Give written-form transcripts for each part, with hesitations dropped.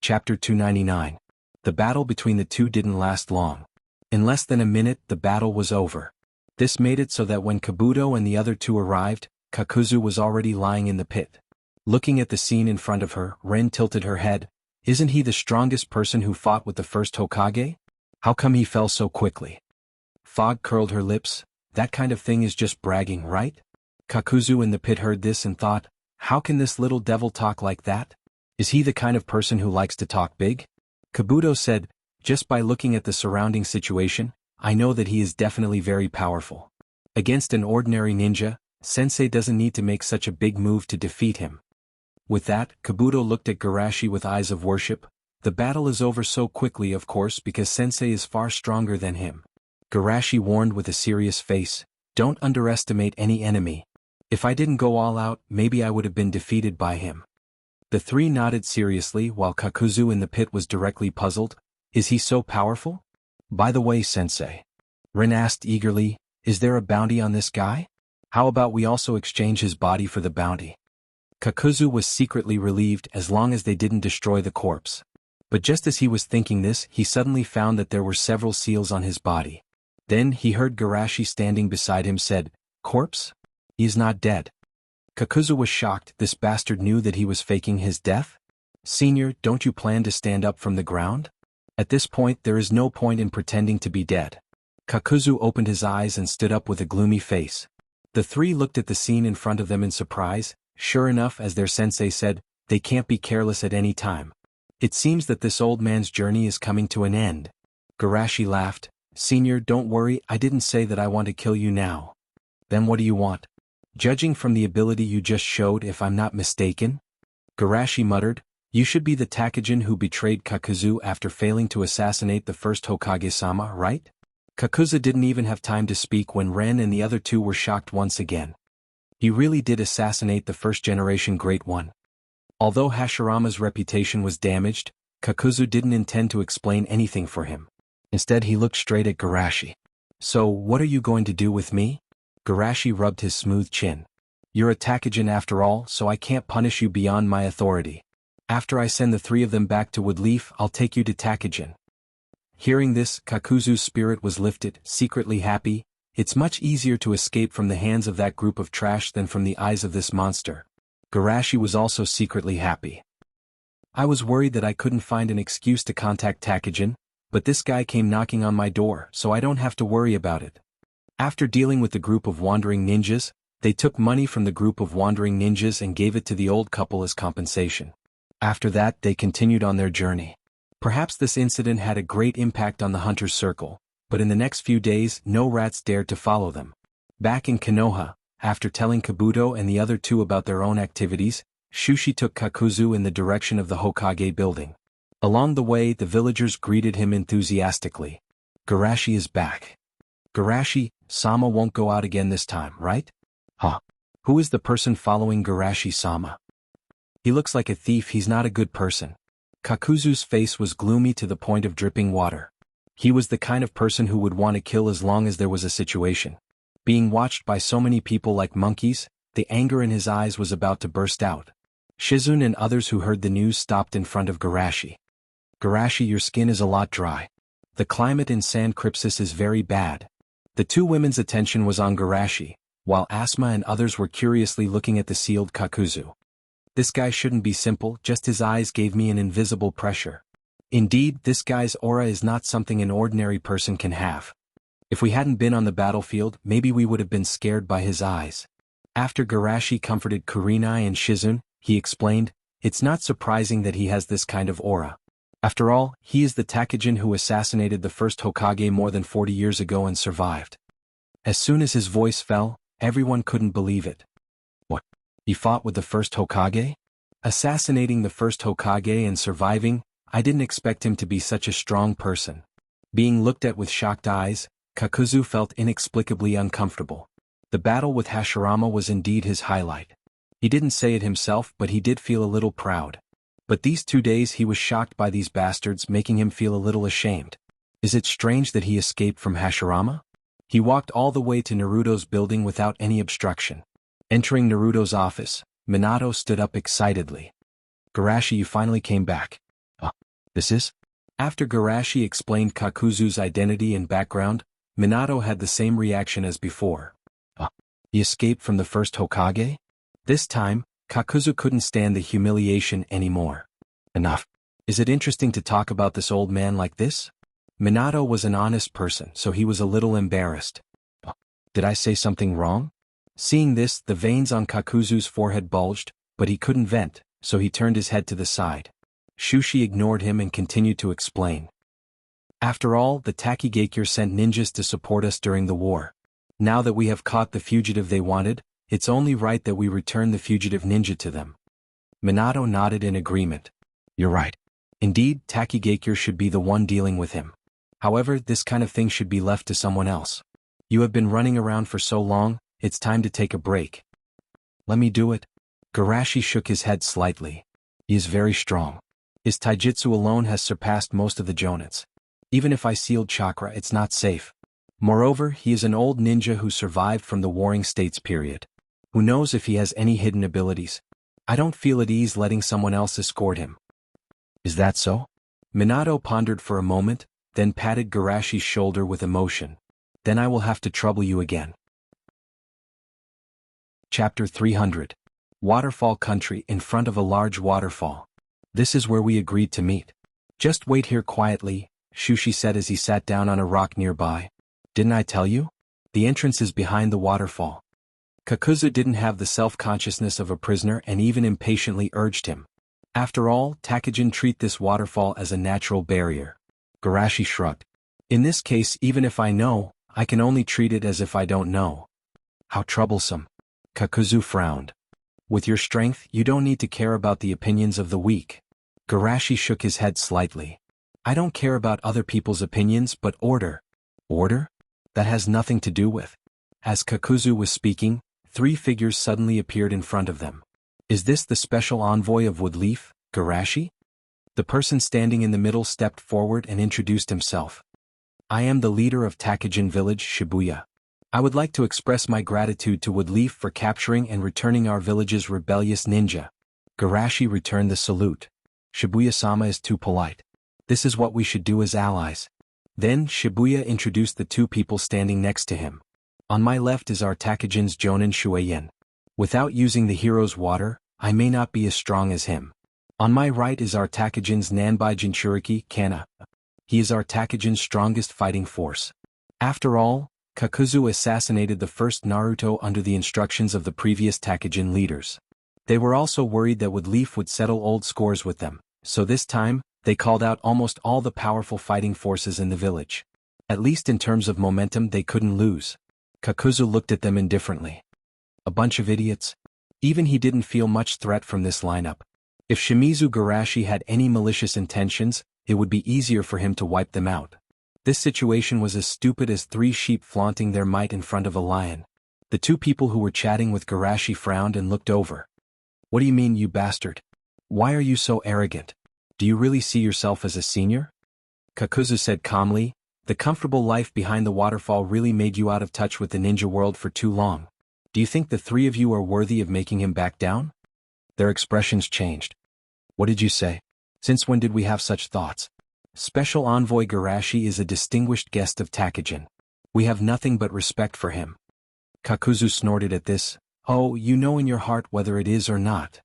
Chapter 299. The battle between the two didn't last long. In less than a minute the battle was over. This made it so that when Kabuto and the other two arrived, Kakuzu was already lying in the pit. Looking at the scene in front of her, Ren tilted her head. Isn't he the strongest person who fought with the first Hokage? How come he fell so quickly? Fog curled her lips. That kind of thing is just bragging, right? Kakuzu in the pit heard this and thought, how can this little devil talk like that? Is he the kind of person who likes to talk big? Kabuto said, just by looking at the surrounding situation, I know that he is definitely very powerful. Against an ordinary ninja, Sensei doesn't need to make such a big move to defeat him. With that, Kabuto looked at Garashi with eyes of worship. The battle is over so quickly, of course, because Sensei is far stronger than him. Garashi warned with a serious face, don't underestimate any enemy. If I didn't go all out, maybe I would have been defeated by him. The three nodded seriously while Kakuzu in the pit was directly puzzled. Is he so powerful? By the way, Sensei, Ren asked eagerly, is there a bounty on this guy? How about we also exchange his body for the bounty? Kakuzu was secretly relieved as long as they didn't destroy the corpse. But just as he was thinking this, he suddenly found that there were several seals on his body. Then he heard Garashi standing beside him said, corpse? He is not dead. Kakuzu was shocked. This bastard knew that he was faking his death? Senior, don't you plan to stand up from the ground? At this point there is no point in pretending to be dead. Kakuzu opened his eyes and stood up with a gloomy face. The three looked at the scene in front of them in surprise. Sure enough, as their sensei said, they can't be careless at any time. It seems that this old man's journey is coming to an end. Garashi laughed. Senior, don't worry, I didn't say that I want to kill you now. Then what do you want? Judging from the ability you just showed, if I'm not mistaken? Garashi muttered, you should be the Takajin who betrayed Kakuzu after failing to assassinate the first Hokage-sama, right? Kakuzu didn't even have time to speak when Ren and the other two were shocked once again. He really did assassinate the first-generation Great One. Although Hashirama's reputation was damaged, Kakuzu didn't intend to explain anything for him. Instead he looked straight at Garashi. So, what are you going to do with me? Garashi rubbed his smooth chin. You're a Takajin after all, so I can't punish you beyond my authority. After I send the three of them back to Woodleaf, I'll take you to Takajin. Hearing this, Kakuzu's spirit was lifted, secretly happy. It's much easier to escape from the hands of that group of trash than from the eyes of this monster. Garashi was also secretly happy. I was worried that I couldn't find an excuse to contact Takajin, but this guy came knocking on my door, so I don't have to worry about it. After dealing with the group of wandering ninjas, they took money from the group of wandering ninjas and gave it to the old couple as compensation. After that, they continued on their journey. Perhaps this incident had a great impact on the hunter's circle, but in the next few days, no rats dared to follow them. Back in Konoha, after telling Kabuto and the other two about their own activities, Shushi took Kakuzu in the direction of the Hokage building. Along the way, the villagers greeted him enthusiastically. Garashi is back. Garashi, Sama won't go out again this time, right? Huh. Who is the person following Garashi-sama? He looks like a thief, he's not a good person. Kakuzu's face was gloomy to the point of dripping water. He was the kind of person who would want to kill as long as there was a situation. Being watched by so many people like monkeys, the anger in his eyes was about to burst out. Shizune and others who heard the news stopped in front of Garashi. Garashi, your skin is a lot dry. The climate in Sand Crypsis is very bad. The two women's attention was on Garashi, while Asma and others were curiously looking at the sealed Kakuzu. This guy shouldn't be simple, just his eyes gave me an invisible pressure. Indeed, this guy's aura is not something an ordinary person can have. If we hadn't been on the battlefield, maybe we would have been scared by his eyes. After Garashi comforted Kurenai and Shizune, he explained, it's not surprising that he has this kind of aura. After all, he is the Takajin who assassinated the first Hokage more than 40 years ago and survived. As soon as his voice fell, everyone couldn't believe it. What? He fought with the first Hokage? Assassinating the first Hokage and surviving? I didn't expect him to be such a strong person. Being looked at with shocked eyes, Kakuzu felt inexplicably uncomfortable. The battle with Hashirama was indeed his highlight. He didn't say it himself, but he did feel a little proud. But these 2 days he was shocked by these bastards, making him feel a little ashamed. Is it strange that he escaped from Hashirama? He walked all the way to Naruto's building without any obstruction. Entering Naruto's office, Minato stood up excitedly. Garashi, you finally came back. This is? After Garashi explained Kakuzu's identity and background, Minato had the same reaction as before. He escaped from the first Hokage? This time, Kakuzu couldn't stand the humiliation anymore. Enough. Is it interesting to talk about this old man like this? Minato was an honest person, so he was a little embarrassed. Did I say something wrong? Seeing this, the veins on Kakuzu's forehead bulged, but he couldn't vent, so he turned his head to the side. Shushi ignored him and continued to explain. After all, the Takigakure sent ninjas to support us during the war. Now that we have caught the fugitive they wanted, it's only right that we return the fugitive ninja to them. Minato nodded in agreement. You're right. Indeed, Takigakure should be the one dealing with him. However, this kind of thing should be left to someone else. You have been running around for so long, it's time to take a break. Let me do it. Garashi shook his head slightly. He is very strong. His taijutsu alone has surpassed most of the jonins. Even if I sealed chakra, it's not safe. Moreover, he is an old ninja who survived from the Warring States period. Who knows if he has any hidden abilities? I don't feel at ease letting someone else escort him. Is that so? Minato pondered for a moment, then patted Garashi's shoulder with emotion. Then I will have to trouble you again. Chapter 300. Waterfall Country in front of a large waterfall. This is where we agreed to meet. Just wait here quietly, Shushi said as he sat down on a rock nearby. Didn't I tell you? The entrance is behind the waterfall. Kakuzu didn't have the self-consciousness of a prisoner and even impatiently urged him. After all, Takijin treat this waterfall as a natural barrier. Garashi shrugged. In this case, even if I know, I can only treat it as if I don't know. How troublesome. Kakuzu frowned. With your strength, you don't need to care about the opinions of the weak. Garashi shook his head slightly. I don't care about other people's opinions but order. Order? That has nothing to do with. As Kakuzu was speaking, 3 figures suddenly appeared in front of them. Is this the special envoy of Woodleaf, Garashi? The person standing in the middle stepped forward and introduced himself. I am the leader of Takijin village, Shibuya. I would like to express my gratitude to Woodleaf for capturing and returning our village's rebellious ninja. Garashi returned the salute. Shibuya-sama is too polite. This is what we should do as allies. Then Shibuya introduced the 2 people standing next to him. On my left is our Takijin's Jonin Shueyen. Without using the hero's water, I may not be as strong as him. On my right is our Takijin's Nanbai Jinchuriki, Kana. He is our Takijin's strongest fighting force. After all, Kakuzu assassinated the first Naruto under the instructions of the previous Takijin leaders. They were also worried that Woodleaf would settle old scores with them, so this time, they called out almost all the powerful fighting forces in the village. At least in terms of momentum they couldn't lose. Kakuzu looked at them indifferently. A bunch of idiots. Even he didn't feel much threat from this lineup. If Shimizu Garashi had any malicious intentions, it would be easier for him to wipe them out. This situation was as stupid as 3 sheep flaunting their might in front of a lion. The 2 people who were chatting with Garashi frowned and looked over. What do you mean, you bastard? Why are you so arrogant? Do you really see yourself as a senior? Kakuzu said calmly, the comfortable life behind the waterfall really made you out of touch with the ninja world for too long. Do you think the 3 of you are worthy of making him back down? Their expressions changed. What did you say? Since when did we have such thoughts? Special Envoy Garashi is a distinguished guest of Takijin. We have nothing but respect for him. Kakuzu snorted at this. Oh, you know in your heart whether it is or not.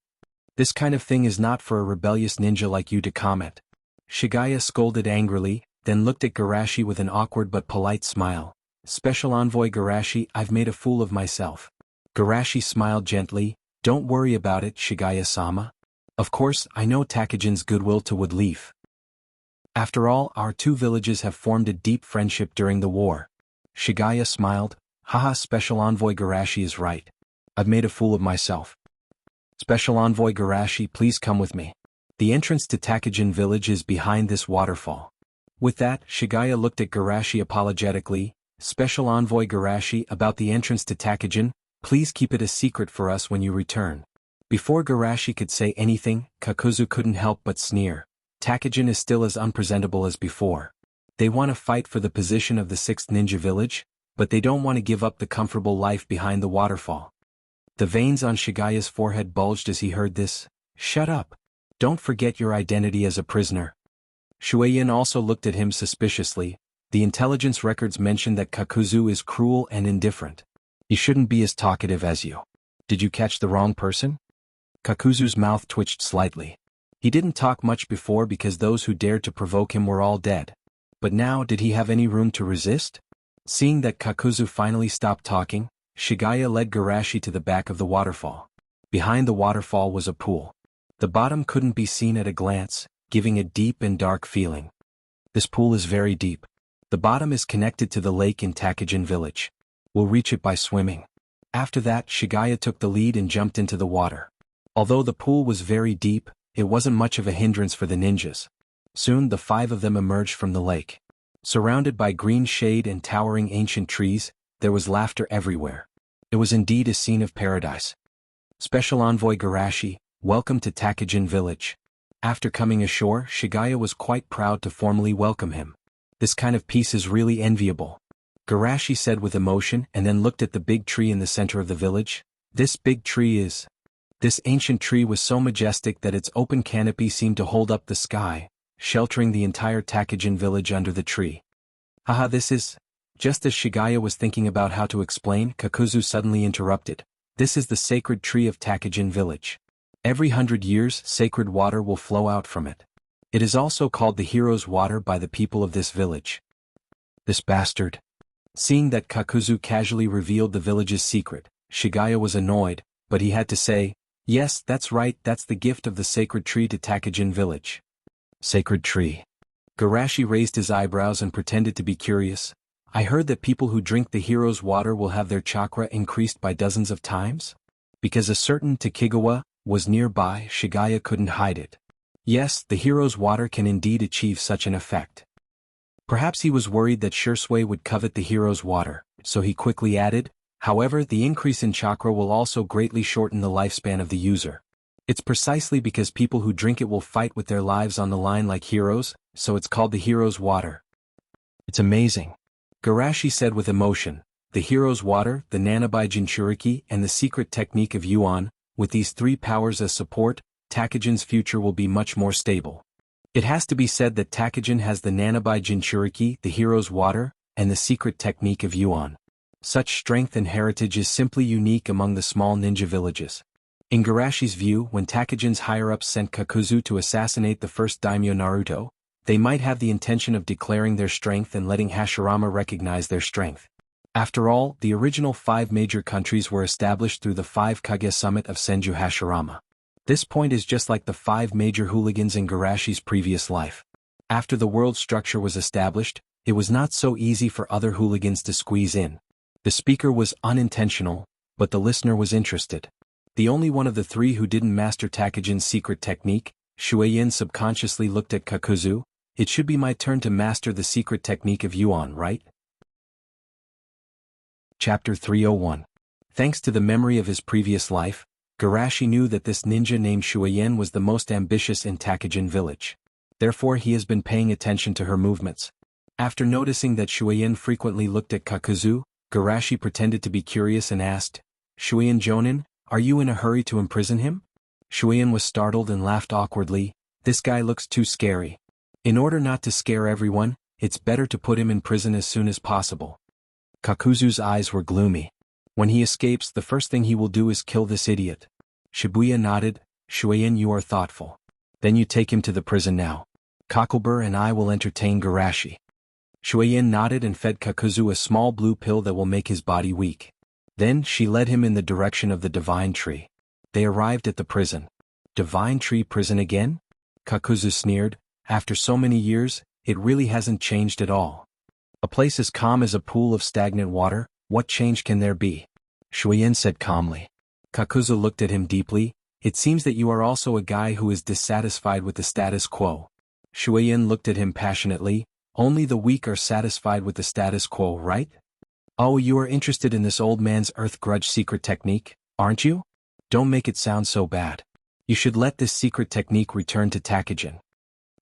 This kind of thing is not for a rebellious ninja like you to comment. Shigaya scolded angrily, then looked at Garashi with an awkward but polite smile. Special Envoy Garashi, I've made a fool of myself. Garashi smiled gently. Don't worry about it, Shigaya-sama. Of course, I know Takijin's goodwill to Woodleaf. After all, our 2 villages have formed a deep friendship during the war. Shigaya smiled. Haha, Special Envoy Garashi is right. I've made a fool of myself. Special Envoy Garashi, please come with me. The entrance to Takijin village is behind this waterfall. With that, Shigaya looked at Garashi apologetically. Special Envoy Garashi, about the entrance to Takijin, please keep it a secret for us when you return. Before Garashi could say anything, Kakuzu couldn't help but sneer. Takijin is still as unpresentable as before. They want to fight for the position of the 6th ninja village, but they don't want to give up the comfortable life behind the waterfall. The veins on Shigaya's forehead bulged as he heard this. Shut up. Don't forget your identity as a prisoner. Shueyin also looked at him suspiciously. The intelligence records mention that Kakuzu is cruel and indifferent. He shouldn't be as talkative as you. Did you catch the wrong person? Kakuzu's mouth twitched slightly. He didn't talk much before because those who dared to provoke him were all dead. But now, did he have any room to resist? Seeing that Kakuzu finally stopped talking, Shigaya led Garashi to the back of the waterfall. Behind the waterfall was a pool. The bottom couldn't be seen at a glance, giving a deep and dark feeling. This pool is very deep. The bottom is connected to the lake in Takajin village. We'll reach it by swimming. After that, Shigaya took the lead and jumped into the water. Although the pool was very deep, it wasn't much of a hindrance for the ninjas. Soon the 5 of them emerged from the lake. Surrounded by green shade and towering ancient trees, there was laughter everywhere. It was indeed a scene of paradise. Special Envoy Garashi, welcome to Takajin village. After coming ashore, Shigaya was quite proud to formally welcome him. This kind of peace is really enviable, Garashi said with emotion, and then looked at the big tree in the center of the village. This ancient tree was so majestic that its open canopy seemed to hold up the sky, sheltering the entire Takajin village under the tree. Haha, this is... Just as Shigaya was thinking about how to explain, Kakuzu suddenly interrupted. This is the sacred tree of Takajin village. Every 100 years, sacred water will flow out from it. It is also called the hero's water by the people of this village. This bastard. Seeing that Kakuzu casually revealed the village's secret, Shigaya was annoyed, but he had to say, yes, that's right, that's the gift of the sacred tree to Takajin village. Sacred tree. Garashi raised his eyebrows and pretended to be curious. I heard that people who drink the hero's water will have their chakra increased by dozens of times? Because a certain Takigawa was nearby, Shigaya couldn't hide it. Yes, the hero's water can indeed achieve such an effect. Perhaps he was worried that Shursui would covet the hero's water, so he quickly added, however, the increase in chakra will also greatly shorten the lifespan of the user. It's precisely because people who drink it will fight with their lives on the line like heroes, so it's called the hero's water. It's amazing. Garashi said with emotion, the hero's water, the Nanabai Jinchuriki, and the secret technique of Yuan, with these 3 powers as support, Takajin's future will be much more stable. It has to be said that Takajin has the Nanabai Jinchuriki, the hero's water, and the secret technique of Yuan. Such strength and heritage is simply unique among the small ninja villages. In Garashi's view, when Takajin's higher-ups sent Kakuzu to assassinate the first daimyo Naruto, they might have the intention of declaring their strength and letting Hashirama recognize their strength. After all, the original 5 major countries were established through the 5 Kage summit of Senju Hashirama. This point is just like the 5 major hooligans in Garashi's previous life. After the world structure was established, it was not so easy for other hooligans to squeeze in. The speaker was unintentional, but the listener was interested. The only one of the 3 who didn't master Takajin's secret technique, Shueyin subconsciously looked at Kakuzu. It should be my turn to master the secret technique of Yuan, right? Chapter 301. Thanks to the memory of his previous life, Garashi knew that this ninja named Shueyin was the most ambitious in Takajin village. Therefore he has been paying attention to her movements. After noticing that Shueyin frequently looked at Kakuzu, Garashi pretended to be curious and asked, Shueyin Jonin, are you in a hurry to imprison him? Shueyin was startled and laughed awkwardly. This guy looks too scary. In order not to scare everyone, it's better to put him in prison as soon as possible. Kakuzu's eyes were gloomy. When he escapes, the first thing he will do is kill this idiot. Shibuya nodded. Shueyin, you are thoughtful. Then you take him to the prison now. Kakulbur and I will entertain Garashi. Shueyin nodded and fed Kakuzu a small blue pill that will make his body weak. Then she led him in the direction of the Divine Tree. They arrived at the prison. Divine Tree prison again? Kakuzu sneered. After so many years, it really hasn't changed at all. A place as calm as a pool of stagnant water, what change can there be? Shueyin said calmly. Kakuzu looked at him deeply. It seems that you are also a guy who is dissatisfied with the status quo. Shueyin looked at him passionately. Only the weak are satisfied with the status quo, right? Oh, you are interested in this old man's earth grudge secret technique, aren't you? Don't make it sound so bad. You should let this secret technique return to Takajin.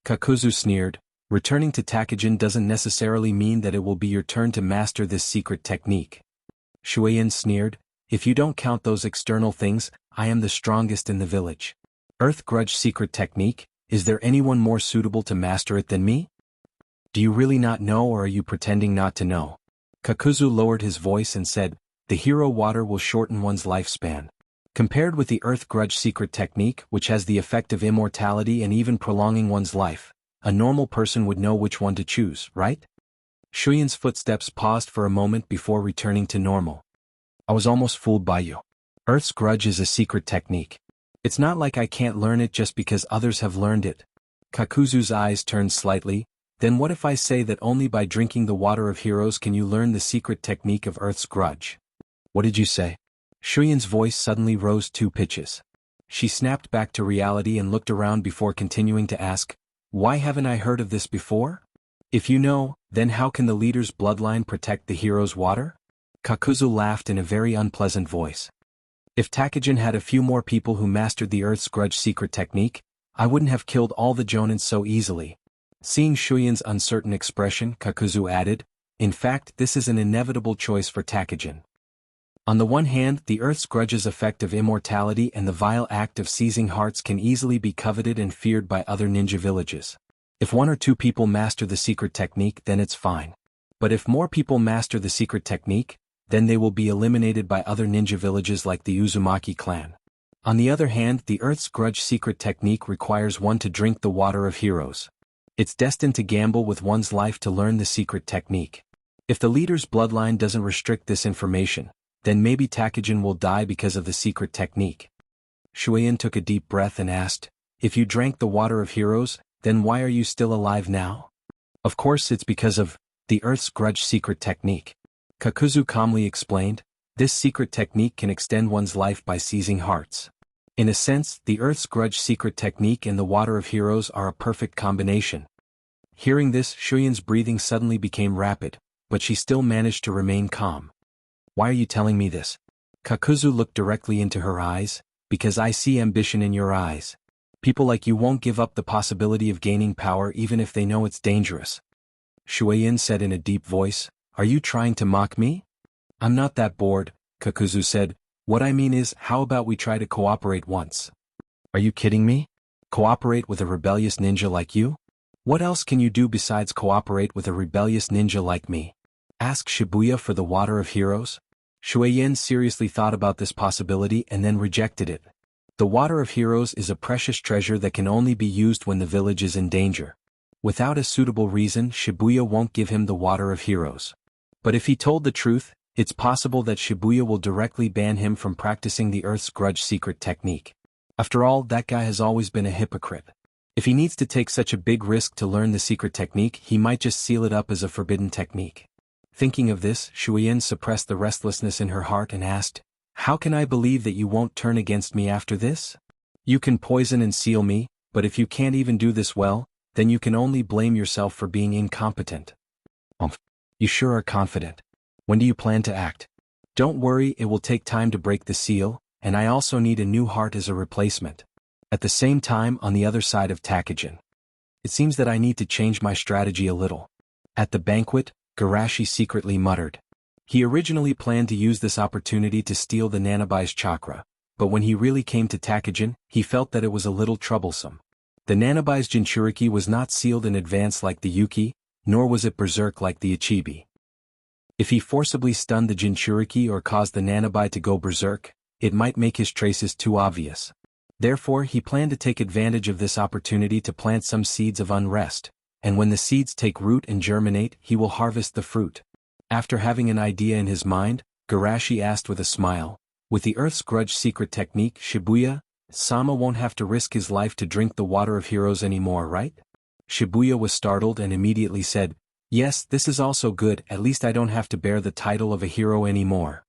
Kakuzu sneered. Returning to Takajin doesn't necessarily mean that it will be your turn to master this secret technique. Shueyin sneered. If you don't count those external things, I am the strongest in the village. Earth grudge secret technique, Is there anyone more suitable to master it than me? Do you really not know, or are you pretending not to know? Kakuzu lowered his voice and said, the hero water will shorten one's lifespan. Compared with the Earth Grudge secret technique, which has the effect of immortality and even prolonging one's life, a normal person would know which one to choose, right? Shuyan's footsteps paused for a moment before returning to normal. I was almost fooled by you. Earth's Grudge is a secret technique. It's not like I can't learn it just because others have learned it. Kakuzu's eyes turned slightly. Then what if I say that only by drinking the water of heroes can you learn the secret technique of Earth's Grudge? What did you say? Shuyan's voice suddenly rose 2 pitches. She snapped back to reality and looked around before continuing to ask, why haven't I heard of this before? If you know, then how can the leader's bloodline protect the hero's water? Kakuzu laughed in a very unpleasant voice. If Takajin had a few more people who mastered the Earth's Grudge secret technique, I wouldn't have killed all the Jonins so easily. Seeing Shuyan's uncertain expression, Kakuzu added, in fact, this is an inevitable choice for Takajin. On the one hand, the Earth's Grudge's effect of immortality and the vile act of seizing hearts can easily be coveted and feared by other ninja villages. If 1 or 2 people master the secret technique, then it's fine. But if more people master the secret technique, then they will be eliminated by other ninja villages like the Uzumaki clan. On the other hand, the Earth's Grudge secret technique requires one to drink the water of heroes. It's destined to gamble with one's life to learn the secret technique. If the leader's bloodline doesn't restrict this information, then maybe Takajin will die because of the secret technique. Shuyan took a deep breath and asked, if you drank the water of heroes, then why are you still alive now? Of course it's because of the Earth's Grudge secret technique. Kakuzu calmly explained, this secret technique can extend one's life by seizing hearts. In a sense, the Earth's Grudge secret technique and the water of heroes are a perfect combination. Hearing this, Shuyan's breathing suddenly became rapid, but she still managed to remain calm. Why are you telling me this? Kakuzu looked directly into her eyes, because I see ambition in your eyes. People like you won't give up the possibility of gaining power even if they know it's dangerous. Shuyan said in a deep voice, are you trying to mock me? I'm not that bored, Kakuzu said. What I mean is, how about we try to cooperate once? Are you kidding me? Cooperate with a rebellious ninja like you? What else can you do besides cooperate with a rebellious ninja like me? Ask Shibuya for the water of heroes? Shuyan seriously thought about this possibility and then rejected it. The water of heroes is a precious treasure that can only be used when the village is in danger. Without a suitable reason, Shibuya won't give him the water of heroes. But if he told the truth, it's possible that Shibuya will directly ban him from practicing the Earth's Grudge secret technique. After all, that guy has always been a hypocrite. If he needs to take such a big risk to learn the secret technique, he might just seal it up as a forbidden technique. Thinking of this, Shuyan suppressed the restlessness in her heart and asked, how can I believe that you won't turn against me after this? You can poison and seal me, but if you can't even do this well, then you can only blame yourself for being incompetent. You sure are confident. When do you plan to act? Don't worry, it will take time to break the seal, and I also need a new heart as a replacement. At the same time, on the other side of Takajin. It seems that I need to change my strategy a little. At the banquet, Garashi secretly muttered. He originally planned to use this opportunity to steal the Nanabai's chakra, but when he really came to Takajin, he felt that it was a little troublesome. The Nanabai's Jinchuriki was not sealed in advance like the Yuki, nor was it berserk like the Ichibi. If he forcibly stunned the Jinchuriki or caused the Nanabai to go berserk, it might make his traces too obvious. Therefore, he planned to take advantage of this opportunity to plant some seeds of unrest, and when the seeds take root and germinate, he will harvest the fruit. After having an idea in his mind, Garashi asked with a smile, with the Earth's Grudge secret technique, Shibuya-sama won't have to risk his life to drink the water of heroes anymore, right? Shibuya was startled and immediately said, yes, this is also good, at least I don't have to bear the title of a hero anymore.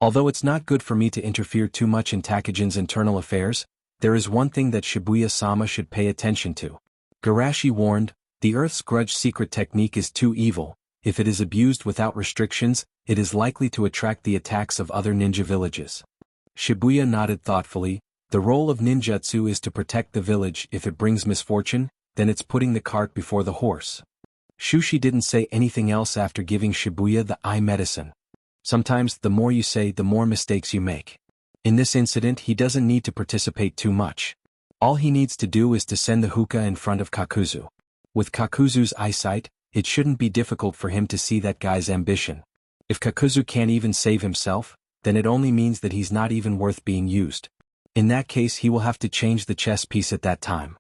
Although it's not good for me to interfere too much in Takajin's internal affairs, there is one thing that Shibuya-sama should pay attention to. Garashi warned, the Earth's Grudge secret technique is too evil. If it is abused without restrictions, it is likely to attract the attacks of other ninja villages. Shibuya nodded thoughtfully. The role of ninjutsu is to protect the village. If it brings misfortune, then it's putting the cart before the horse. Shushi didn't say anything else after giving Shibuya the eye medicine. Sometimes, the more you say, the more mistakes you make. In this incident, he doesn't need to participate too much. All he needs to do is to send the hookah in front of Kakuzu. With Kakuzu's eyesight, it shouldn't be difficult for him to see that guy's ambition. If Kakuzu can't even save himself, then it only means that he's not even worth being used. In that case, he will have to change the chess piece at that time.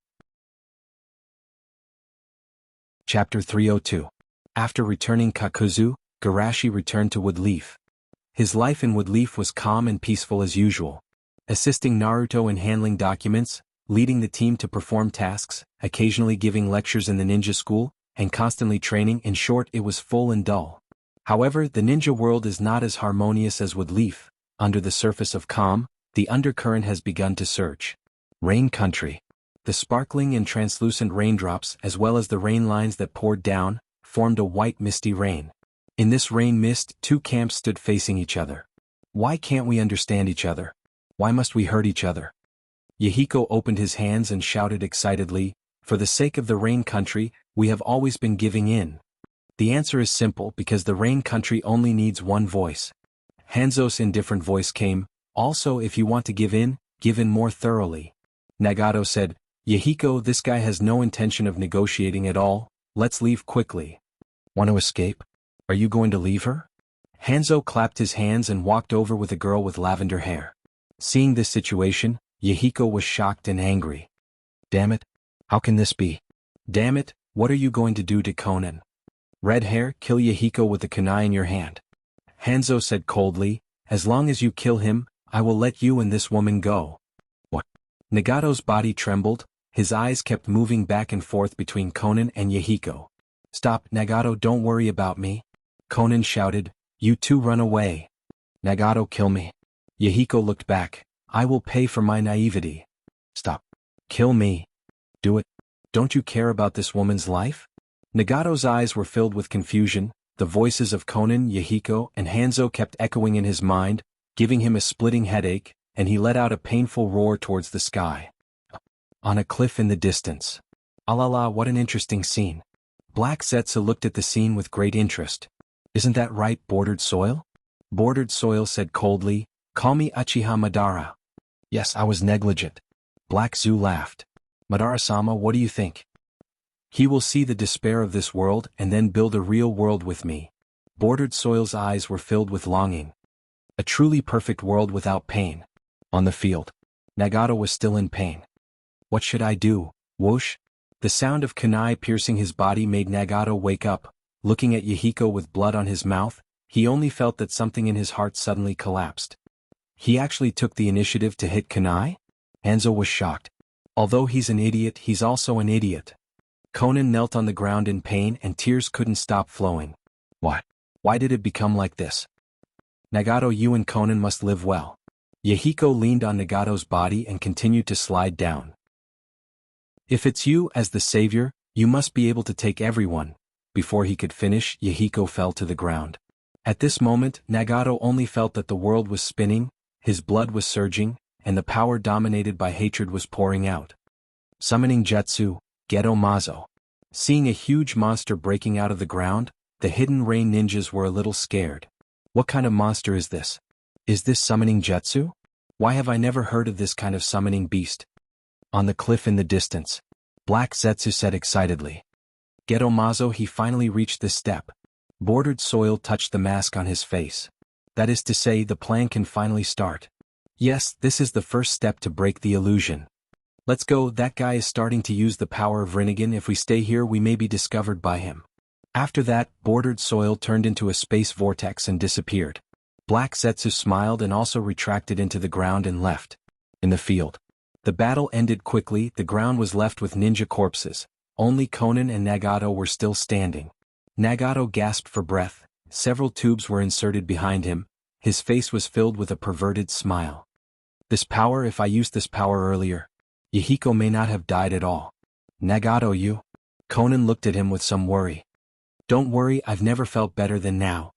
Chapter 302. After returning Kakuzu, Garashi returned to Woodleaf. His life in Woodleaf was calm and peaceful as usual. Assisting Naruto in handling documents, leading the team to perform tasks, occasionally giving lectures in the ninja school, and constantly training. In short, it was full and dull. However, the ninja world is not as harmonious as Woodleaf. Under the surface of calm, the undercurrent has begun to surge. Rain country. The sparkling and translucent raindrops, as well as the rain lines that poured down, formed a white misty rain. In this rain mist, two camps stood facing each other. Why can't we understand each other? Why must we hurt each other? Yahiko opened his hands and shouted excitedly, "For the sake of the rain country, we have always been giving in." The answer is simple, because the rain country only needs one voice. Hanzo's indifferent voice came, "Also, if you want to give in more thoroughly." Nagato said, "Yahiko, this guy has no intention of negotiating at all, let's leave quickly." "Want to escape? Are you going to leave her?" Hanzo clapped his hands and walked over with a girl with lavender hair. Seeing this situation, Yahiko was shocked and angry. "Damn it! How can this be? Damn it, what are you going to do to Conan?" "Red hair, kill Yahiko with the kunai in your hand." Hanzo said coldly, "As long as you kill him, I will let you and this woman go." "What?" Nagato's body trembled, his eyes kept moving back and forth between Conan and Yahiko. "Stop, Nagato, don't worry about me." Conan shouted, "You two run away." "Nagato, kill me." Yahiko looked back, "I will pay for my naivety." "Stop. Kill me. Do it. Don't you care about this woman's life?" Nagato's eyes were filled with confusion. The voices of Conan, Yahiko, and Hanzo kept echoing in his mind, giving him a splitting headache, and he let out a painful roar towards the sky. On a cliff in the distance. "Alala, what an interesting scene." Black Zetsu looked at the scene with great interest. "Isn't that right, Bordered Soil?" Bordered Soil said coldly, "Call me Uchiha Madara." "Yes, I was negligent." Black Zu laughed. "Madara-sama, what do you think?" "He will see the despair of this world and then build a real world with me." Bordered Soil's eyes were filled with longing. A truly perfect world without pain. On the field. Nagato was still in pain. "What should I do?" Whoosh. The sound of kunai piercing his body made Nagato wake up. Looking at Yahiko with blood on his mouth, he only felt that something in his heart suddenly collapsed. He actually took the initiative to hit kunai? Hanzo was shocked. Although he's an idiot, he's also an idiot. Conan knelt on the ground in pain and tears couldn't stop flowing. What? Why did it become like this? Nagato, you and Conan must live well. Yahiko leaned on Nagato's body and continued to slide down. If it's you as the savior, you must be able to take everyone. Before he could finish, Yahiko fell to the ground. At this moment, Nagato only felt that the world was spinning, his blood was surging, and the power dominated by hatred was pouring out. Summoning Jutsu, Geto Mazo. Seeing a huge monster breaking out of the ground, the hidden rain ninjas were a little scared. What kind of monster is this? Is this summoning Jutsu? Why have I never heard of this kind of summoning beast? On the cliff in the distance. Black Zetsu said excitedly. Geto Mazo, he finally reached this step. Bordered Soil touched the mask on his face. That is to say, the plan can finally start. Yes, this is the first step to break the illusion. Let's go, that guy is starting to use the power of Rinnegan. If we stay here, we may be discovered by him. After that, Bordered Soil turned into a space vortex and disappeared. Black Zetsu smiled and also retracted into the ground and left. In the field. The battle ended quickly, the ground was left with ninja corpses. Only Conan and Nagato were still standing. Nagato gasped for breath, several tubes were inserted behind him, his face was filled with a perverted smile. This power, if I used this power earlier, Yahiko may not have died at all. Nagato, you? Conan looked at him with some worry. Don't worry, I've never felt better than now.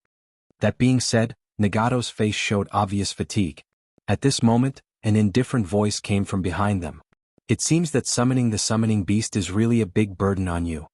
That being said, Nagato's face showed obvious fatigue. At this moment, an indifferent voice came from behind them. It seems that summoning the summoning beast is really a big burden on you.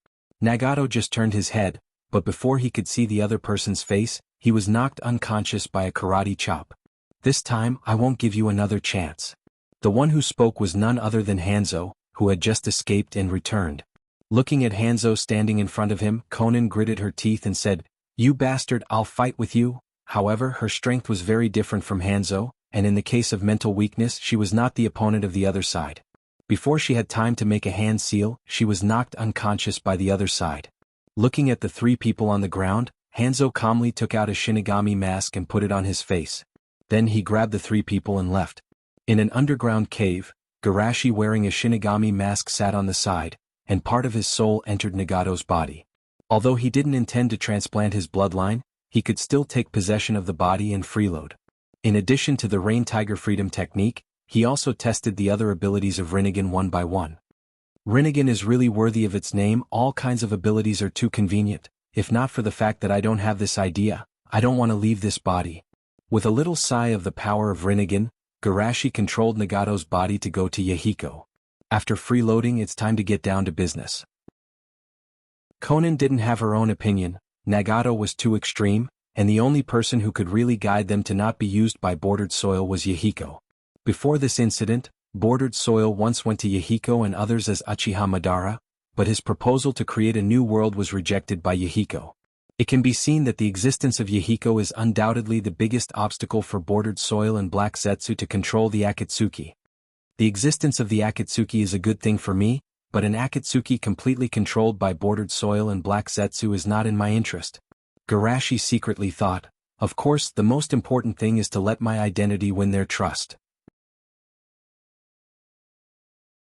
Nagato just turned his head, but before he could see the other person's face, he was knocked unconscious by a karate chop. This time, I won't give you another chance. The one who spoke was none other than Hanzo, who had just escaped and returned. Looking at Hanzo standing in front of him, Konan gritted her teeth and said, "You bastard, I'll fight with you." However, her strength was very different from Hanzo, and in the case of mental weakness she was not the opponent of the other side. Before she had time to make a hand seal, she was knocked unconscious by the other side. Looking at the three people on the ground, Hanzo calmly took out a Shinigami mask and put it on his face. Then he grabbed the three people and left. In an underground cave, Garashi wearing a Shinigami mask sat on the side, and part of his soul entered Nagato's body. Although he didn't intend to transplant his bloodline, he could still take possession of the body and freeload. In addition to the Rain Tiger Freedom technique, he also tested the other abilities of Rinnegan one by one. Rinnegan is really worthy of its name. All kinds of abilities are too convenient. If not for the fact that I don't have this idea, I don't want to leave this body. With a little sigh of the power of Rinnegan, Garashi controlled Nagato's body to go to Yahiko. After freeloading, it's time to get down to business. Konan didn't have her own opinion. Nagato was too extreme, and the only person who could really guide them to not be used by Bordered Soil was Yahiko. Before this incident, Bordered Soil once went to Yahiko and others as Uchiha Madara, but his proposal to create a new world was rejected by Yahiko. It can be seen that the existence of Yahiko is undoubtedly the biggest obstacle for Bordered Soil and Black Zetsu to control the Akatsuki. The existence of the Akatsuki is a good thing for me, but an Akatsuki completely controlled by Bordered Soil and Black Zetsu is not in my interest. Garashi secretly thought, of course the most important thing is to let my identity win their trust.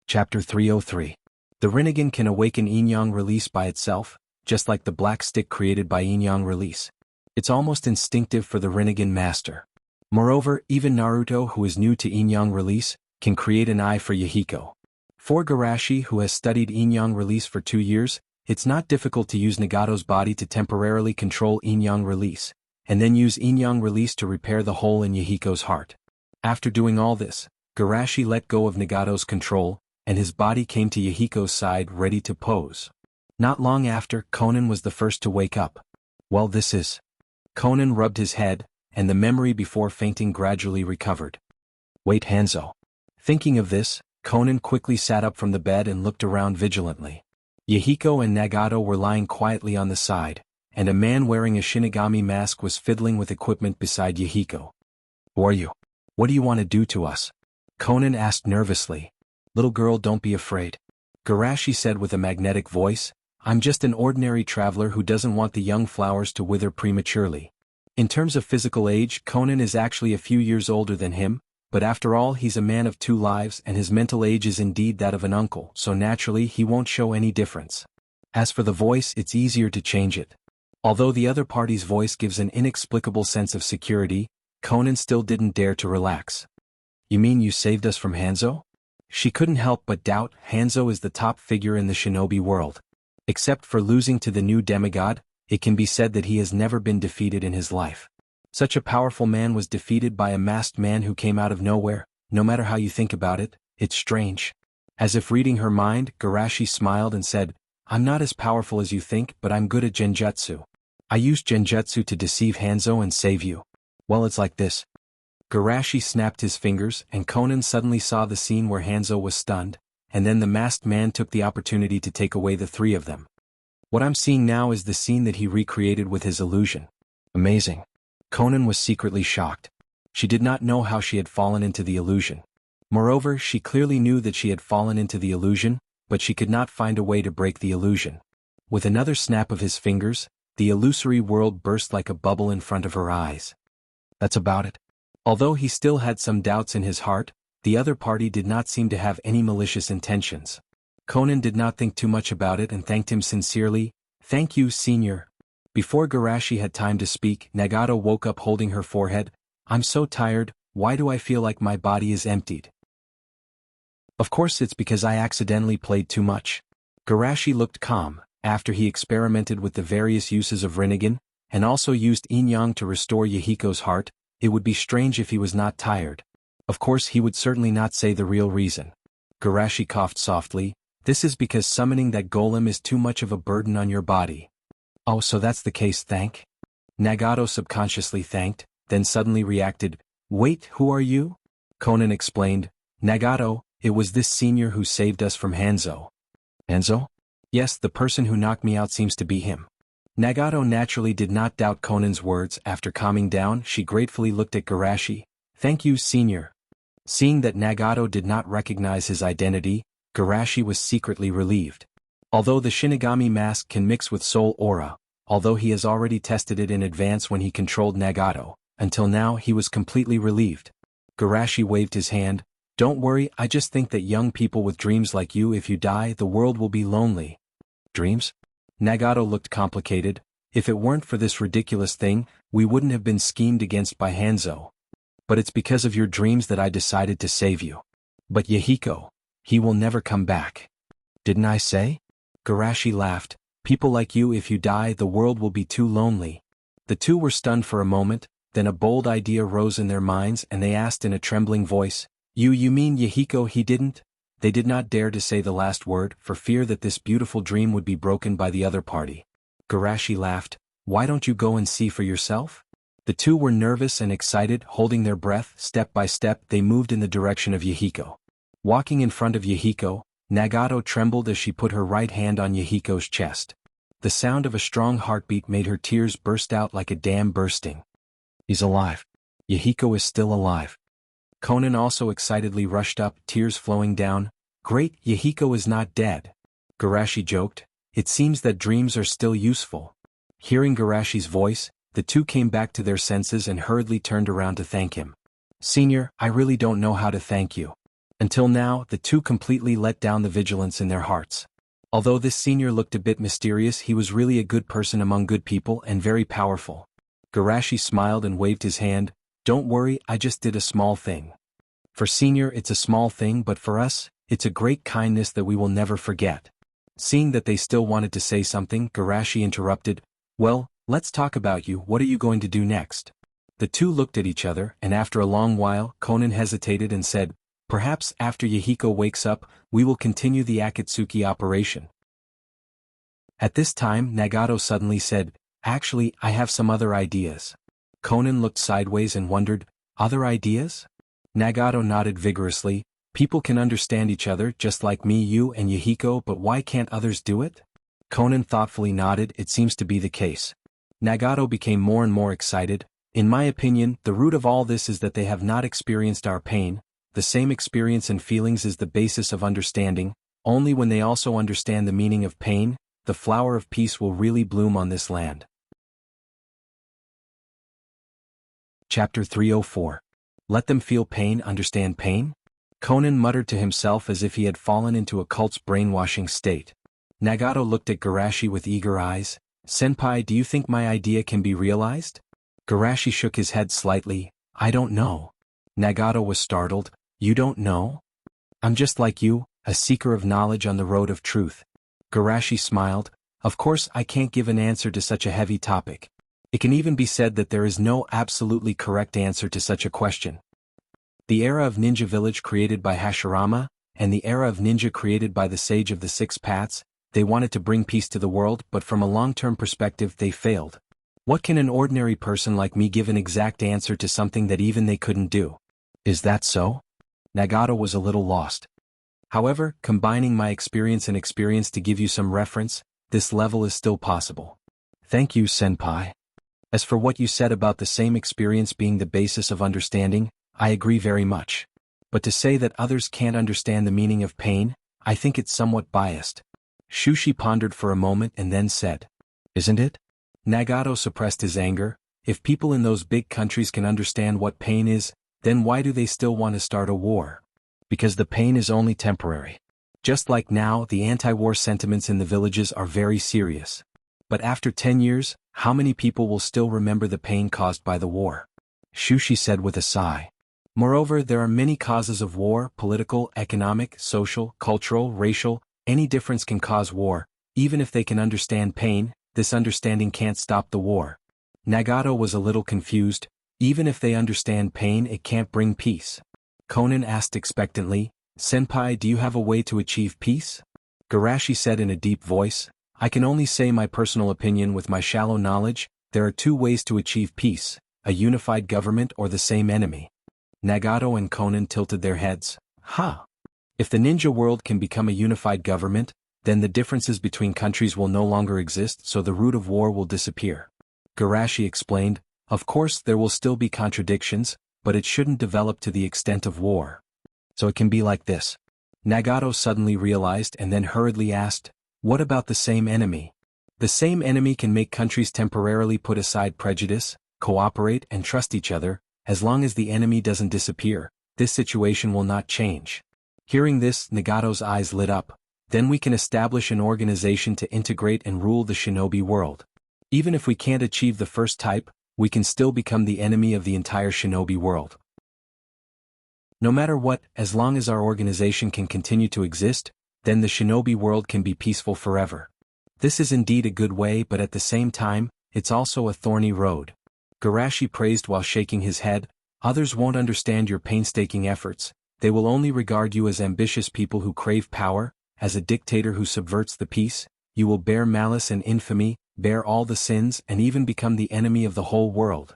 Chapter 303. The Rinnegan can awaken Yin-Yang release by itself, just like the black stick created by Yin-Yang release. It's almost instinctive for the Rinnegan master. Moreover, even Naruto, who is new to Yin-Yang release, can create an eye for Yahiko. For Garashi, who has studied Yin-Yang release for 2 years, it's not difficult to use Nagato's body to temporarily control Yin-Yang release, and then use Yin-Yang release to repair the hole in Yahiko's heart. After doing all this, Garashi let go of Nagato's control, and his body came to Yahiko's side ready to pose. Not long after, Konan was the first to wake up. Well, this is... Konan rubbed his head, and the memory before fainting gradually recovered. Wait, Hanzo. Thinking of this, Konan quickly sat up from the bed and looked around vigilantly. Yahiko and Nagato were lying quietly on the side, and a man wearing a Shinigami mask was fiddling with equipment beside Yahiko. Who are you? What do you want to do to us? Konan asked nervously. Little girl, don't be afraid. Garashi said with a magnetic voice, I'm just an ordinary traveler who doesn't want the young flowers to wither prematurely. In terms of physical age, Konan is actually a few years older than him, but after all he's a man of 2 lives and his mental age is indeed that of an uncle, so naturally he won't show any difference. As for the voice, it's easier to change it. Although the other party's voice gives an inexplicable sense of security, Konan still didn't dare to relax. You mean you saved us from Hanzo? She couldn't help but doubt. Hanzo is the top figure in the shinobi world. Except for losing to the new demigod, it can be said that he has never been defeated in his life. Such a powerful man was defeated by a masked man who came out of nowhere. No matter how you think about it, it's strange. As if reading her mind, Garashi smiled and said, I'm not as powerful as you think, but I'm good at genjutsu. I used genjutsu to deceive Hanzo and save you. Well, it's like this. Garashi snapped his fingers, and Konan suddenly saw the scene where Hanzo was stunned, and then the masked man took the opportunity to take away the 3 of them. What I'm seeing now is the scene that he recreated with his illusion. Amazing. Konan was secretly shocked. She did not know how she had fallen into the illusion. Moreover, she clearly knew that she had fallen into the illusion, but she could not find a way to break the illusion. With another snap of his fingers, the illusory world burst like a bubble in front of her eyes. That's about it. Although he still had some doubts in his heart, the other party did not seem to have any malicious intentions. Konan did not think too much about it and thanked him sincerely. Thank you, Senior. Before Garashi had time to speak, Nagato woke up holding her forehead. I'm so tired, why do I feel like my body is emptied? Of course it's because I accidentally played too much. Garashi looked calm, after he experimented with the various uses of Rinnegan, and also used Yin-Yang to restore Yahiko's heart. It would be strange if he was not tired. Of course he would certainly not say the real reason. Garashi coughed softly. This is because summoning that golem is too much of a burden on your body. Oh, so that's the case, thank? Nagato subconsciously thanked, then suddenly reacted. Wait, who are you? Konan explained. Nagato, it was this senior who saved us from Hanzo. Hanzo? Yes, the person who knocked me out seems to be him. Nagato naturally did not doubt Conan's words. After calming down, she gratefully looked at Garashi. Thank you, senior. Seeing that Nagato did not recognize his identity, Garashi was secretly relieved. Although the Shinigami mask can mix with soul aura, although he has already tested it in advance when he controlled Nagato, until now he was completely relieved. Garashi waved his hand. Don't worry, I just think that young people with dreams like you, if you die, the world will be lonely. Dreams? Nagato looked complicated. If it weren't for this ridiculous thing, we wouldn't have been schemed against by Hanzo. But it's because of your dreams that I decided to save you. But Yahiko, he will never come back. Didn't I say? Garashi laughed. People like you, if you die, the world will be too lonely. The two were stunned for a moment, then a bold idea rose in their minds and they asked in a trembling voice, You mean Yahiko he didn't? They did not dare to say the last word for fear that this beautiful dream would be broken by the other party. Garashi laughed. Why don't you go and see for yourself? The two were nervous and excited, holding their breath. Step by step they moved in the direction of Yahiko. Walking in front of Yahiko, Nagato trembled as she put her right hand on Yahiko's chest. The sound of a strong heartbeat made her tears burst out like a dam bursting. He's alive. Yahiko is still alive. Conan also excitedly rushed up, tears flowing down. Great, Yahiko is not dead. Garashi joked. It seems that dreams are still useful. Hearing Garashi's voice, the two came back to their senses and hurriedly turned around to thank him. Senior, I really don't know how to thank you. Until now, the two completely let down the vigilance in their hearts. Although this senior looked a bit mysterious, he was really a good person among good people and very powerful. Garashi smiled and waved his hand. Don't worry, I just did a small thing. For senior it's a small thing, but for us, it's a great kindness that we will never forget. Seeing that they still wanted to say something, Garashi interrupted. Well, let's talk about you. What are you going to do next? The two looked at each other, and after a long while, Conan hesitated and said, Perhaps after Yahiko wakes up, we will continue the Akatsuki operation. At this time, Nagato suddenly said, Actually, I have some other ideas. Conan looked sideways and wondered, Other ideas? Nagato nodded vigorously. People can understand each other just like me, you and Yahiko, but why can't others do it? Conan thoughtfully nodded. It seems to be the case. Nagato became more and more excited. In my opinion, the root of all this is that they have not experienced our pain. The same experience and feelings is the basis of understanding. Only when they also understand the meaning of pain, the flower of peace will really bloom on this land. Chapter 304. Let them feel pain, understand pain? Conan muttered to himself as if he had fallen into a cult's brainwashing state. Nagato looked at Garashi with eager eyes. Senpai, do you think my idea can be realized? Garashi shook his head slightly. I don't know. Nagato was startled. You don't know? I'm just like you, a seeker of knowledge on the road of truth. Garashi smiled. Of course I can't give an answer to such a heavy topic. It can even be said that there is no absolutely correct answer to such a question. The era of Ninja Village created by Hashirama, and the era of ninja created by the Sage of the Six Paths, they wanted to bring peace to the world, but from a long-term perspective they failed. What can an ordinary person like me give an exact answer to something that even they couldn't do? Is that so? Nagato was a little lost. However, combining my experience and experience to give you some reference, this level is still possible. Thank you, Senpai. As for what you said about the same experience being the basis of understanding, I agree very much. But to say that others can't understand the meaning of pain, I think it's somewhat biased. Shushi pondered for a moment and then said, Isn't it? Nagato suppressed his anger. If people in those big countries can understand what pain is, then why do they still want to start a war? Because the pain is only temporary. Just like now, the anti-war sentiments in the villages are very serious. But after 10 years, how many people will still remember the pain caused by the war? Shushi said with a sigh. Moreover, there are many causes of war: political, economic, social, cultural, racial. Any difference can cause war. Even if they can understand pain, this understanding can't stop the war. Nagato was a little confused. Even if they understand pain, it can't bring peace. Conan asked expectantly, Senpai, do you have a way to achieve peace? Garashi said in a deep voice, I can only say my personal opinion with my shallow knowledge. There are two ways to achieve peace: a unified government or the same enemy. Nagato and Conan tilted their heads. Ha! If the ninja world can become a unified government, then the differences between countries will no longer exist, so the root of war will disappear. Garashi explained, of course there will still be contradictions, but it shouldn't develop to the extent of war. So it can be like this. Nagato suddenly realized and then hurriedly asked, what about the same enemy? The same enemy can make countries temporarily put aside prejudice, cooperate and trust each other. As long as the enemy doesn't disappear, this situation will not change. Hearing this, Nagato's eyes lit up. Then we can establish an organization to integrate and rule the shinobi world. Even if we can't achieve the first type, we can still become the enemy of the entire shinobi world. No matter what, as long as our organization can continue to exist, then the shinobi world can be peaceful forever. This is indeed a good way, but at the same time, it's also a thorny road. Garashi praised while shaking his head. Others won't understand your painstaking efforts. They will only regard you as ambitious people who crave power, as a dictator who subverts the peace. You will bear malice and infamy, bear all the sins, and even become the enemy of the whole world.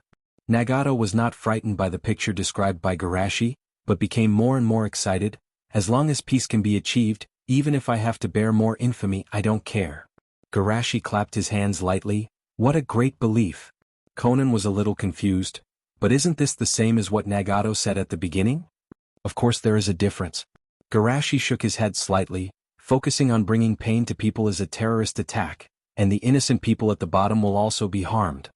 Nagato was not frightened by the picture described by Garashi, but became more and more excited. As long as peace can be achieved, even if I have to bear more infamy, I don't care. Garashi clapped his hands lightly. What a great belief! Conan was a little confused. But isn't this the same as what Nagato said at the beginning? Of course there is a difference. Garashi shook his head slightly. Focusing on bringing pain to people is a terrorist attack, and the innocent people at the bottom will also be harmed.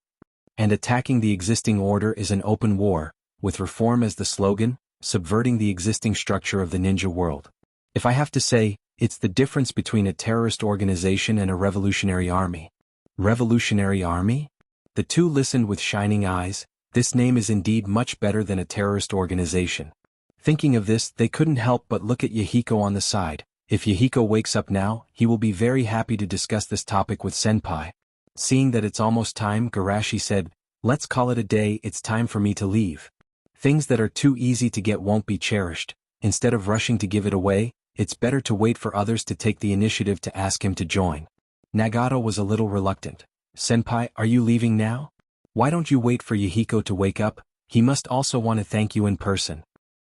And attacking the existing order is an open war, with reform as the slogan, subverting the existing structure of the ninja world. If I have to say, it's the difference between a terrorist organization and a revolutionary army. Revolutionary army? The two listened with shining eyes. This name is indeed much better than a terrorist organization. Thinking of this, they couldn't help but look at Yahiko on the side. If Yahiko wakes up now, he will be very happy to discuss this topic with Senpai. Seeing that it's almost time, Garashi said, let's call it a day, it's time for me to leave. Things that are too easy to get won't be cherished. Instead of rushing to give it away, it's better to wait for others to take the initiative to ask him to join. Nagato was a little reluctant. Senpai, are you leaving now? Why don't you wait for Yahiko to wake up? He must also want to thank you in person.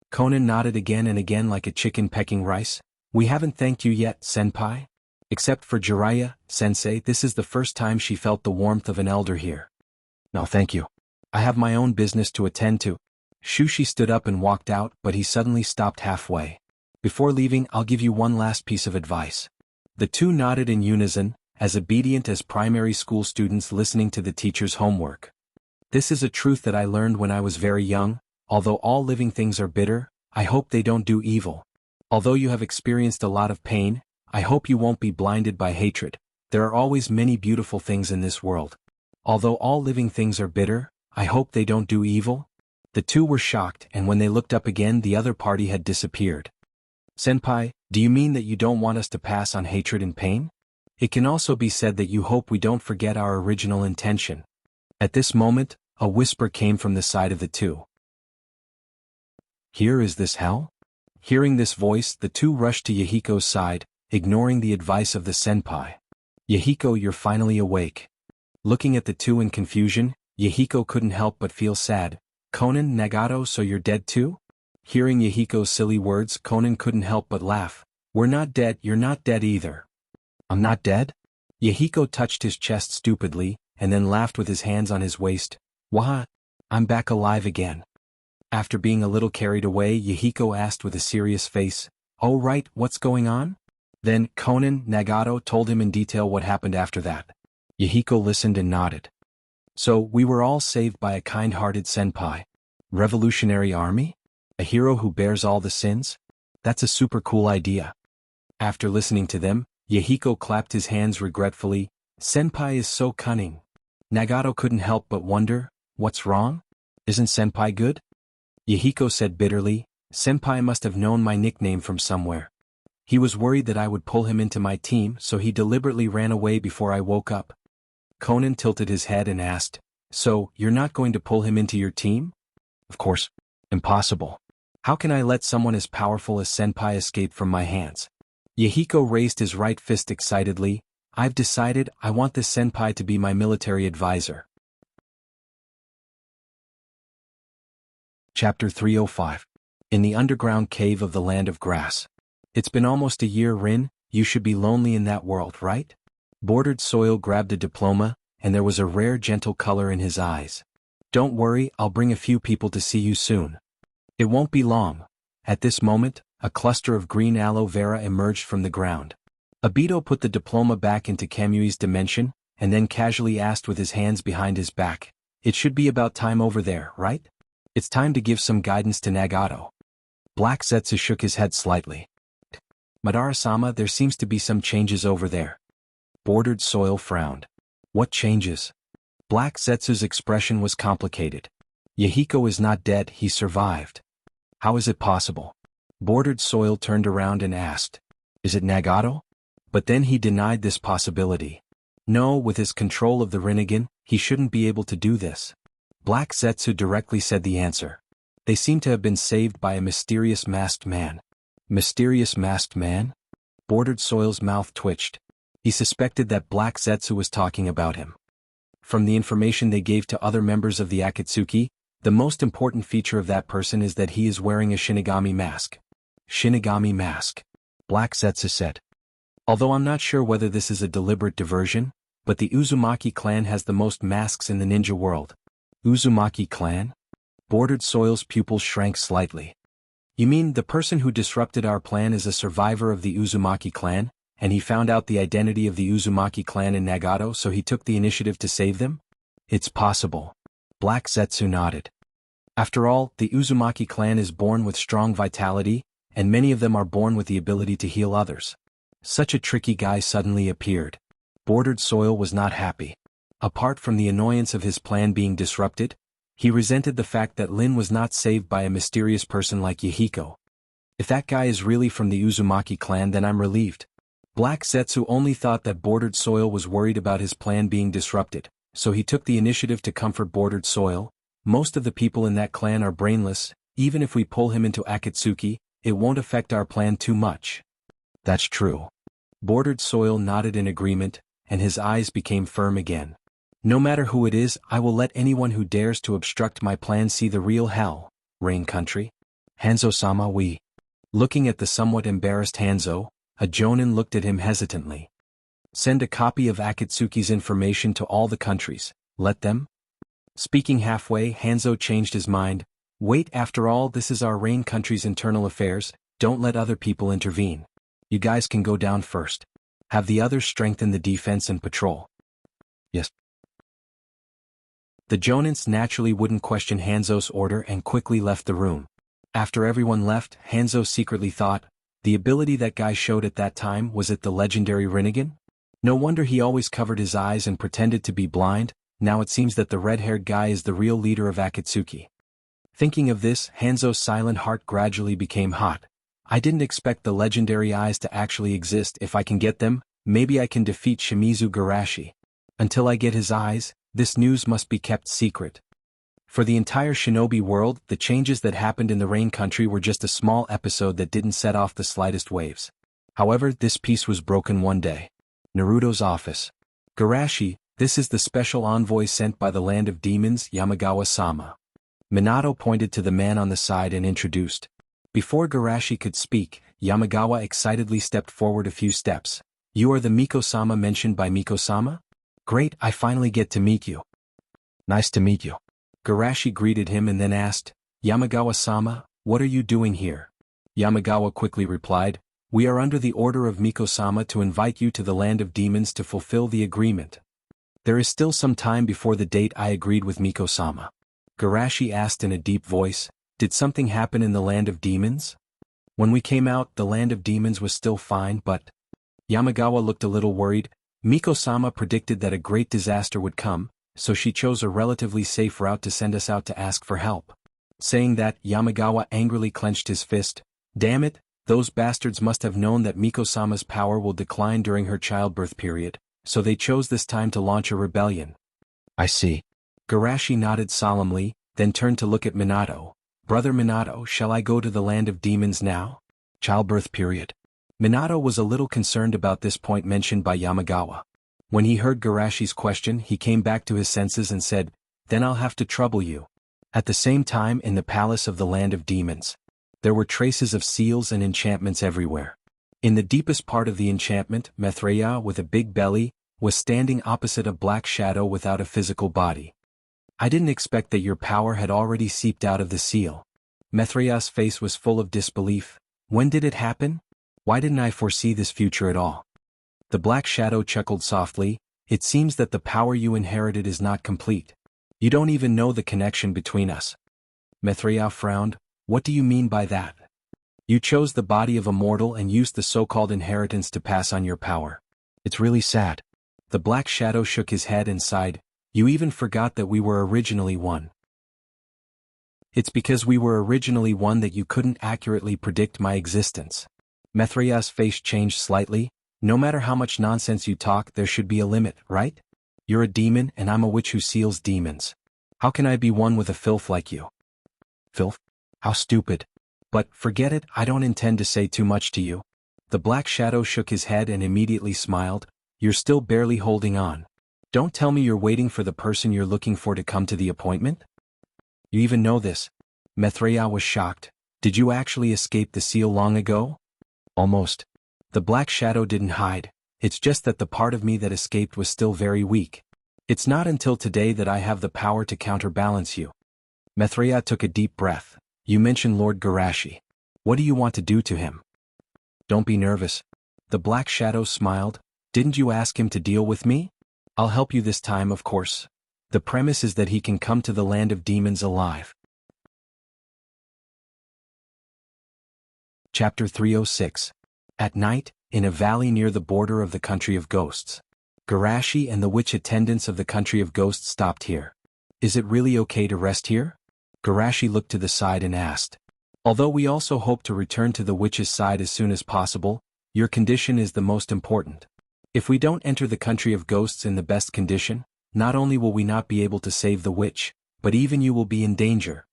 Conan nodded again and again like a chicken pecking rice. We haven't thanked you yet, Senpai. Except for Jiraiya, Sensei, this is the first time she felt the warmth of an elder here. No, thank you. I have my own business to attend to. Shushi stood up and walked out, but he suddenly stopped halfway. Before leaving, I'll give you one last piece of advice. The two nodded in unison, as obedient as primary school students listening to the teacher's homework. This is a truth that I learned when I was very young. Although all living things are bitter, I hope they don't do evil. Although you have experienced a lot of pain, I hope you won't be blinded by hatred. There are always many beautiful things in this world. Although all living things are bitter, I hope they don't do evil. The two were shocked, and when they looked up again, the other party had disappeared. Senpai, do you mean that you don't want us to pass on hatred and pain? It can also be said that you hope we don't forget our original intention. At this moment, a whisper came from the side of the two. Here is this hell? Hearing this voice, the two rushed to Yahiko's side, ignoring the advice of the senpai. Yahiko, you're finally awake. Looking at the two in confusion, Yahiko couldn't help but feel sad. Conan, Nagato, so you're dead too? Hearing Yahiko's silly words, Conan couldn't help but laugh. We're not dead, you're not dead either. I'm not dead? Yahiko touched his chest stupidly, and then laughed with his hands on his waist. Wah! I'm back alive again. After being a little carried away, Yahiko asked with a serious face, Oh right, what's going on? Then, Conan, Nagato told him in detail what happened after that. Yahiko listened and nodded. So, we were all saved by a kind-hearted senpai. Revolutionary army? A hero who bears all the sins? That's a super cool idea. After listening to them, Yahiko clapped his hands regretfully. Senpai is so cunning. Nagato couldn't help but wonder, what's wrong? Isn't senpai good? Yahiko said bitterly, Senpai must have known my nickname from somewhere. He was worried that I would pull him into my team, so he deliberately ran away before I woke up. Conan tilted his head and asked, So, you're not going to pull him into your team? Of course. Impossible. How can I let someone as powerful as Senpai escape from my hands? Yahiko raised his right fist excitedly. I've decided I want this Senpai to be my military advisor. Chapter 305. In the underground cave of the land of grass. It's been almost a year, Rin, you should be lonely in that world, right? Bordered Soil grabbed a diploma, and there was a rare gentle color in his eyes. Don't worry, I'll bring a few people to see you soon. It won't be long. At this moment, a cluster of green aloe vera emerged from the ground. Obito put the diploma back into Kamui's dimension, and then casually asked with his hands behind his back, it should be about time over there, right? It's time to give some guidance to Nagato. Black Zetsu shook his head slightly. Madara-sama, there seems to be some changes over there. Bordered Soil frowned. What changes? Black Zetsu's expression was complicated. Yahiko is not dead, he survived. How is it possible? Bordered Soil turned around and asked. Is it Nagato? But then he denied this possibility. No, with his control of the Rinnegan, he shouldn't be able to do this. Black Zetsu directly said the answer. They seem to have been saved by a mysterious masked man. Mysterious masked man? Bordered Soil's mouth twitched. He suspected that Black Zetsu was talking about him. From the information they gave to other members of the Akatsuki, the most important feature of that person is that he is wearing a Shinigami mask. Shinigami mask. Black Zetsu said. Although I'm not sure whether this is a deliberate diversion, but the Uzumaki clan has the most masks in the ninja world. Uzumaki clan? Bordered Soil's pupils shrank slightly. You mean the person who disrupted our plan is a survivor of the Uzumaki clan, and he found out the identity of the Uzumaki clan in Nagato, so he took the initiative to save them? It's possible. Black Zetsu nodded. After all, the Uzumaki clan is born with strong vitality, and many of them are born with the ability to heal others. Such a tricky guy suddenly appeared. Bordered Soil was not happy. Apart from the annoyance of his plan being disrupted, he resented the fact that Lin was not saved by a mysterious person like Yahiko. If that guy is really from the Uzumaki clan, then I'm relieved. Black Zetsu only thought that Bordered Soil was worried about his plan being disrupted, so he took the initiative to comfort Bordered Soil. Most of the people in that clan are brainless, even if we pull him into Akatsuki, it won't affect our plan too much. That's true. Bordered Soil nodded in agreement, and his eyes became firm again. No matter who it is, I will let anyone who dares to obstruct my plan see the real hell, Rain Country. Hanzo-sama, we. Looking at the somewhat embarrassed Hanzo, a Jonin looked at him hesitantly. Send a copy of Akatsuki's information to all the countries, let them? Speaking halfway, Hanzo changed his mind. Wait, after all, this is our Rain Country's internal affairs, don't let other people intervene. You guys can go down first. Have the others strengthen the defense and patrol. Yes. The Jonins naturally wouldn't question Hanzo's order and quickly left the room. After everyone left, Hanzo secretly thought, the ability that guy showed at that time, was it the legendary Rinnegan? No wonder he always covered his eyes and pretended to be blind. Now it seems that the red-haired guy is the real leader of Akatsuki. Thinking of this, Hanzo's silent heart gradually became hot. I didn't expect the legendary eyes to actually exist. If I can get them, maybe I can defeat Shimizu Garashi. Until I get his eyes, this news must be kept secret. For the entire shinobi world, the changes that happened in the Rain Country were just a small episode that didn't set off the slightest waves. However, this peace was broken one day. Naruto's office. Garashi, this is the special envoy sent by the Land of Demons, Yamagawa-sama. Minato pointed to the man on the side and introduced. Before Garashi could speak, Yamagawa excitedly stepped forward a few steps. You are the Miko-sama mentioned by Miko-sama? Great, I finally get to meet you. Nice to meet you. Garashi greeted him and then asked, Yamagawa-sama, what are you doing here? Yamagawa quickly replied, we are under the order of Miko-sama to invite you to the Land of Demons to fulfill the agreement. There is still some time before the date I agreed with Miko-sama. Garashi asked in a deep voice, did something happen in the Land of Demons? When we came out, the Land of Demons was still fine, but... Yamagawa looked a little worried. Miko-sama predicted that a great disaster would come, so she chose a relatively safe route to send us out to ask for help. Saying that, Yamagawa angrily clenched his fist. Damn it, those bastards must have known that Miko-sama's power will decline during her childbirth period, so they chose this time to launch a rebellion. I see. Garashi nodded solemnly, then turned to look at Minato. Brother Minato, shall I go to the Land of Demons now? Childbirth period. Minato was a little concerned about this point mentioned by Yamagawa. When he heard Garashi's question, he came back to his senses and said, then I'll have to trouble you. At the same time, in the palace of the Land of Demons. There were traces of seals and enchantments everywhere. In the deepest part of the enchantment, Mithraea, with a big belly, was standing opposite a black shadow without a physical body. I didn't expect that your power had already seeped out of the seal. Mithraea's face was full of disbelief. When did it happen? Why didn't I foresee this future at all? The black shadow chuckled softly. It seems that the power you inherited is not complete. You don't even know the connection between us. Mithraea frowned. What do you mean by that? You chose the body of a mortal and used the so-called inheritance to pass on your power. It's really sad. The black shadow shook his head and sighed. You even forgot that we were originally one. It's because we were originally one that you couldn't accurately predict my existence. Mithraea's face changed slightly. No matter how much nonsense you talk, there should be a limit, right? You're a demon and I'm a witch who seals demons. How can I be one with a filth like you? Filth? How stupid. But, forget it, I don't intend to say too much to you. The black shadow shook his head and immediately smiled. You're still barely holding on. Don't tell me you're waiting for the person you're looking for to come to the appointment? You even know this? Mithraea was shocked. Did you actually escape the seal long ago? Almost. The black shadow didn't hide. It's just that the part of me that escaped was still very weak. It's not until today that I have the power to counterbalance you. Mithraea took a deep breath. You mentioned Lord Garashi. What do you want to do to him? Don't be nervous. The black shadow smiled. Didn't you ask him to deal with me? I'll help you this time, of course. The premise is that he can come to the land of demons alive. Chapter 306. At night, in a valley near the border of the country of ghosts. Garashi and the witch attendants of the country of ghosts stopped here. Is it really okay to rest here? Garashi looked to the side and asked. Although we also hope to return to the witch's side as soon as possible, your condition is the most important. If we don't enter the country of ghosts in the best condition, not only will we not be able to save the witch, but even you will be in danger.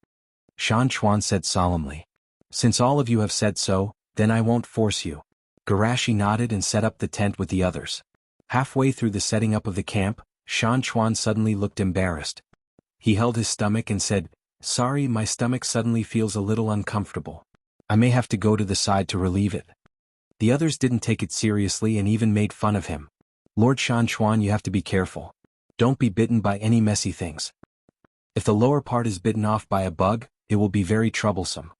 Shan Chuan said solemnly. Since all of you have said so, then I won't force you. Garashi nodded and set up the tent with the others. Halfway through the setting up of the camp, Shan Chuan suddenly looked embarrassed. He held his stomach and said, Sorry, my stomach suddenly feels a little uncomfortable. I may have to go to the side to relieve it. The others didn't take it seriously and even made fun of him. Lord Shan Chuan, you have to be careful. Don't be bitten by any messy things. If the lower part is bitten off by a bug, it will be very troublesome.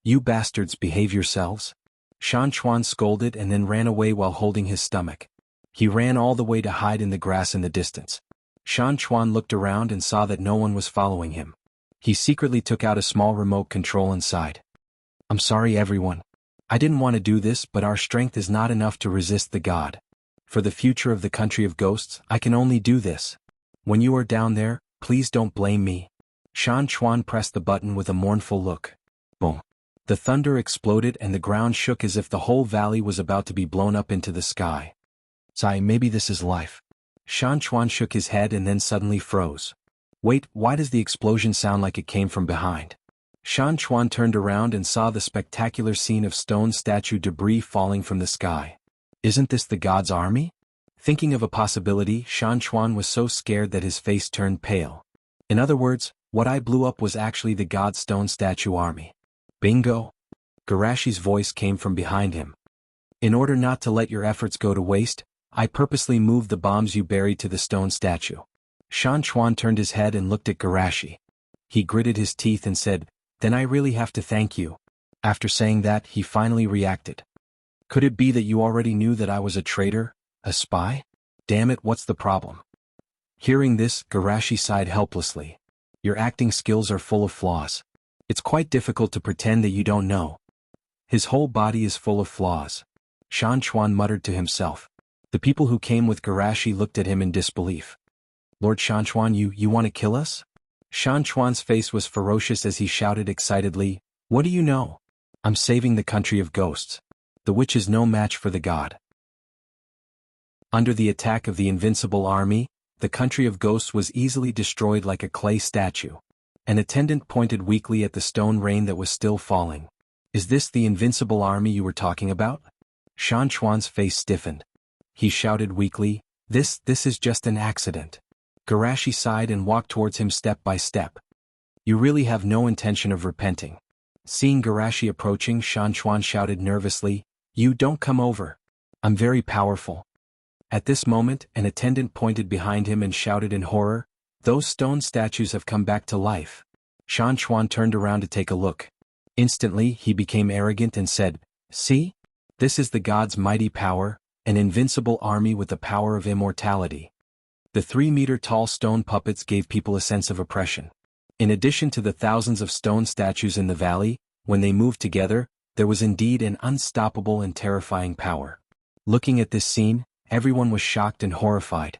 You bastards, behave yourselves. Shan Chuan scolded and then ran away while holding his stomach. He ran all the way to hide in the grass in the distance. Shan Chuan looked around and saw that no one was following him. He secretly took out a small remote control and sighed. I'm sorry everyone. I didn't want to do this, but our strength is not enough to resist the god. For the future of the country of ghosts, I can only do this. When you are down there, please don't blame me. Shan Chuan pressed the button with a mournful look. Boom. The thunder exploded and the ground shook as if the whole valley was about to be blown up into the sky. Sigh, maybe this is life. Shan Chuan shook his head and then suddenly froze. Wait, why does the explosion sound like it came from behind? Shan Chuan turned around and saw the spectacular scene of stone statue debris falling from the sky. Isn't this the god's army? Thinking of a possibility, Shan Chuan was so scared that his face turned pale. In other words, what I blew up was actually the god's stone statue army. Bingo! Garashi's voice came from behind him. In order not to let your efforts go to waste, I purposely moved the bombs you buried to the stone statue. Shan Chuan turned his head and looked at Garashi. He gritted his teeth and said, Then I really have to thank you. After saying that, he finally reacted. Could it be that you already knew that I was a traitor, a spy? Damn it, what's the problem? Hearing this, Garashi sighed helplessly. Your acting skills are full of flaws. It's quite difficult to pretend that you don't know. His whole body is full of flaws. Shan Chuan muttered to himself. The people who came with Garashi looked at him in disbelief. Lord Shan Chuan, you want to kill us? Shan Chuan's face was ferocious as he shouted excitedly, What do you know? I'm saving the country of ghosts. The witch is no match for the god. Under the attack of the invincible army, the country of ghosts was easily destroyed like a clay statue. An attendant pointed weakly at the stone rain that was still falling. Is this the invincible army you were talking about? Shan Chuan's face stiffened. He shouted weakly, This is just an accident. Garashi sighed and walked towards him step by step. You really have no intention of repenting. Seeing Garashi approaching, Shan Chuan shouted nervously, "You don't come over. I'm very powerful." At this moment, an attendant pointed behind him and shouted in horror, "Those stone statues have come back to life." Shan Chuan turned around to take a look. Instantly, he became arrogant and said, "See? This is the god's mighty power, an invincible army with the power of immortality." The 3-meter-tall stone puppets gave people a sense of oppression. In addition to the thousands of stone statues in the valley, when they moved together, there was indeed an unstoppable and terrifying power. Looking at this scene, everyone was shocked and horrified.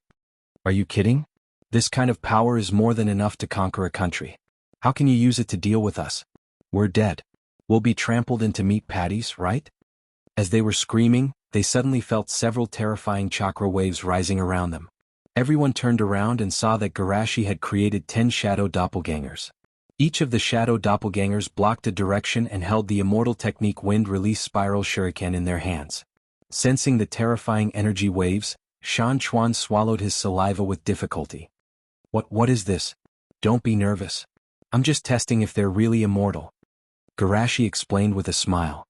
Are you kidding? This kind of power is more than enough to conquer a country. How can you use it to deal with us? We're dead. We'll be trampled into meat patties, right? As they were screaming, they suddenly felt several terrifying chakra waves rising around them. Everyone turned around and saw that Garashi had created 10 shadow doppelgangers. Each of the shadow doppelgangers blocked a direction and held the immortal technique wind release spiral shuriken in their hands. Sensing the terrifying energy waves, Shan Chuan swallowed his saliva with difficulty. What is this? Don't be nervous. I'm just testing if they're really immortal. Garashi explained with a smile.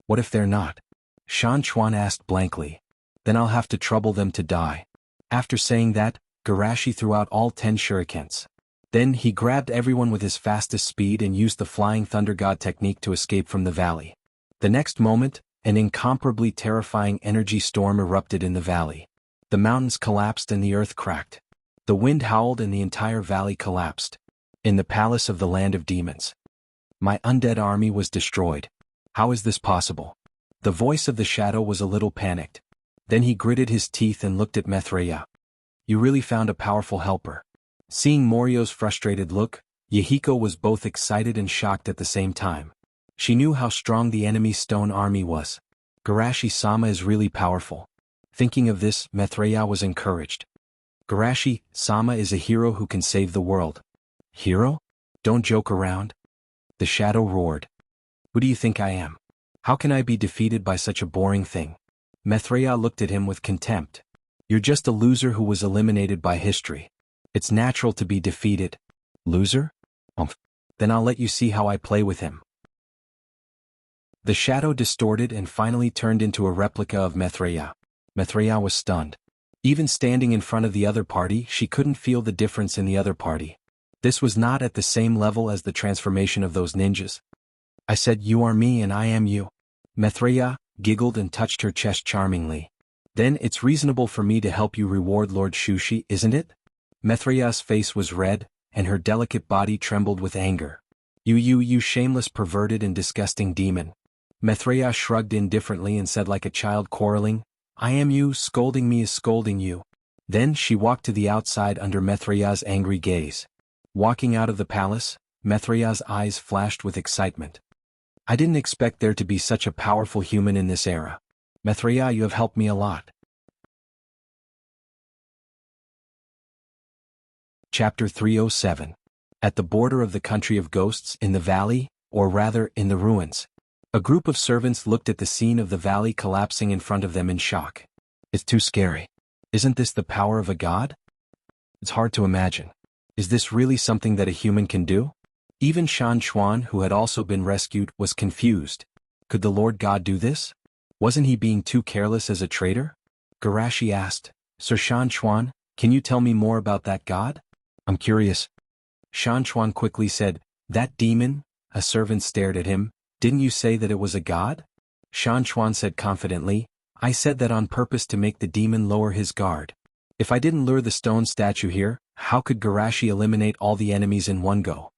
What if they're not? Shan Chuan asked blankly. Then I'll have to trouble them to die. After saying that, Garashi threw out all 10 shurikens. Then he grabbed everyone with his fastest speed and used the Flying Thunder God technique to escape from the valley. The next moment, an incomparably terrifying energy storm erupted in the valley. The mountains collapsed and the earth cracked. The wind howled and the entire valley collapsed. In the palace of the land of demons. My undead army was destroyed. How is this possible? The voice of the shadow was a little panicked. Then he gritted his teeth and looked at Mithreya. You really found a powerful helper. Seeing Morio's frustrated look, Yahiko was both excited and shocked at the same time. She knew how strong the enemy's stone army was. Garashi-sama is really powerful. Thinking of this, Mithreya was encouraged. Garashi-sama is a hero who can save the world. Hero? Don't joke around. The shadow roared. Who do you think I am? How can I be defeated by such a boring thing? Mithreya looked at him with contempt. You're just a loser who was eliminated by history. It's natural to be defeated. Loser? Then I'll let you see how I play with him. The shadow distorted and finally turned into a replica of Mithreya. Mithreya was stunned. Even standing in front of the other party, she couldn't feel the difference in the other party. This was not at the same level as the transformation of those ninjas. I said you are me and I am you. Mithreya giggled and touched her chest charmingly. Then it's reasonable for me to help you reward Lord Shushi, isn't it? Mithreya's face was red, and her delicate body trembled with anger. You shameless perverted and disgusting demon. Mithreya shrugged indifferently and said like a child quarreling, I am you, scolding me is scolding you. Then she walked to the outside under Mithreya's angry gaze. Walking out of the palace, Mithreya's eyes flashed with excitement. I didn't expect there to be such a powerful human in this era. Mithreya, you have helped me a lot. Chapter 307. At the border of the country of ghosts, in the valley, or rather, in the ruins. A group of servants looked at the scene of the valley collapsing in front of them in shock. It's too scary. Isn't this the power of a god? It's hard to imagine. Is this really something that a human can do? Even Shan Chuan, who had also been rescued, was confused. Could the Lord God do this? Wasn't he being too careless as a traitor? Garashi asked, Sir Shan Chuan, can you tell me more about that god? I'm curious. Shan Chuan quickly said, That demon? A servant stared at him. Didn't you say that it was a god? Shan Chuan said confidently, I said that on purpose to make the demon lower his guard. If I didn't lure the stone statue here, how could Garashi eliminate all the enemies in one go?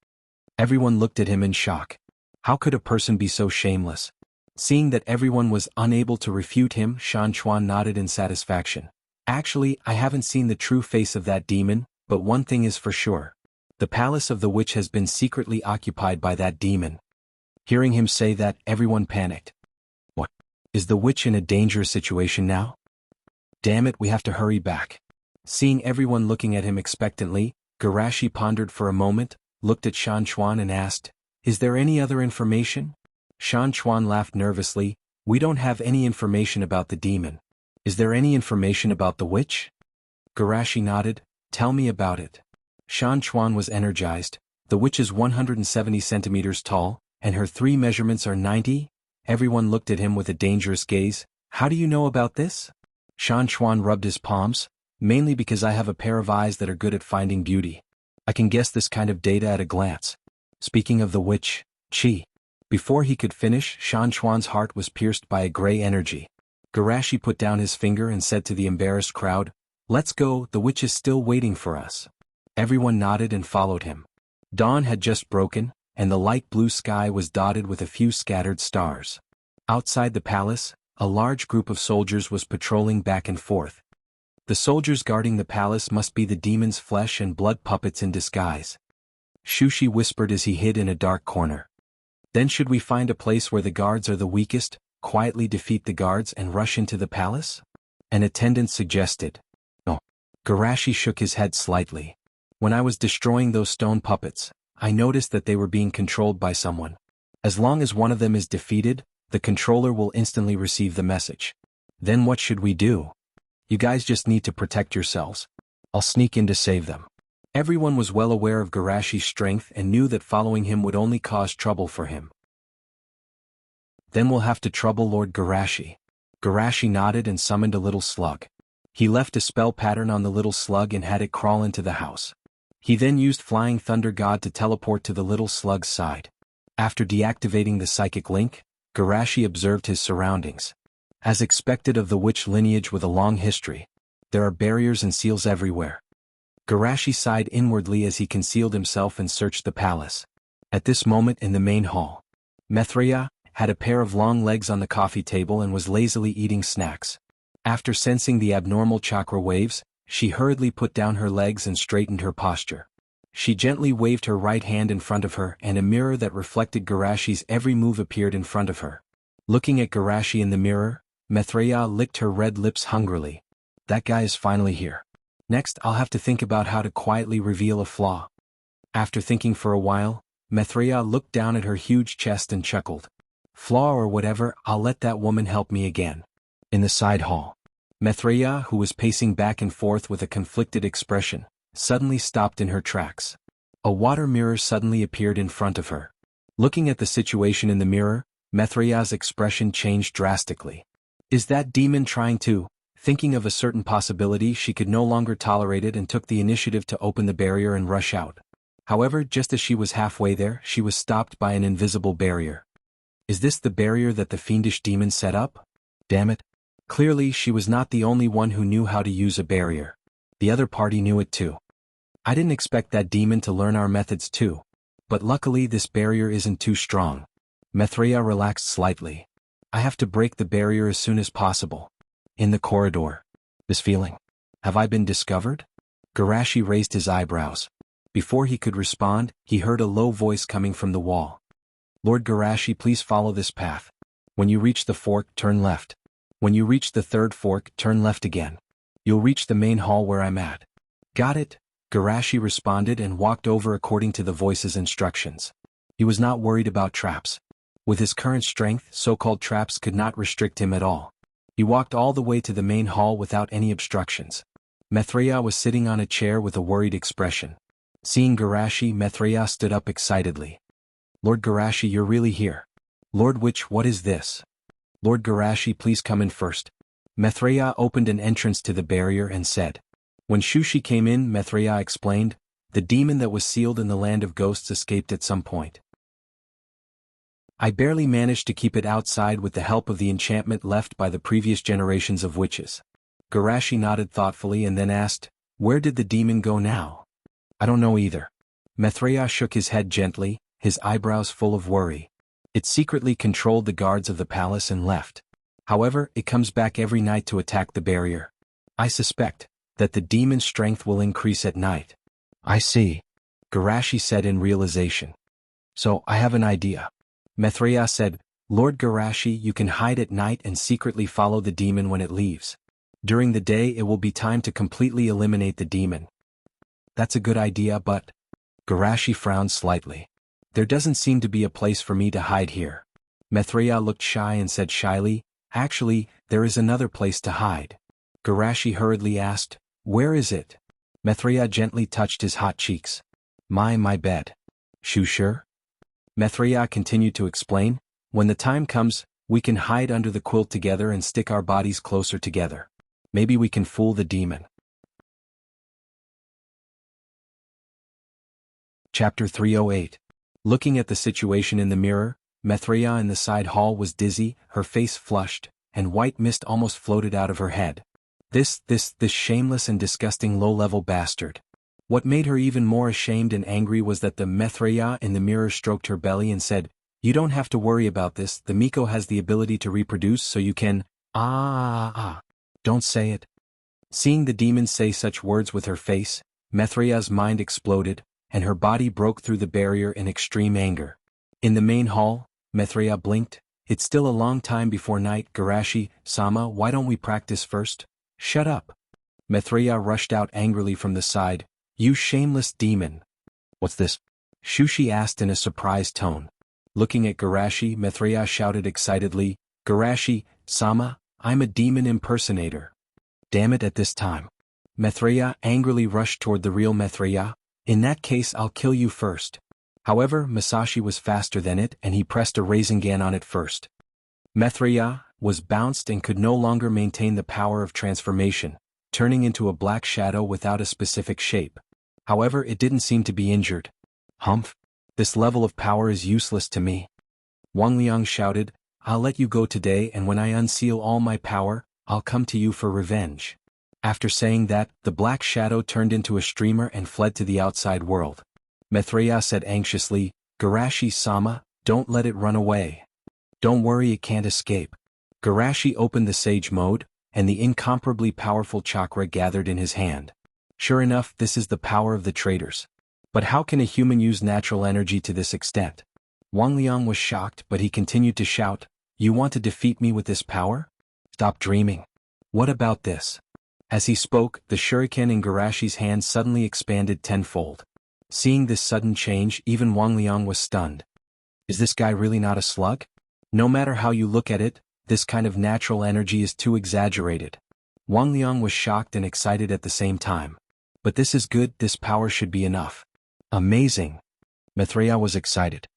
Everyone looked at him in shock. How could a person be so shameless? Seeing that everyone was unable to refute him, Shan Chuan nodded in satisfaction. Actually, I haven't seen the true face of that demon, but one thing is for sure. The palace of the witch has been secretly occupied by that demon. Hearing him say that, everyone panicked. What? Is the witch in a dangerous situation now? Damn it, we have to hurry back. Seeing everyone looking at him expectantly, Garashi pondered for a moment, looked at Shan Chuan and asked, Is there any other information? Shan Chuan laughed nervously, We don't have any information about the demon. Is there any information about the witch? Garashi nodded, Tell me about it. Shan Chuan was energized. The witch is 170 centimeters tall, and her 3 measurements are 90? Everyone looked at him with a dangerous gaze. How do you know about this? Shan Chuan rubbed his palms, mainly because I have a pair of eyes that are good at finding beauty. I can guess this kind of data at a glance. Speaking of the witch, Qi. Before he could finish, Shan Chuan's heart was pierced by a gray energy. Garashi put down his finger and said to the embarrassed crowd, "Let's go, the witch is still waiting for us." Everyone nodded and followed him. Dawn had just broken, and the light blue sky was dotted with a few scattered stars. Outside the palace, a large group of soldiers was patrolling back and forth. The soldiers guarding the palace must be the demon's flesh and blood puppets in disguise. Shushi whispered as he hid in a dark corner. Then should we find a place where the guards are the weakest, quietly defeat the guards and rush into the palace? An attendant suggested. No. Garashi shook his head slightly. When I was destroying those stone puppets, I noticed that they were being controlled by someone. As long as one of them is defeated, the controller will instantly receive the message. Then what should we do? You guys just need to protect yourselves. I'll sneak in to save them. Everyone was well aware of Garashi's strength and knew that following him would only cause trouble for him. Then we'll have to trouble Lord Garashi. Garashi nodded and summoned a little slug. He left a spell pattern on the little slug and had it crawl into the house. He then used Flying Thunder God to teleport to the little slug's side. After deactivating the psychic link, Garashi observed his surroundings. As expected of the witch lineage with a long history, there are barriers and seals everywhere. Garashi sighed inwardly as he concealed himself and searched the palace. At this moment in the main hall, Maitreya had a pair of long legs on the coffee table and was lazily eating snacks. After sensing the abnormal chakra waves, she hurriedly put down her legs and straightened her posture. She gently waved her right hand in front of her and a mirror that reflected Garashi's every move appeared in front of her. Looking at Garashi in the mirror, Maitreya licked her red lips hungrily. That guy is finally here. Next, I'll have to think about how to quietly reveal a flaw. After thinking for a while, Maitreya looked down at her huge chest and chuckled. Flaw or whatever, I'll let that woman help me again. In the side hall, Maitreya, who was pacing back and forth with a conflicted expression, suddenly stopped in her tracks. A water mirror suddenly appeared in front of her. Looking at the situation in the mirror, Maitreya's expression changed drastically. Is that demon trying to? Thinking of a certain possibility, she could no longer tolerate it and took the initiative to open the barrier and rush out. However, just as she was halfway there, she was stopped by an invisible barrier. Is this the barrier that the fiendish demon set up? Damn it. Clearly, she was not the only one who knew how to use a barrier. The other party knew it too. I didn't expect that demon to learn our methods too. But luckily this barrier isn't too strong. Maitreya relaxed slightly. I have to break the barrier as soon as possible. In the corridor. This feeling. Have I been discovered? Garashi raised his eyebrows. Before he could respond, he heard a low voice coming from the wall. Lord Garashi, please follow this path. When you reach the fork, turn left. When you reach the third fork, turn left again. You'll reach the main hall where I'm at. Got it? Garashi responded and walked over according to the voice's instructions. He was not worried about traps. With his current strength, so-called traps could not restrict him at all. He walked all the way to the main hall without any obstructions. Maitreya was sitting on a chair with a worried expression. Seeing Garashi, Maitreya stood up excitedly. Lord Garashi, you're really here. Lord Witch, what is this? Lord Garashi, please come in first. Maitreya opened an entrance to the barrier and said. When Shushi came in, Maitreya explained, the demon that was sealed in the land of ghosts escaped at some point. I barely managed to keep it outside with the help of the enchantment left by the previous generations of witches. Garashi nodded thoughtfully and then asked, where did the demon go now? I don't know either. Maitreya shook his head gently, his eyebrows full of worry. It secretly controlled the guards of the palace and left. However, it comes back every night to attack the barrier. I suspect that the demon's strength will increase at night. I see. Garashi said in realization. So, I have an idea. Maitreya said, Lord Garashi, you can hide at night and secretly follow the demon when it leaves. During the day it will be time to completely eliminate the demon. That's a good idea, but... Garashi frowned slightly. There doesn't seem to be a place for me to hide here. Maitreya looked shy and said shyly, actually, there is another place to hide. Garashi hurriedly asked, where is it? Maitreya gently touched his hot cheeks. My bed. Sure? Mithriya continued to explain, when the time comes, we can hide under the quilt together and stick our bodies closer together. Maybe we can fool the demon. Chapter 308. Looking at the situation in the mirror, Mithriya in the side hall was dizzy, her face flushed, and white mist almost floated out of her head. This shameless and disgusting low-level bastard. What made her even more ashamed and angry was that the Mithriya in the mirror stroked her belly and said, "You don't have to worry about this, the Miko has the ability to reproduce so you can, Don't say it." Seeing the demon say such words with her face, Mithriya's mind exploded, and her body broke through the barrier in extreme anger. In the main hall, Mithriya blinked. "It's still a long time before night, Garashi-sama, why don't we practice first?" "Shut up." Mithriya rushed out angrily from the side. "You shameless demon." "What's this?" Shushi asked in a surprised tone. Looking at Garashi, Mithriya shouted excitedly, "Garashi-sama, I'm a demon impersonator." "Damn it at this time." Mithriya angrily rushed toward the real Mithriya. "In that case I'll kill you first." However, Masashi was faster than it and he pressed a Rasengan on it first. Mithriya was bounced and could no longer maintain the power of transformation, turning into a black shadow without a specific shape. However, it didn't seem to be injured. "Humph! This level of power is useless to me." Wang Liang shouted, "I'll let you go today, and when I unseal all my power, I'll come to you for revenge." After saying that, the black shadow turned into a streamer and fled to the outside world. Mithriya said anxiously, "Garashi-sama, don't let it run away." "Don't worry, it can't escape." Garashi opened the Sage mode, and the incomparably powerful chakra gathered in his hand. Sure enough, this is the power of the traitors. But how can a human use natural energy to this extent? Wang Liang was shocked, but he continued to shout, "You want to defeat me with this power? Stop dreaming. What about this?" As he spoke, the shuriken in Garashi's hand suddenly expanded tenfold. Seeing this sudden change, even Wang Liang was stunned. Is this guy really not a slug? No matter how you look at it, this kind of natural energy is too exaggerated. Wang Liang was shocked and excited at the same time. But this is good, this power should be enough. Amazing. Mithriya was excited.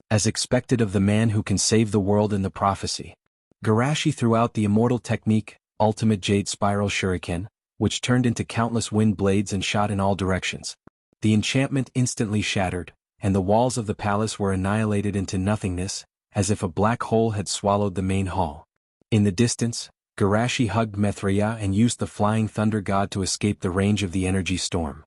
As expected of the man who can save the world in the prophecy. Garashi threw out the immortal technique, Ultimate Jade Spiral Shuriken, which turned into countless wind blades and shot in all directions. The enchantment instantly shattered, and the walls of the palace were annihilated into nothingness, as if a black hole had swallowed the main hall. In the distance, Garashi hugged Mithriya and used the flying thunder god to escape the range of the energy storm.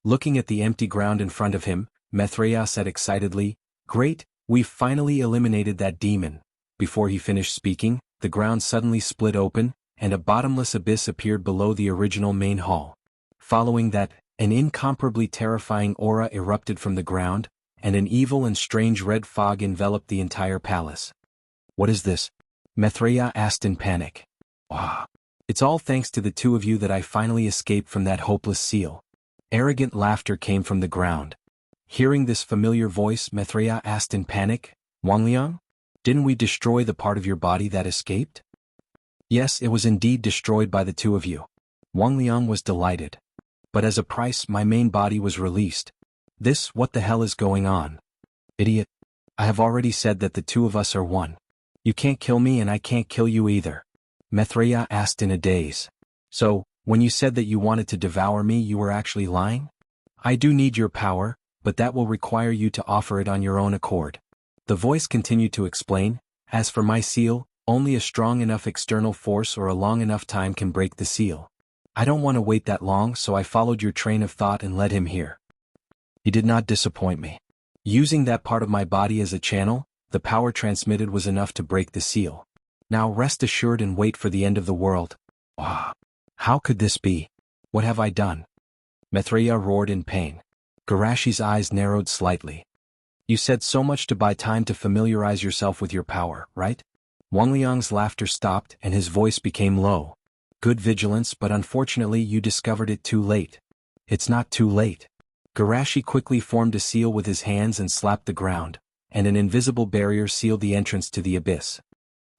Looking at the empty ground in front of him, Mithriya said excitedly, "Great, we've finally eliminated that demon." Before he finished speaking, the ground suddenly split open, and a bottomless abyss appeared below the original main hall. Following that, an incomparably terrifying aura erupted from the ground, and an evil and strange red fog enveloped the entire palace. "What is this?" Mithriya asked in panic. "Ah, it's all thanks to the two of you that I finally escaped from that hopeless seal." Arrogant laughter came from the ground. Hearing this familiar voice, Mithriya asked in panic, "Wang Liang? Didn't we destroy the part of your body that escaped?" "Yes, it was indeed destroyed by the two of you." Wang Liang was delighted. "But as a price, my main body was released." What the hell is going on?" "Idiot. I have already said that the two of us are one. You can't kill me and I can't kill you either." Mithriya asked in a daze. "So, when you said that you wanted to devour me, you were actually lying?" "I do need your power, but that will require you to offer it on your own accord." The voice continued to explain, "As for my seal, only a strong enough external force or a long enough time can break the seal. I don't want to wait that long, so I followed your train of thought and led him here. He did not disappoint me. Using that part of my body as a channel, the power transmitted was enough to break the seal. Now rest assured and wait for the end of the world." "Ah, how could this be? What have I done?" Mithriya roared in pain. Garashi's eyes narrowed slightly. "You said so much to buy time to familiarize yourself with your power, right?" Wang Liang's laughter stopped and his voice became low. "Good vigilance, but unfortunately you discovered it too late." "It's not too late." Garashi quickly formed a seal with his hands and slapped the ground, and an invisible barrier sealed the entrance to the abyss.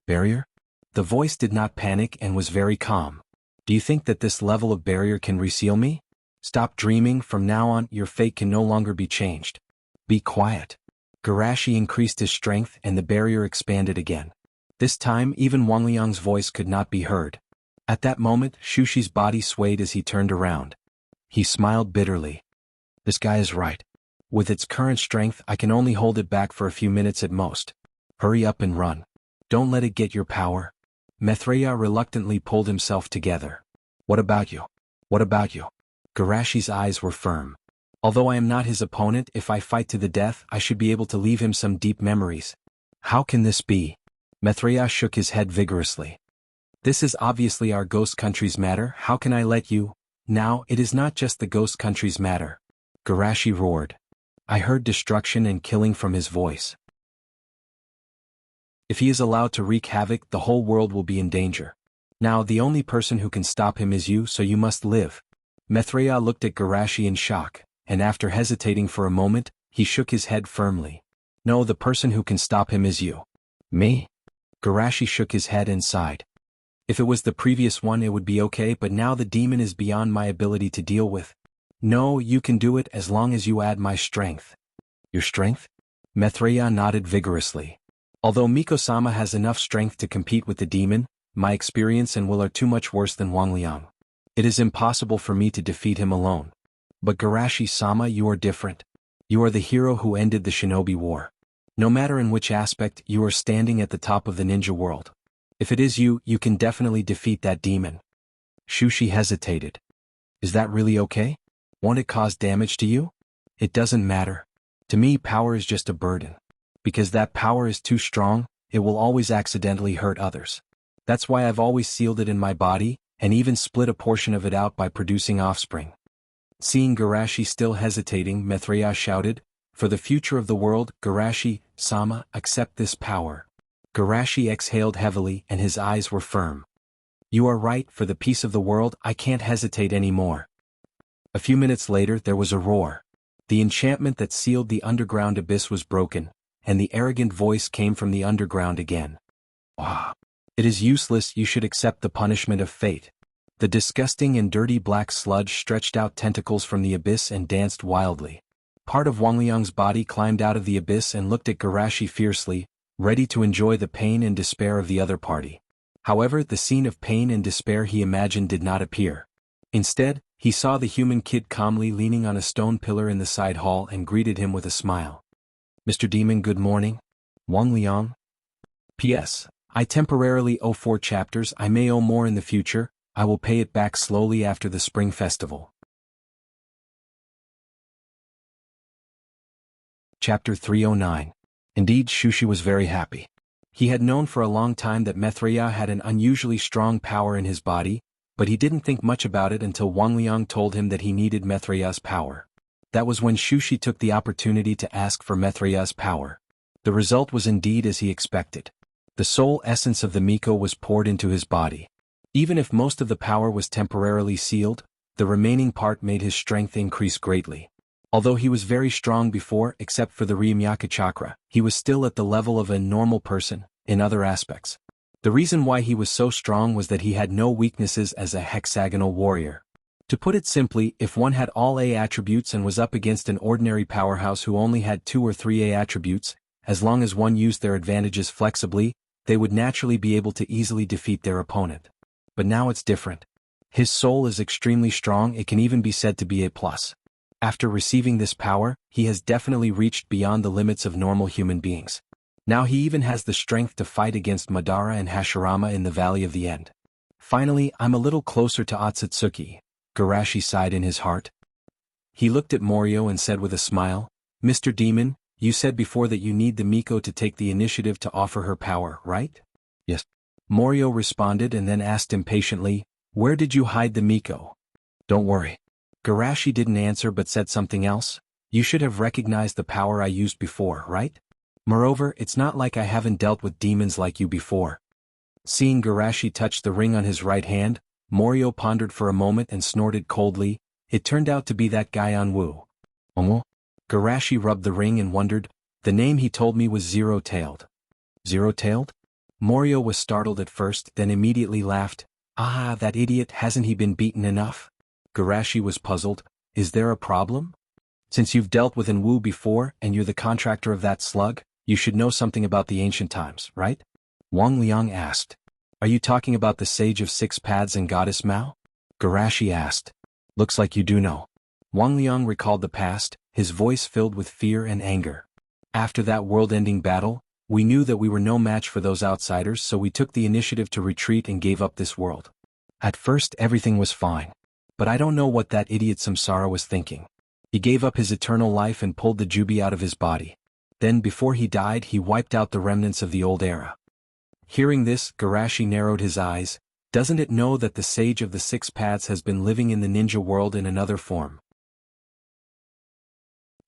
"Barrier?" The voice did not panic and was very calm. "Do you think that this level of barrier can reseal me? Stop dreaming, from now on your fate can no longer be changed." Be quiet. Garashi increased his strength and the barrier expanded again. This time even Wang Liang's voice could not be heard. At that moment, Shushi's body swayed as he turned around. He smiled bitterly. This guy is right. With its current strength, I can only hold it back for a few minutes at most. Hurry up and run. Don't let it get your power. Maitreya reluctantly pulled himself together. What about you? What about you? Garashi's eyes were firm. Although I am not his opponent, if I fight to the death, I should be able to leave him some deep memories. How can this be? Maitreya shook his head vigorously. This is obviously our ghost country's matter. How can I let you? Now, it is not just the ghost country's matter. Garashi roared. I heard destruction and killing from his voice. If he is allowed to wreak havoc, the whole world will be in danger. Now the only person who can stop him is you, so you must live. Maitreya looked at Garashi in shock, and after hesitating for a moment, he shook his head firmly. No, the person who can stop him is you. Me? Garashi shook his head and sighed. If it was the previous one it would be okay, but now the demon is beyond my ability to deal with. No, you can do it as long as you add my strength. Your strength? Maitreya nodded vigorously. Although Miko-sama has enough strength to compete with the demon, my experience and will are too much worse than Wang Liang. It is impossible for me to defeat him alone. But Garashi-sama, you are different. You are the hero who ended the shinobi war. No matter in which aspect, you are standing at the top of the ninja world. If it is you, you can definitely defeat that demon. Shushi hesitated. Is that really okay? Won't it cause damage to you? It doesn't matter. To me, power is just a burden. Because that power is too strong, it will always accidentally hurt others. That's why I've always sealed it in my body, and even split a portion of it out by producing offspring. Seeing Garashi still hesitating, Maitreya shouted, For the future of the world, Garashi-sama, accept this power. Garashi exhaled heavily and his eyes were firm. You are right, for the peace of the world, I can't hesitate anymore. A few minutes later there was a roar. The enchantment that sealed the underground abyss was broken, and the arrogant voice came from the underground again. Ah! It is useless, you should accept the punishment of fate. The disgusting and dirty black sludge stretched out tentacles from the abyss and danced wildly. Part of Wang Liang's body climbed out of the abyss and looked at Garashi fiercely, ready to enjoy the pain and despair of the other party. However, the scene of pain and despair he imagined did not appear. Instead, he saw the human kid calmly leaning on a stone pillar in the side hall and greeted him with a smile. Mr. Demon, good morning. Wang Liang. P.S. I temporarily owe 4 chapters. I may owe more in the future. I will pay it back slowly after the spring festival. Chapter 309. Indeed, Shushi was very happy. He had known for a long time that Maitreya had an unusually strong power in his body, but he didn't think much about it until Wang Liang told him that he needed Maitreya's power. That was when Shushi took the opportunity to ask for Maitreya's power. The result was indeed as he expected. The soul essence of the Miko was poured into his body. Even if most of the power was temporarily sealed, the remaining part made his strength increase greatly. Although he was very strong before, except for the Ryumyaka chakra, he was still at the level of a normal person, in other aspects. The reason why he was so strong was that he had no weaknesses as a hexagonal warrior. To put it simply, if one had all A attributes and was up against an ordinary powerhouse who only had 2 or 3 A attributes, as long as one used their advantages flexibly, they would naturally be able to easily defeat their opponent. But now it's different. His soul is extremely strong, it can even be said to be A+. After receiving this power, he has definitely reached beyond the limits of normal human beings. Now he even has the strength to fight against Madara and Hashirama in the Valley of the End. Finally, I'm a little closer to Otsutsuki, Garashi sighed in his heart. He looked at Morio and said with a smile, Mr. Demon, you said before that you need the Miko to take the initiative to offer her power, right? Yes. Morio responded and then asked impatiently, Where did you hide the Miko? Don't worry. Garashi didn't answer but said something else. You should have recognized the power I used before, right? Moreover, it's not like I haven't dealt with demons like you before. Seeing Garashi touch the ring on his right hand, Morio pondered for a moment and snorted coldly. It turned out to be that guy Anwu. Garashi rubbed the ring and wondered. The name he told me was Zero-Tailed. Zero-Tailed? Morio was startled at first, then immediately laughed. Ah, that idiot, hasn't he been beaten enough? Garashi was puzzled. Is there a problem? Since you've dealt with Wu before and you're the contractor of that slug, you should know something about the ancient times, right? Wang Liang asked. Are you talking about the Sage of Six Paths and Goddess Mao? Garashi asked. Looks like you do know. Wang Liang recalled the past, his voice filled with fear and anger. After that world-ending battle, we knew that we were no match for those outsiders, so we took the initiative to retreat and gave up this world. At first everything was fine. But I don't know what that idiot Samsara was thinking. He gave up his eternal life and pulled the Jubi out of his body. Then before he died he wiped out the remnants of the old era. Hearing this, Garashi narrowed his eyes. Doesn't it know that the Sage of the Six Paths has been living in the ninja world in another form?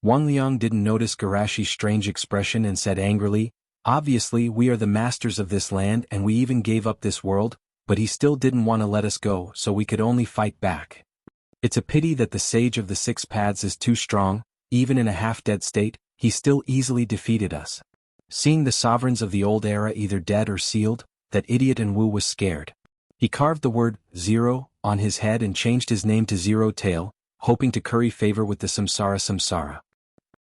Wang Liang didn't notice Garashi's strange expression and said angrily, obviously we are the masters of this land and we even gave up this world, but he still didn't want to let us go, so we could only fight back. It's a pity that the Sage of the Six Paths is too strong. Even in a half-dead state, he still easily defeated us. Seeing the sovereigns of the old era either dead or sealed, that idiot Wu was scared. He carved the word Zero on his head and changed his name to Zero Tail, hoping to curry favor with the Samsara.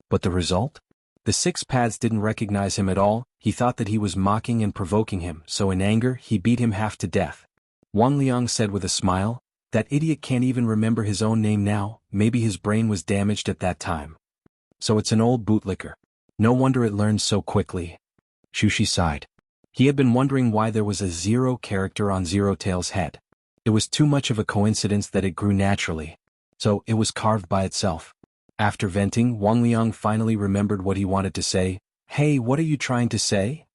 But the result? The Six Paths didn't recognize him at all. He thought that he was mocking and provoking him, so in anger he beat him half to death. Wang Liang said with a smile, that idiot can't even remember his own name now, maybe his brain was damaged at that time. So it's an old bootlicker. No wonder it learned so quickly. Shushi sighed. He had been wondering why there was a Zero character on Zero Tail's head. It was too much of a coincidence that it grew naturally. So it was carved by itself. After venting, Wang Liang finally remembered what he wanted to say. Hey, what are you trying to say?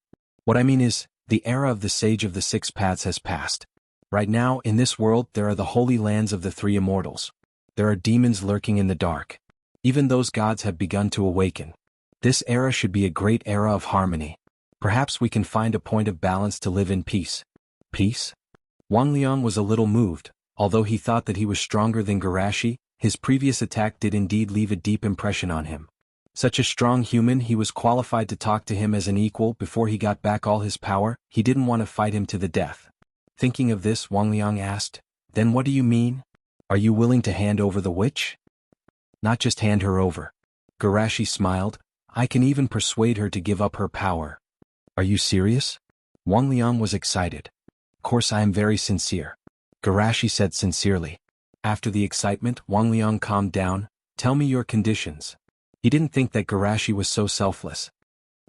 What I mean is, the era of the Sage of the Six Paths has passed. Right now, in this world, there are the holy lands of the three immortals. There are demons lurking in the dark. Even those gods have begun to awaken. This era should be a great era of harmony. Perhaps we can find a point of balance to live in peace. Peace? Wang Liang was a little moved. Although he thought that he was stronger than Garashi, his previous attack did indeed leave a deep impression on him. Such a strong human, he was qualified to talk to him as an equal. Before he got back all his power, he didn't want to fight him to the death. Thinking of this, Wang Liang asked, then what do you mean? Are you willing to hand over the witch? Not just hand her over. Garashi smiled. I can even persuade her to give up her power. Are you serious? Wang Liang was excited. Of course I am very sincere. Garashi said sincerely. After the excitement, Wang Liang calmed down. Tell me your conditions. He didn't think that Garashi was so selfless.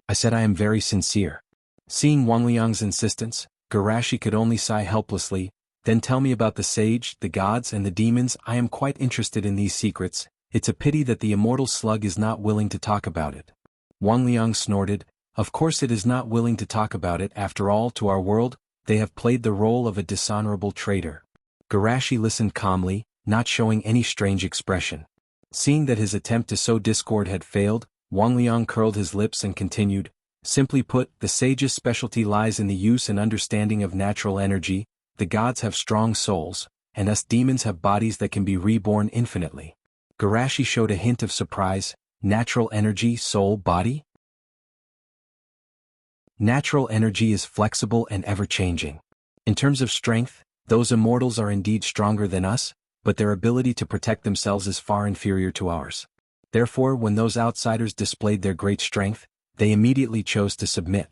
I said I am very sincere. Seeing Wang Liang's insistence, Garashi could only sigh helplessly. Then tell me about the sage, the gods and the demons. I am quite interested in these secrets. It's a pity that the immortal slug is not willing to talk about it. Wang Liang snorted. Of course it is not willing to talk about it. After all, to our world, they have played the role of a dishonorable traitor. Garashi listened calmly, not showing any strange expression. Seeing that his attempt to sow discord had failed, Wang Liang curled his lips and continued. Simply put, the sage's specialty lies in the use and understanding of natural energy. The gods have strong souls, and us demons have bodies that can be reborn infinitely. Garashi showed a hint of surprise. Natural energy, soul, body? Natural energy is flexible and ever-changing. In terms of strength, those immortals are indeed stronger than us, but their ability to protect themselves is far inferior to ours. Therefore, when those outsiders displayed their great strength, they immediately chose to submit.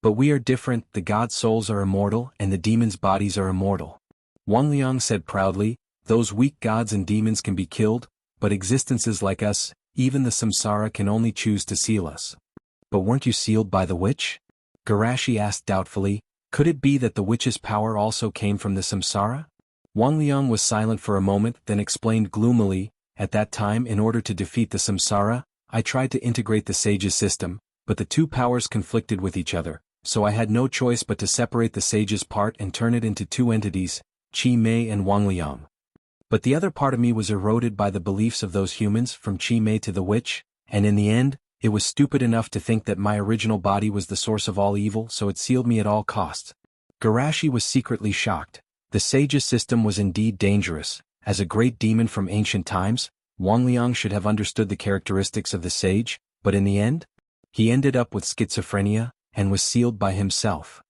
But we are different. The gods' souls are immortal and the demons' bodies are immortal. Wang Liang said proudly, those weak gods and demons can be killed, but existences like us, even the samsara, can only choose to seal us. But weren't you sealed by the witch? Garashi asked doubtfully. Could it be that the witch's power also came from the samsara? Wang Liang was silent for a moment, then explained gloomily, at that time, in order to defeat the samsara, I tried to integrate the sage's system, but the two powers conflicted with each other, so I had no choice but to separate the sage's part and turn it into two entities, Qi Mei and Wang Liang. But the other part of me was eroded by the beliefs of those humans, from Qi Mei to the witch, and in the end, it was stupid enough to think that my original body was the source of all evil, so it sealed me at all costs. Garashi was secretly shocked. The sage's system was indeed dangerous. As a great demon from ancient times, Wang Liang should have understood the characteristics of the sage, but in the end, he ended up with schizophrenia, and was sealed by himself.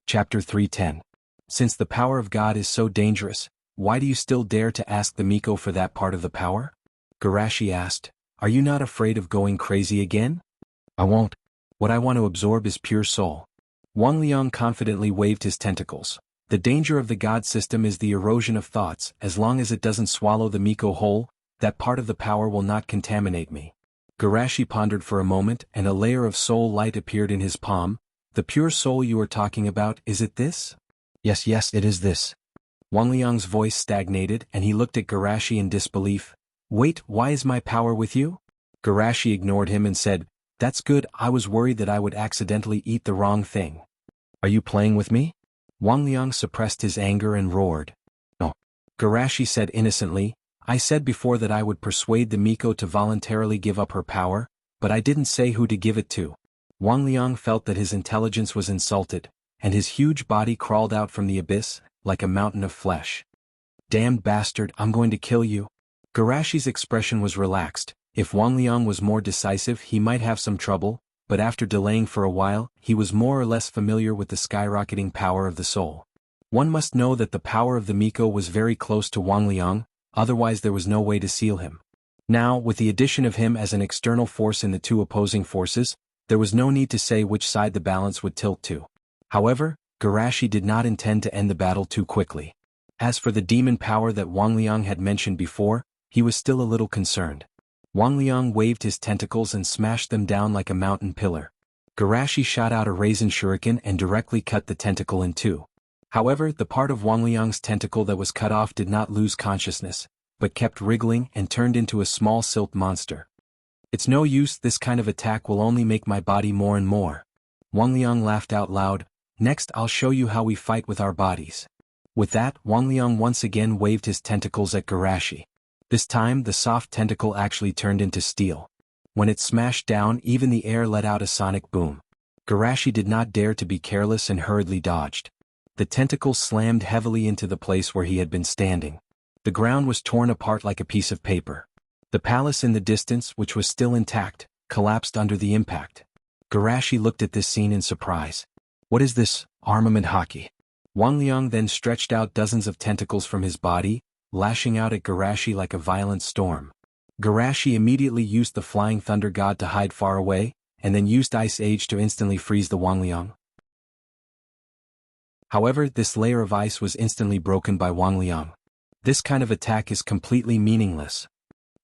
Chapter 310. Since the power of God is so dangerous, Why do you still dare to ask the Miko for that part of the power? Garashi asked. Are you not afraid of going crazy again? I won't. What I want to absorb is pure soul. Wang Liang confidently waved his tentacles. The danger of the God system is the erosion of thoughts. As long as it doesn't swallow the Miko whole, that part of the power will not contaminate me. Garashi pondered for a moment and a layer of soul light appeared in his palm. The pure soul you are talking about, is it this? Yes, it is this. Wang Liang's voice stagnated and he looked at Garashi in disbelief. Wait, why is my power with you? Garashi ignored him and said, That's good, I was worried that I would accidentally eat the wrong thing. Are you playing with me? Wang Liang suppressed his anger and roared. No. Garashi said innocently, I said before that I would persuade the Miko to voluntarily give up her power, but I didn't say who to give it to. Wang Liang felt that his intelligence was insulted, and his huge body crawled out from the abyss, like a mountain of flesh. Damned bastard, I'm going to kill you. Garashi's expression was relaxed. If Wang Liang was more decisive he might have some trouble, but after delaying for a while, he was more or less familiar with the skyrocketing power of the soul. One must know that the power of the Miko was very close to Wang Liang, otherwise there was no way to seal him. Now, with the addition of him as an external force in the two opposing forces, there was no need to say which side the balance would tilt to. However, Garashi did not intend to end the battle too quickly. As for the demon power that Wang Liang had mentioned before, he was still a little concerned. Wang Liang waved his tentacles and smashed them down like a mountain pillar. Garashi shot out a raisin shuriken and directly cut the tentacle in two. However, the part of Wang Liang's tentacle that was cut off did not lose consciousness, but kept wriggling and turned into a small silt monster. It's no use, this kind of attack will only make my body more and more. Wang Liang laughed out loud. Next I'll show you how we fight with our bodies. With that, Wang Liang once again waved his tentacles at Garashi. This time the soft tentacle actually turned into steel. When it smashed down, even the air let out a sonic boom. Garashi did not dare to be careless and hurriedly dodged. The tentacle slammed heavily into the place where he had been standing. The ground was torn apart like a piece of paper. The palace in the distance, which was still intact, collapsed under the impact. Garashi looked at this scene in surprise. What is this, armament hockey? Wang Liang then stretched out dozens of tentacles from his body, lashing out at Garashi like a violent storm. Garashi immediately used the Flying Thunder God to hide far away, and then used Ice Age to instantly freeze the Wang Liang. However, this layer of ice was instantly broken by Wang Liang. This kind of attack is completely meaningless.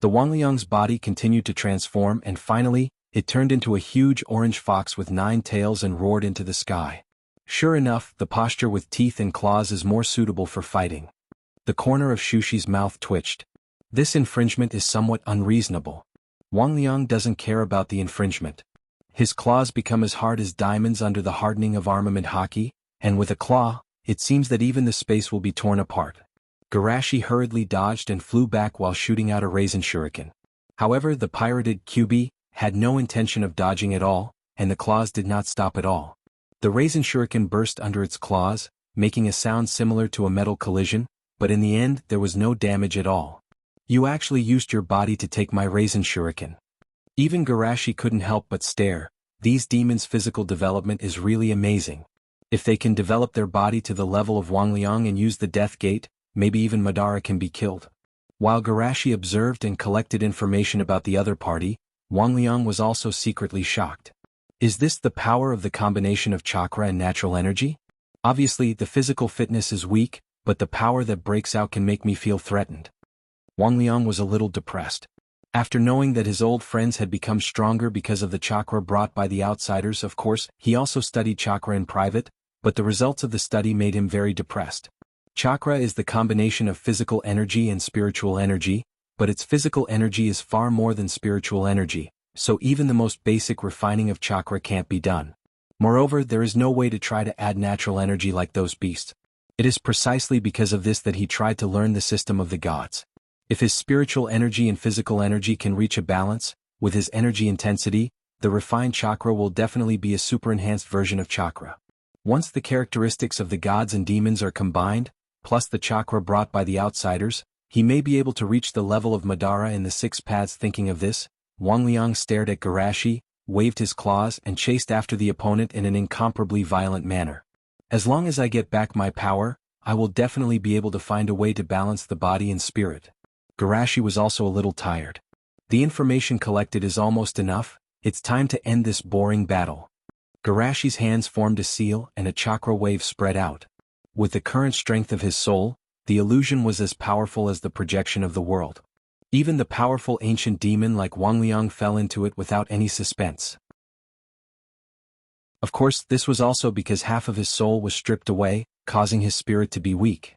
The Wang Liang's body continued to transform and finally, it turned into a huge orange fox with 9 tails and roared into the sky. Sure enough, the posture with teeth and claws is more suitable for fighting. The corner of Shushi's mouth twitched. This infringement is somewhat unreasonable. Wang Liang doesn't care about the infringement. His claws become as hard as diamonds under the hardening of armament hockey, and with a claw, it seems that even the space will be torn apart. Garashi hurriedly dodged and flew back while shooting out a raisin shuriken. However, the pirated Kyubi had no intention of dodging at all, and the claws did not stop at all. The raisin shuriken burst under its claws, making a sound similar to a metal collision, but in the end there was no damage at all. You actually used your body to take my raisin shuriken. Even Garashi couldn't help but stare. These demons' physical development is really amazing. If they can develop their body to the level of Wang Liang and use the Death Gate, maybe even Madara can be killed. While Garashi observed and collected information about the other party, Wang Liang was also secretly shocked. Is this the power of the combination of chakra and natural energy? Obviously, the physical fitness is weak, but the power that breaks out can make me feel threatened. Wang Liang was a little depressed. After knowing that his old friends had become stronger because of the chakra brought by the outsiders, of course, he also studied chakra in private, but the results of the study made him very depressed. Chakra is the combination of physical energy and spiritual energy, but its physical energy is far more than spiritual energy, so even the most basic refining of chakra can't be done. Moreover, there is no way to try to add natural energy like those beasts. It is precisely because of this that he tried to learn the system of the gods. If his spiritual energy and physical energy can reach a balance, with his energy intensity, the refined chakra will definitely be a super-enhanced version of chakra. Once the characteristics of the gods and demons are combined, plus the chakra brought by the outsiders, he may be able to reach the level of Madara in the 6 paths. Thinking of this, Wang Liang stared at Garashi, waved his claws and chased after the opponent in an incomparably violent manner. As long as I get back my power, I will definitely be able to find a way to balance the body and spirit. Garashi was also a little tired. The information collected is almost enough, it's time to end this boring battle. Garashi's hands formed a seal and a chakra wave spread out. With the current strength of his soul, the illusion was as powerful as the projection of the world. Even the powerful ancient demon like Wangliang fell into it without any suspense. Of course, this was also because half of his soul was stripped away, causing his spirit to be weak.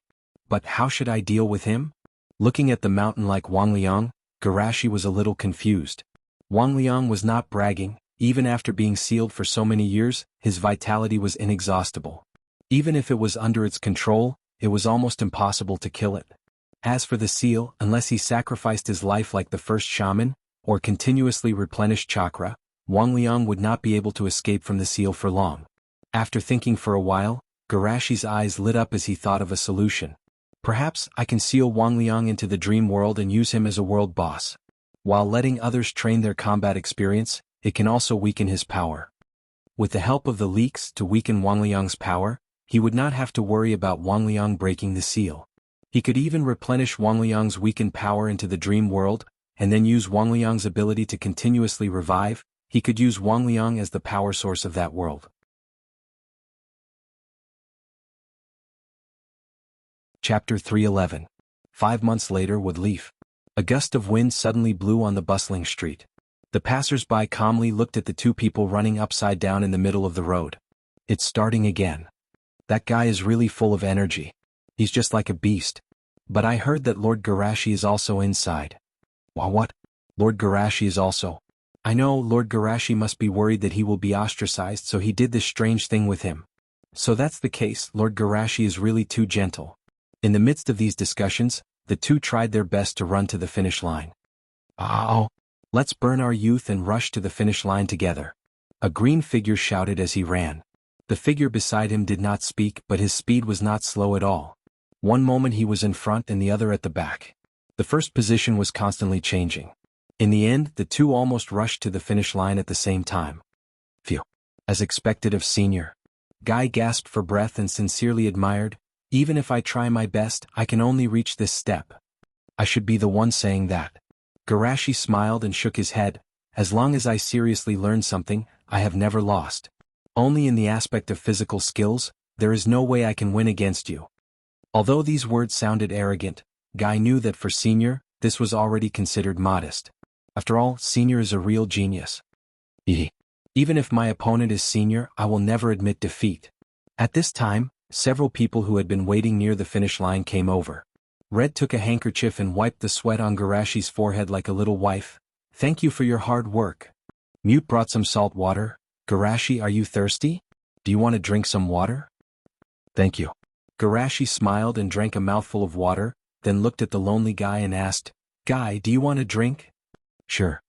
But how should I deal with him? Looking at the mountain like Wangliang, Garashi was a little confused. Wangliang was not bragging, even after being sealed for so many years, his vitality was inexhaustible. Even if it was under its control, it was almost impossible to kill it. As for the seal, unless he sacrificed his life like the first shaman, or continuously replenished chakra, Wangliang would not be able to escape from the seal for long. After thinking for a while, Garashi's eyes lit up as he thought of a solution. Perhaps I can seal Wangliang into the dream world and use him as a world boss. While letting others train their combat experience, it can also weaken his power. With the help of the leaks to weaken Wangliang's power, he would not have to worry about Wangliang breaking the seal. He could even replenish Wangliang's weakened power into the dream world, and then use Wangliang's ability to continuously revive. He could use Wangliang as the power source of that world. Chapter 311. 5 months later, Woodleaf. A gust of wind suddenly blew on the bustling street. The passers-by calmly looked at the two people running upside down in the middle of the road. It's starting again. That guy is really full of energy. He's just like a beast. But I heard that Lord Garashi is also inside. What? Lord Garashi is also? I know Lord Garashi must be worried that he will be ostracized, so he did this strange thing with him. So that's the case, Lord Garashi is really too gentle. In the midst of these discussions, the two tried their best to run to the finish line. Oh, let's burn our youth and rush to the finish line together. A green figure shouted as he ran. The figure beside him did not speak, but his speed was not slow at all. One moment he was in front and the other at the back. The first position was constantly changing. In the end, the two almost rushed to the finish line at the same time. Phew. As expected of Senior. Guy gasped for breath and sincerely admired, even if I try my best, I can only reach this step. I should be the one saying that. Garashi smiled and shook his head. As long as I seriously learn something, I have never lost. Only in the aspect of physical skills, there is no way I can win against you. Although these words sounded arrogant, Guy knew that for Senior, this was already considered modest. After all, Senior is a real genius. Even if my opponent is Senior, I will never admit defeat. At this time, several people who had been waiting near the finish line came over. Red took a handkerchief and wiped the sweat on Garashi's forehead like a little wife. Thank you for your hard work. Mute brought some salt water. Garashi, are you thirsty? Do you want to drink some water? Thank you. Garashi smiled and drank a mouthful of water, then looked at the lonely Guy and asked, Guy, do you want a drink? Sure.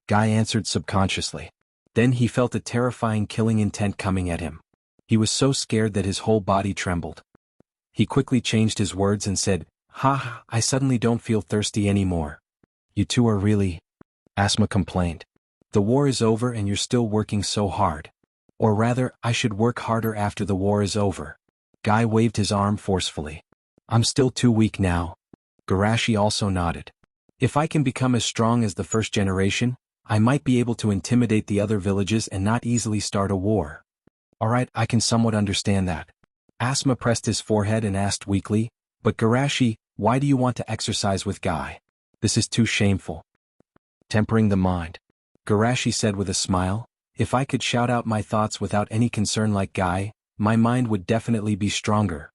Guy answered subconsciously. Then he felt a terrifying killing intent coming at him. He was so scared that his whole body trembled. He quickly changed his words and said, I suddenly don't feel thirsty anymore. You two are really... Asma complained. The war is over and you're still working so hard. Or rather, I should work harder after the war is over. Guy waved his arm forcefully. I'm still too weak now. Garashi also nodded. If I can become as strong as the first generation, I might be able to intimidate the other villages and not easily start a war. Alright, I can somewhat understand that. Asma pressed his forehead and asked weakly, but Garashi, why do you want to exercise with Guy? This is too shameful. Tempering the mind. Garashi said with a smile, if I could shout out my thoughts without any concern like Guy, my mind would definitely be stronger.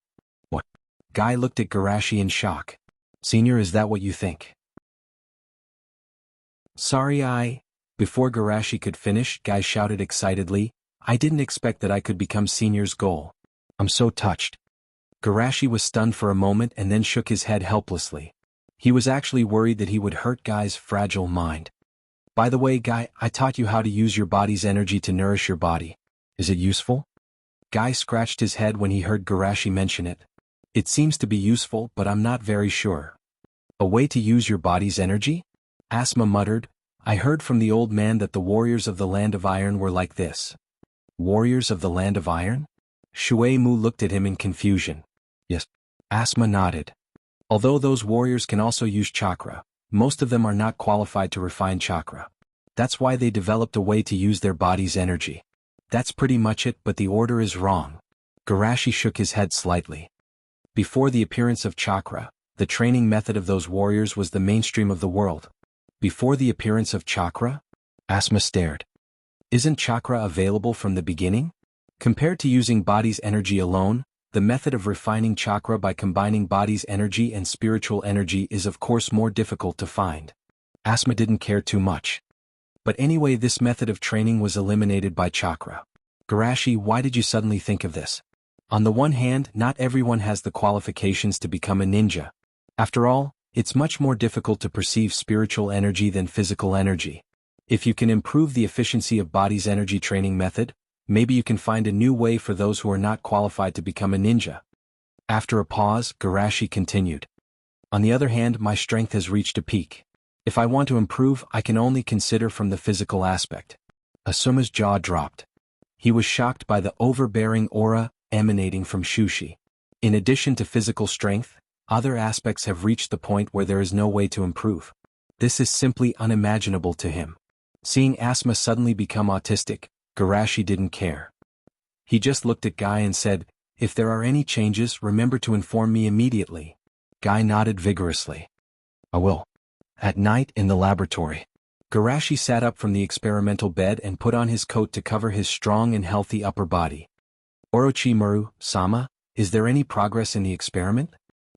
What? Guy looked at Garashi in shock. Senior, is that what you think? Sorry, Before Garashi could finish, Guy shouted excitedly, I didn't expect that I could become Senior's goal. I'm so touched. Garashi was stunned for a moment and then shook his head helplessly. He was actually worried that he would hurt Guy's fragile mind. By the way, Guy, I taught you how to use your body's energy to nourish your body. Is it useful? Guy scratched his head when he heard Garashi mention it. It seems to be useful, but I'm not very sure. A way to use your body's energy? Asma muttered, I heard from the old man that the warriors of the Land of Iron were like this. Warriors of the Land of Iron? Shui Mu looked at him in confusion. Yes. Asma nodded. Although those warriors can also use chakra, most of them are not qualified to refine chakra. That's why they developed a way to use their body's energy. That's pretty much it, but the order is wrong. Garashi shook his head slightly. Before the appearance of chakra, the training method of those warriors was the mainstream of the world. Before the appearance of chakra? Asma stared. Isn't chakra available from the beginning? Compared to using body's energy alone, the method of refining chakra by combining body's energy and spiritual energy is of course more difficult to find. Asma didn't care too much. But anyway, this method of training was eliminated by chakra. Garashi, why did you suddenly think of this? On the one hand, not everyone has the qualifications to become a ninja. After all, it's much more difficult to perceive spiritual energy than physical energy. If you can improve the efficiency of body's energy training method, maybe you can find a new way for those who are not qualified to become a ninja. After a pause, Garashi continued. On the other hand, my strength has reached a peak. If I want to improve, I can only consider from the physical aspect. Asuma's jaw dropped. He was shocked by the overbearing aura emanating from Shushi. In addition to physical strength, other aspects have reached the point where there is no way to improve. This is simply unimaginable to him. Seeing Asma suddenly become autistic, Garashi didn't care. He just looked at Guy and said, "If there are any changes, remember to inform me immediately." Guy nodded vigorously. "I will." At night in the laboratory, Garashi sat up from the experimental bed and put on his coat to cover his strong and healthy upper body. "Orochimaru-sama, is there any progress in the experiment?"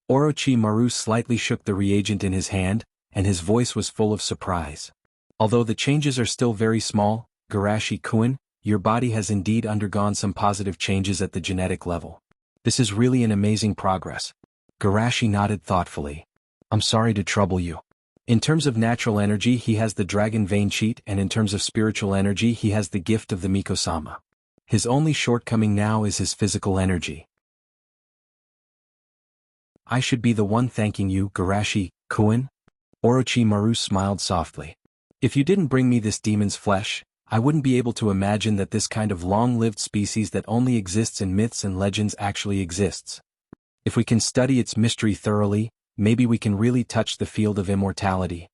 Orochimaru slightly shook the reagent in his hand, and his voice was full of surprise. "Although the changes are still very small, Garashi-kun, your body has indeed undergone some positive changes at the genetic level. This is really an amazing progress." Garashi nodded thoughtfully. "I'm sorry to trouble you. In terms of natural energy he has the dragon vein cheat, and in terms of spiritual energy he has the gift of the Miko-sama. His only shortcoming now is his physical energy." "I should be the one thanking you, Garashi-kun." Orochimaru smiled softly. "If you didn't bring me this demon's flesh, I wouldn't be able to imagine that this kind of long-lived species that only exists in myths and legends actually exists. If we can study its mystery thoroughly, maybe we can really touch the field of immortality.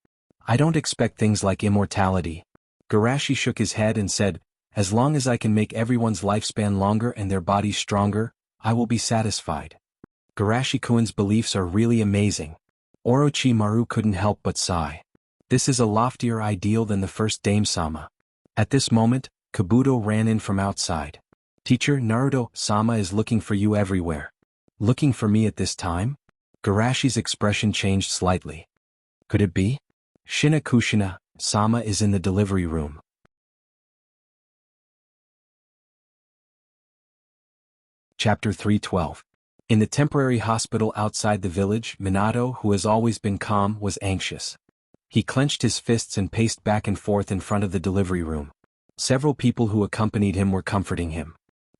I don't expect things like immortality." Garashi shook his head and said, "As long as I can make everyone's lifespan longer and their bodies stronger, I will be satisfied." Garashi-kun's beliefs are really amazing. Orochimaru couldn't help but sigh. This is a loftier ideal than the first Dame-sama. At this moment, Kabuto ran in from outside. "Teacher, Naruto-sama is looking for you everywhere." "Looking for me at this time?" Garashi's expression changed slightly. "Could it be? Shinakushina-sama is in the delivery room." Chapter 312. In the temporary hospital outside the village, Minato, who has always been calm, was anxious. He clenched his fists and paced back and forth in front of the delivery room. Several people who accompanied him were comforting him.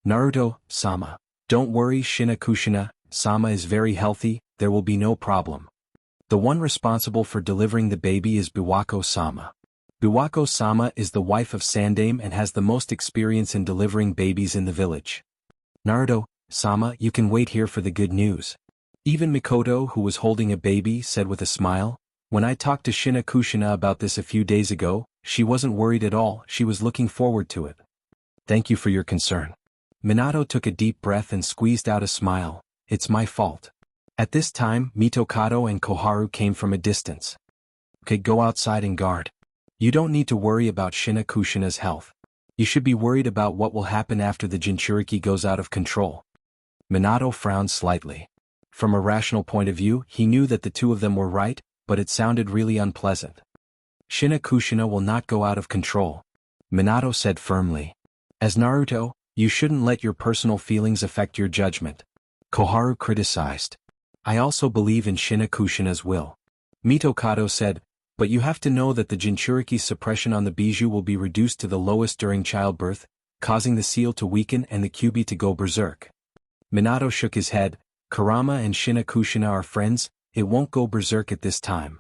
"Naruto-sama, don't worry, Shinakushina-sama is very healthy, there will be no problem. The one responsible for delivering the baby is Biwako-sama. Biwako-sama is the wife of Sandame and has the most experience in delivering babies in the village. Naruto-sama, you can wait here for the good news." Even Mikoto, who was holding a baby, said with a smile, "When I talked to Shinakushina about this a few days ago, she wasn't worried at all, she was looking forward to it." "Thank you for your concern." Minato took a deep breath and squeezed out a smile. "It's my fault." At this time, Mitokado and Koharu came from a distance. "Okay, go outside and guard. You don't need to worry about Shinakushina's health. You should be worried about what will happen after the Jinchuriki goes out of control." Minato frowned slightly. From a rational point of view, he knew that the two of them were right, but it sounded really unpleasant. "Shinakushina will not go out of control," Minato said firmly. "As Naruto, you shouldn't let your personal feelings affect your judgment," Koharu criticized. "I also believe in Shinakushina's will," Mitokado said, "but you have to know that the Jinchuriki's suppression on the Bijou will be reduced to the lowest during childbirth, causing the seal to weaken and the Kyuubi to go berserk." Minato shook his head. "Kurama and Shinakushina are friends, it won't go berserk at this time."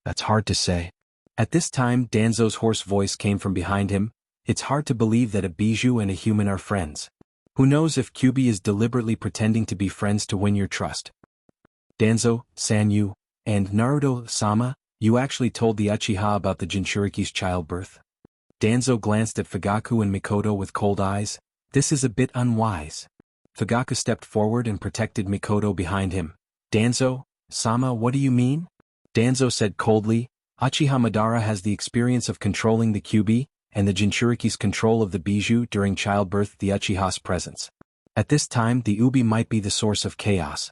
"That's hard to say." At this time, Danzo's hoarse voice came from behind him. "It's hard to believe that a Bijou and a human are friends. Who knows if Kyuubi is deliberately pretending to be friends to win your trust." Danzo, Sanyu, and Naruto-sama, you actually told the Uchiha about the Jinchuriki's childbirth? Danzo glanced at Fugaku and Mikoto with cold eyes. This is a bit unwise. Fugaku stepped forward and protected Mikoto behind him. Danzo, Sama, what do you mean? Danzo said coldly, Uchiha Madara has the experience of controlling the Kyuubi, and the Jinchuriki's control of the Bijou during childbirth, the Uchiha's presence. At this time the Ubi might be the source of chaos.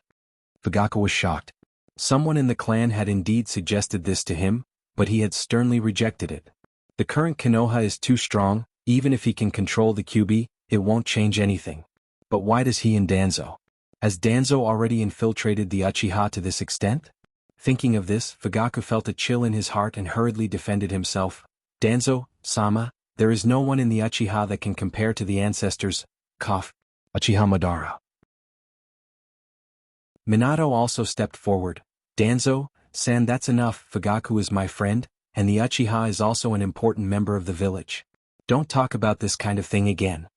Fugaku was shocked. Someone in the clan had indeed suggested this to him, but he had sternly rejected it. The current Konoha is too strong, even if he can control the Kyuubi, it won't change anything. But why does he and Danzo? Has Danzo already infiltrated the Uchiha to this extent? Thinking of this, Fugaku felt a chill in his heart and hurriedly defended himself. Danzo, Sama, there is no one in the Uchiha that can compare to the ancestors, Uchiha Madara. Minato also stepped forward. Danzo-san, that's enough. Fugaku is my friend, and the Uchiha is also an important member of the village. Don't talk about this kind of thing again.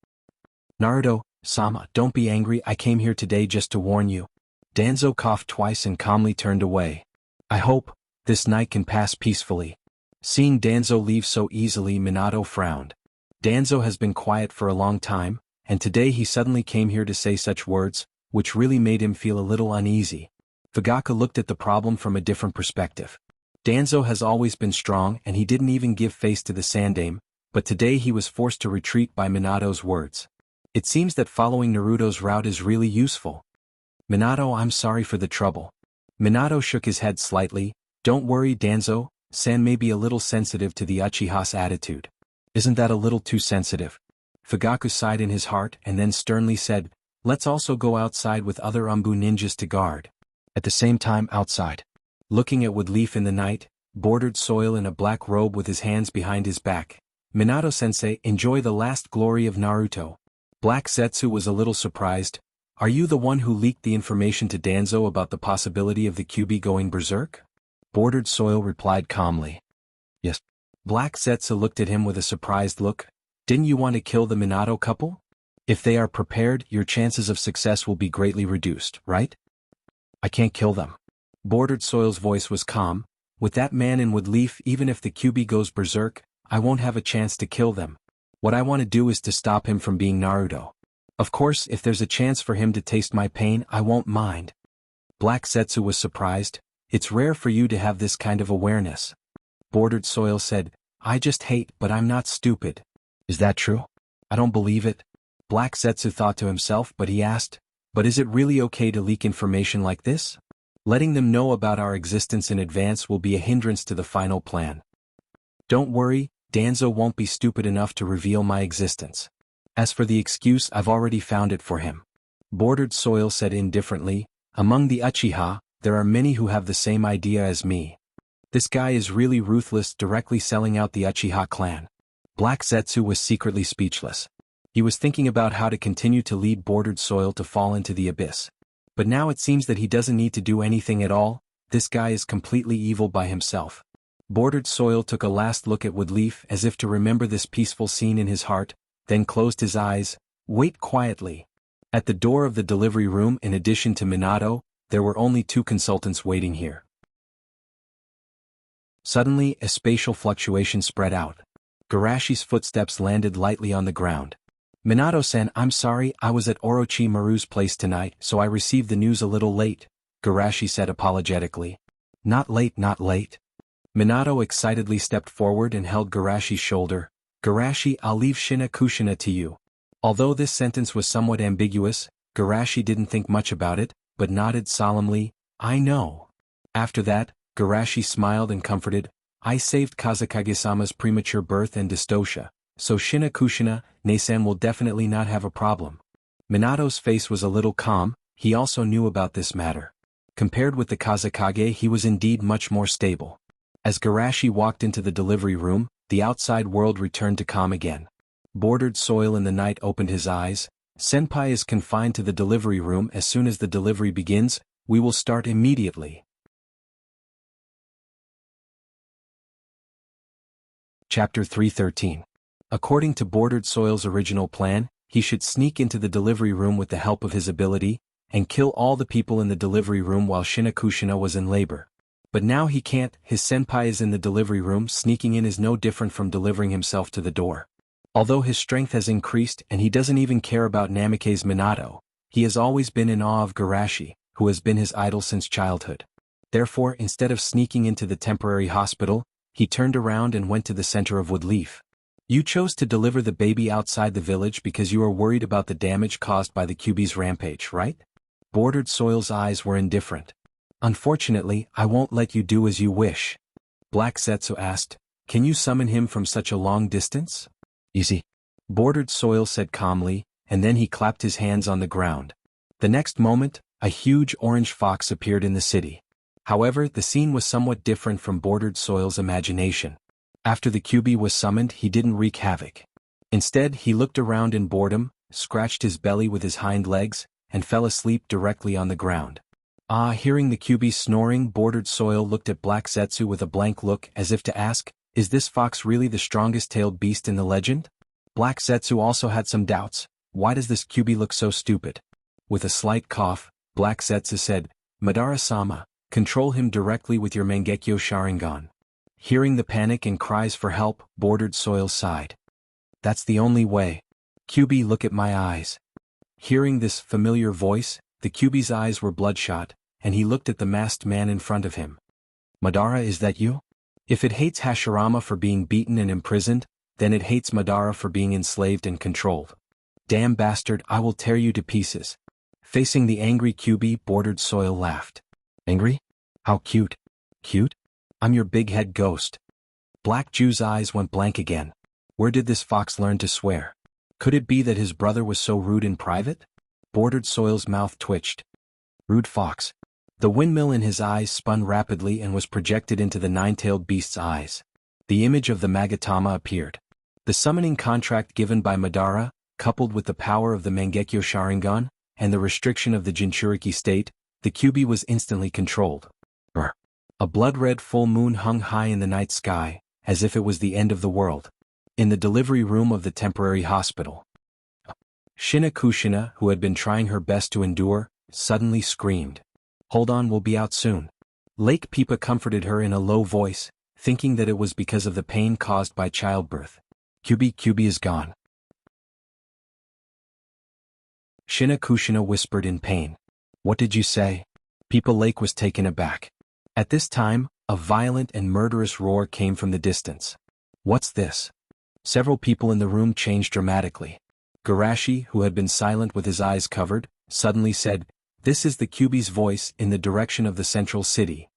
Naruto-sama, don't be angry, I came here today just to warn you. Danzo coughed twice and calmly turned away. I hope this night can pass peacefully. Seeing Danzo leave so easily, Minato frowned. Danzo has been quiet for a long time, and today he suddenly came here to say such words, which really made him feel a little uneasy. Fugaku looked at the problem from a different perspective. Danzo has always been strong and he didn't even give face to the Sandaime, but today he was forced to retreat by Minato's words. It seems that following Naruto's route is really useful. Minato, I'm sorry for the trouble. Minato shook his head slightly. Don't worry, Danzo-san may be a little sensitive to the Uchiha's attitude. Isn't that a little too sensitive? Fugaku sighed in his heart and then sternly said, let's also go outside with other Umbu ninjas to guard. At the same time outside. Looking at Woodleaf in the night, bordered soil in a black robe with his hands behind his back. Minato-sensei, enjoy the last glory of Naruto. Black Zetsu was a little surprised. Are you the one who leaked the information to Danzo about the possibility of the Kyuubi going berserk? Bordered soil replied calmly. Yes. Black Zetsu looked at him with a surprised look. Didn't you want to kill the Minato couple? If they are prepared, your chances of success will be greatly reduced, right? I can't kill them. Bordered Soil's voice was calm. With that man in Woodleaf, even if the Kyuubi goes berserk, I won't have a chance to kill them. What I want to do is to stop him from being Naruto. Of course, if there's a chance for him to taste my pain, I won't mind. Black Zetsu was surprised. It's rare for you to have this kind of awareness. Bordered Soil said, I just hate, but I'm not stupid. Is that true? I don't believe it. Black Zetsu thought to himself, but he asked, but is it really okay to leak information like this? Letting them know about our existence in advance will be a hindrance to the final plan. Don't worry, Danzo won't be stupid enough to reveal my existence. As for the excuse, I've already found it for him. Bordered Soil said indifferently, among the Uchiha, there are many who have the same idea as me. This guy is really ruthless, directly selling out the Uchiha clan. Black Zetsu was secretly speechless. He was thinking about how to continue to lead Bordered Soil to fall into the abyss. But now it seems that he doesn't need to do anything at all. This guy is completely evil by himself. Bordered Soil took a last look at Woodleaf as if to remember this peaceful scene in his heart, then closed his eyes. Wait quietly. At the door of the delivery room, in addition to Minato, there were only 2 consultants waiting here. Suddenly, a spatial fluctuation spread out. Garashi's footsteps landed lightly on the ground. Minato-san, I'm sorry, I was at Orochimaru's place tonight, so I received the news a little late, Garashi said apologetically. Not late, not late. Minato excitedly stepped forward and held Garashi's shoulder. Garashi, I'll leave Shina Kushina to you. Although this sentence was somewhat ambiguous, Garashi didn't think much about it, but nodded solemnly, I know. After that, Garashi smiled and comforted, I saved Kazekage-sama's premature birth and dystocia, so Shina Kushina, Nesan will definitely not have a problem. Minato's face was a little calm, he also knew about this matter. Compared with the Kazekage, he was indeed much more stable. As Garashi walked into the delivery room, the outside world returned to calm again. Bordered Soil in the night opened his eyes. Senpai is confined to the delivery room. As soon as the delivery begins, we will start immediately. Chapter 313. According to Bordered Soil's original plan, he should sneak into the delivery room with the help of his ability, and kill all the people in the delivery room while Shinakushina was in labor. But now he can't. His senpai is in the delivery room. Sneaking in is no different from delivering himself to the door. Although his strength has increased and he doesn't even care about Namikaze Minato, he has always been in awe of Garashi, who has been his idol since childhood. Therefore, instead of sneaking into the temporary hospital, he turned around and went to the center of Woodleaf. You chose to deliver the baby outside the village because you are worried about the damage caused by the Kyuubi's rampage, right? Bordered Soil's eyes were indifferent. Unfortunately, I won't let you do as you wish. Black Zetsu asked, can you summon him from such a long distance? Easy. Bordered Soil said calmly, and then he clapped his hands on the ground. The next moment, a huge orange fox appeared in the city. However, the scene was somewhat different from Bordered Soil's imagination. After the Kyuubi was summoned, he didn't wreak havoc. Instead, he looked around in boredom, scratched his belly with his hind legs, and fell asleep directly on the ground. Hearing the Kyuubi snoring, Bordered Soil looked at Black Zetsu with a blank look as if to ask, is this fox really the strongest-tailed beast in the legend? Black Zetsu also had some doubts. Why does this Kyuubi look so stupid? With a slight cough, Black Zetsu said, Madara-sama, control him directly with your Mangekyo Sharingan. Hearing the panic and cries for help, Bordered Soil sighed. That's the only way. Kyuubi, look at my eyes. Hearing this familiar voice, the Kyuubi's eyes were bloodshot, and he looked at the masked man in front of him. Madara, is that you? If it hates Hashirama for being beaten and imprisoned, then it hates Madara for being enslaved and controlled. Damn bastard, I will tear you to pieces. Facing the angry Kyuubi, Bordered Soil laughed. Angry? How cute. Cute? I'm your big head ghost. Black Jew's eyes went blank again. Where did this fox learn to swear? Could it be that his brother was so rude in private? Bordered Soil's mouth twitched. Rude fox. The windmill in his eyes spun rapidly and was projected into the nine-tailed beast's eyes. The image of the Magatama appeared. The summoning contract given by Madara, coupled with the power of the Mangekyo Sharingan, and the restriction of the Jinchuriki state, the Kyuubi was instantly controlled. Brr. A blood-red full moon hung high in the night sky, as if it was the end of the world. In the delivery room of the temporary hospital, Shinakushina, who had been trying her best to endure, suddenly screamed. Hold on, we'll be out soon. Lake Pipa comforted her in a low voice, thinking that it was because of the pain caused by childbirth. Kyuubi is gone. Shinakushina whispered in pain. What did you say? Pipa Lake was taken aback. At this time, a violent and murderous roar came from the distance. What's this? Several people in the room changed dramatically. Garashi, who had been silent with his eyes covered, suddenly said, This is the Kyuubi's voice in the direction of the central city.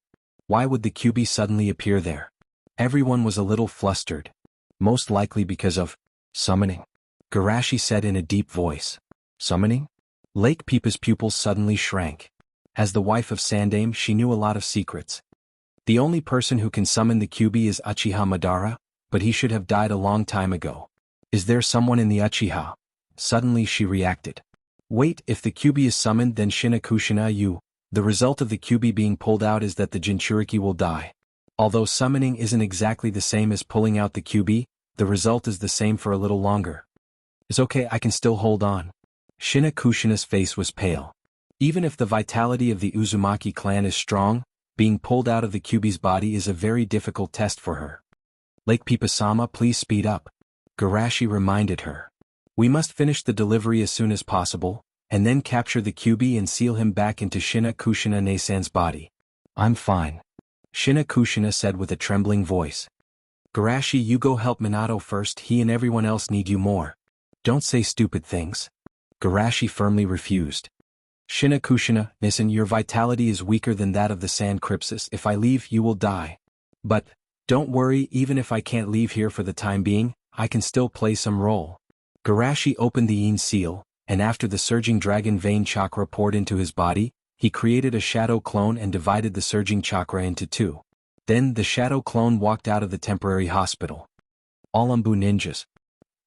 Why would the Kyuubi suddenly appear there? Everyone was a little flustered. Most likely because of summoning. Garashi said in a deep voice. Summoning? Lake Pipa's pupils suddenly shrank. As the wife of Sandaime, she knew a lot of secrets. The only person who can summon the Kyuubi is Uchiha Madara, but he should have died a long time ago. Is there someone in the Uchiha? Suddenly she reacted. Wait, if the Kyuubi is summoned, then Shinakushina the result of the Kyuubi being pulled out is that the Jinchuriki will die. Although summoning isn't exactly the same as pulling out the Kyuubi, the result is the same for a little longer. It's okay, I can still hold on. Shinakushina's face was pale. Even if the vitality of the Uzumaki clan is strong, being pulled out of the Kyuubi's body is a very difficult test for her. Lake Pipa-sama, please speed up. Garashi reminded her. We must finish the delivery as soon as possible, and then capture the Kyuubi and seal him back into Shinakushina Neisan's body. I'm fine. Shinakushina said with a trembling voice. Garashi, you go help Minato first, he and everyone else need you more. Don't say stupid things. Garashi firmly refused. Shinakushina, listen, your vitality is weaker than that of the Sand Crypsis. If I leave, you will die. But, don't worry, even if I can't leave here for the time being, I can still play some role. Garashi opened the Yin seal, and after the surging dragon vein chakra poured into his body, he created a shadow clone and divided the surging chakra into two. Then the shadow clone walked out of the temporary hospital. All Umbu ninjas.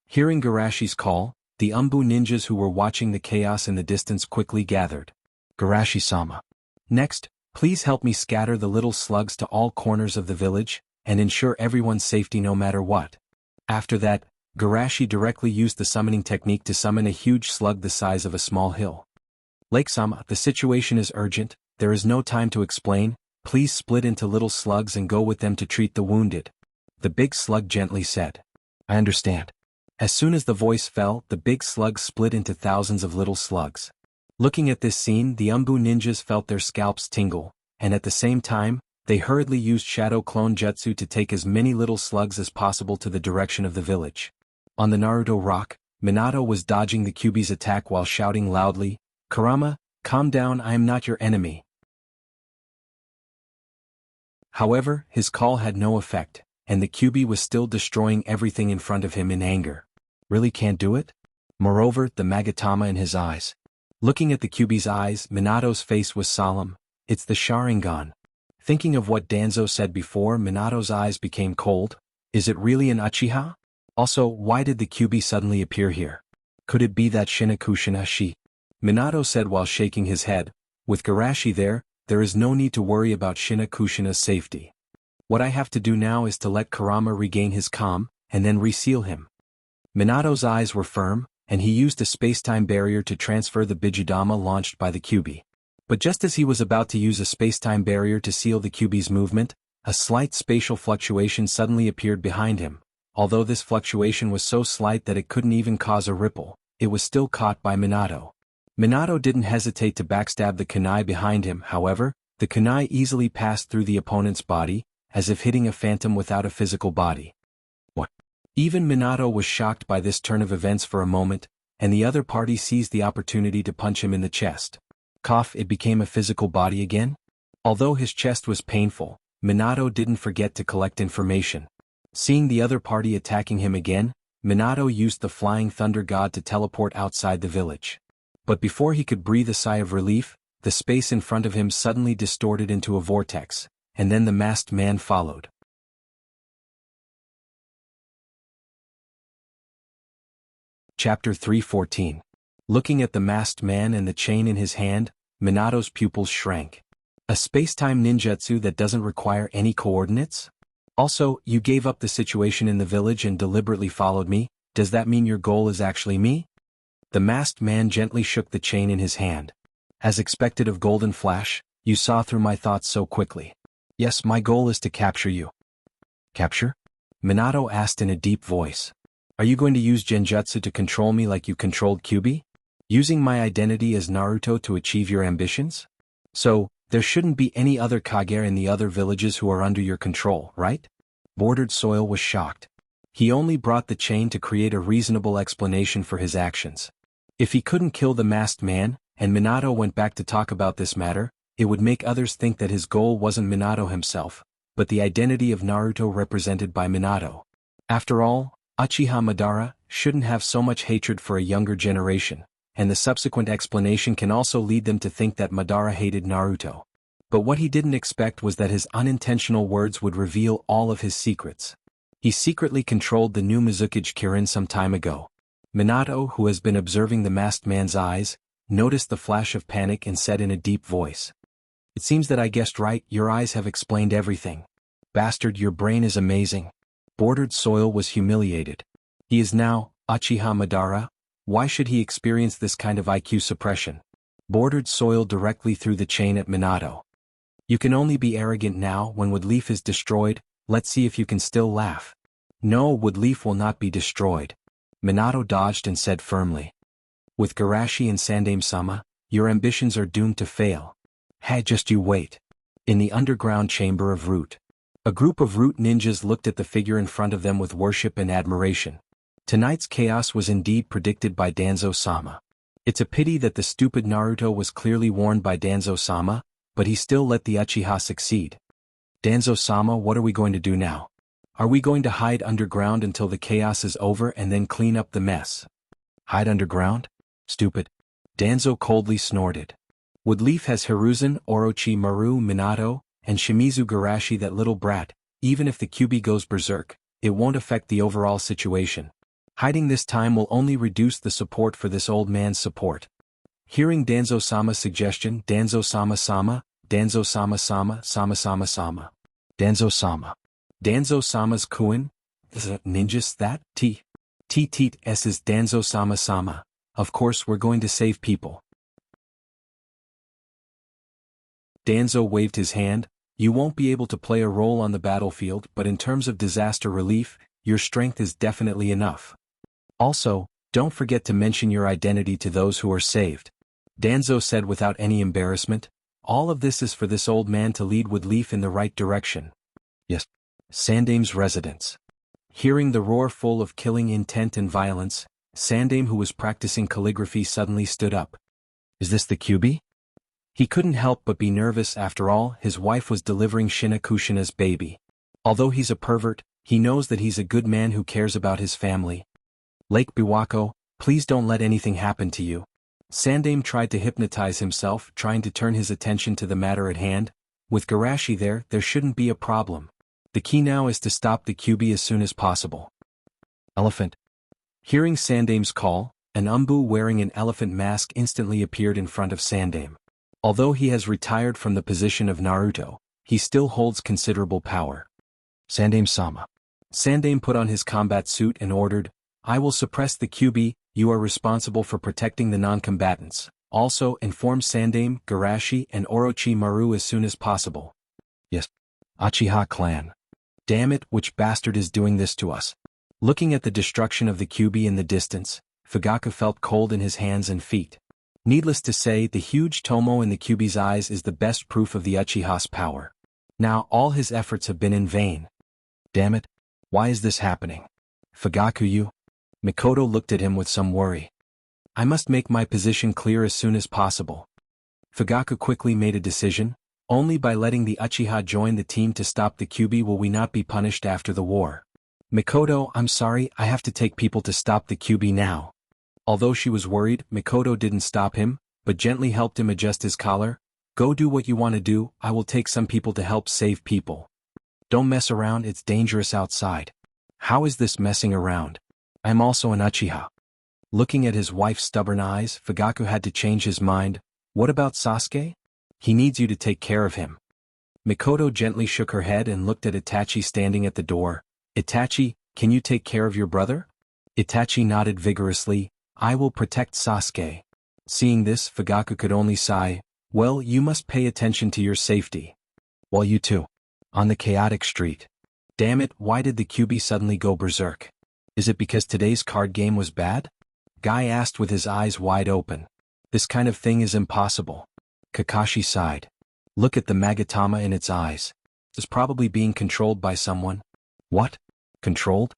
Hearing Garashi's call, the Umbu ninjas who were watching the chaos in the distance quickly gathered. Garashi-sama. Next, please help me scatter the little slugs to all corners of the village, and ensure everyone's safety no matter what. After that, Garashi directly used the summoning technique to summon a huge slug the size of a small hill. Lake-sama, the situation is urgent, there is no time to explain, please split into little slugs and go with them to treat the wounded. The big slug gently said. I understand. As soon as the voice fell, the big slugs split into thousands of little slugs. Looking at this scene, the Umbu ninjas felt their scalps tingle, and at the same time, they hurriedly used shadow clone jutsu to take as many little slugs as possible to the direction of the village. On the Naruto rock, Minato was dodging the Kyuubi's attack while shouting loudly, Kurama, calm down, I am not your enemy. However, his call had no effect, and the Kyuubi was still destroying everything in front of him in anger. Really can't do it? Moreover, the Magatama in his eyes. Looking at the Kyuubi's eyes, Minato's face was solemn. It's the Sharingan. Thinking of what Danzo said before, Minato's eyes became cold. Is it really an Uchiha? Also, why did the Kyuubi suddenly appear here? Could it be that Shinakushina she? Minato said while shaking his head, with Garashi there is no need to worry about Shinakushina's safety. What I have to do now is to let Kurama regain his calm, and then reseal him. Minato's eyes were firm, and he used a space-time barrier to transfer the Bijudama launched by the Kyuubi. But just as he was about to use a space-time barrier to seal the Kyuubi's movement, a slight spatial fluctuation suddenly appeared behind him. Although this fluctuation was so slight that it couldn't even cause a ripple, it was still caught by Minato. Minato didn't hesitate to backstab the kunai behind him. However, the kunai easily passed through the opponent's body, as if hitting a phantom without a physical body. What? Even Minato was shocked by this turn of events for a moment, and the other party seized the opportunity to punch him in the chest. Cough, it became a physical body again? Although his chest was painful, Minato didn't forget to collect information. Seeing the other party attacking him again, Minato used the Flying Thunder God to teleport outside the village. But before he could breathe a sigh of relief, the space in front of him suddenly distorted into a vortex, and then the masked man followed. Chapter 3:14. Looking at the masked man and the chain in his hand, Minato's pupils shrank. A space-time ninjutsu that doesn't require any coordinates? Also, you gave up the situation in the village and deliberately followed me, does that mean your goal is actually me? The masked man gently shook the chain in his hand. As expected of Golden Flash, you saw through my thoughts so quickly. Yes, my goal is to capture you. Capture? Minato asked in a deep voice. Are you going to use genjutsu to control me like you controlled Kyuubi? Using my identity as Naruto to achieve your ambitions? So, there shouldn't be any other Kage in the other villages who are under your control, right? Bordered Soil was shocked. He only brought the chain to create a reasonable explanation for his actions. If he couldn't kill the masked man, and Minato went back to talk about this matter, it would make others think that his goal wasn't Minato himself, but the identity of Naruto represented by Minato. After all, Uchiha Madara shouldn't have so much hatred for a younger generation, and the subsequent explanation can also lead them to think that Madara hated Naruto. But what he didn't expect was that his unintentional words would reveal all of his secrets. He secretly controlled the new Mizukage Kirin some time ago. Minato, who has been observing the masked man's eyes, noticed the flash of panic and said in a deep voice. It seems that I guessed right, your eyes have explained everything. Bastard, your brain is amazing. Bordered Soil was humiliated. He is now Uchiha Madara. Why should he experience this kind of IQ suppression? Bordered Soil directly threw the chain at Minato. You can only be arrogant now when Woodleaf is destroyed, let's see if you can still laugh. No, Woodleaf will not be destroyed. Minato dodged and said firmly. With Garashi and Sandaime-sama, your ambitions are doomed to fail. Hey, just you wait. In the underground chamber of Root. A group of Root ninjas looked at the figure in front of them with worship and admiration. Tonight's chaos was indeed predicted by Danzo-sama. It's a pity that the stupid Naruto was clearly warned by Danzo-sama, but he still let the Uchiha succeed. Danzo-sama, what are we going to do now? Are we going to hide underground until the chaos is over and then clean up the mess? Hide underground? Stupid. Danzo coldly snorted. Woodleaf has Hiruzen, Orochimaru, Minato, and Shimizu Garashi, that little brat. Even if the Kyuubi goes berserk, it won't affect the overall situation. Hiding this time will only reduce the support for this old man's support. Hearing Danzo-sama's suggestion, Danzo-sama-sama, Danzo-sama-sama, sama-sama-sama. Danzo-sama. Danzo-sama's Kuin? Ninjas that? Teet is Danzo-sama-sama. Of course we're going to save people. Danzo waved his hand. You won't be able to play a role on the battlefield, but in terms of disaster relief, your strength is definitely enough. Also, don't forget to mention your identity to those who are saved. Danzo said without any embarrassment. All of this is for this old man to lead Woodleaf in the right direction. Yes. Sandame's residence. Hearing the roar full of killing intent and violence, Sandame, who was practicing calligraphy, suddenly stood up. Is this the QB? He couldn't help but be nervous. After all, his wife was delivering Shinakushina's baby. Although he's a pervert, he knows that he's a good man who cares about his family. Lake Biwako, please don't let anything happen to you. Sandame tried to hypnotize himself, trying to turn his attention to the matter at hand. With Garashi there shouldn't be a problem. The key now is to stop the QB as soon as possible. Elephant. Hearing Sandame's call, an Umbu wearing an elephant mask instantly appeared in front of Sandame. Although he has retired from the position of Naruto, he still holds considerable power. Sandame-sama. Sandame put on his combat suit and ordered, I will suppress the QB, you are responsible for protecting the non-combatants. Also, inform Sandame, Garashi, and Orochimaru as soon as possible. Yes. Uchiha clan. Damn it, which bastard is doing this to us? Looking at the destruction of the QB in the distance, Fugaku felt cold in his hands and feet. Needless to say, the huge Tomo in the QB's eyes is the best proof of the Uchiha's power. Now all his efforts have been in vain. Damn it, why is this happening? Fugaku, you? Mikoto looked at him with some worry. I must make my position clear as soon as possible. Fugaku quickly made a decision. Only by letting the Uchiha join the team to stop the QB will we not be punished after the war. Mikoto, I'm sorry, I have to take people to stop the QB now. Although she was worried, Mikoto didn't stop him, but gently helped him adjust his collar. Go do what you want to do, I will take some people to help save people. Don't mess around, it's dangerous outside. How is this messing around? I'm also an Uchiha. Looking at his wife's stubborn eyes, Fugaku had to change his mind. What about Sasuke? He needs you to take care of him. Mikoto gently shook her head and looked at Itachi standing at the door. Itachi, can you take care of your brother? Itachi nodded vigorously. I will protect Sasuke. Seeing this, Fugaku could only sigh. Well, you must pay attention to your safety. Well, you too. On the chaotic street. Damn it, why did the QB suddenly go berserk? Is it because today's card game was bad? Guy asked with his eyes wide open. This kind of thing is impossible. Kakashi sighed. Look at the Magatama in its eyes. It's probably being controlled by someone. What? Controlled?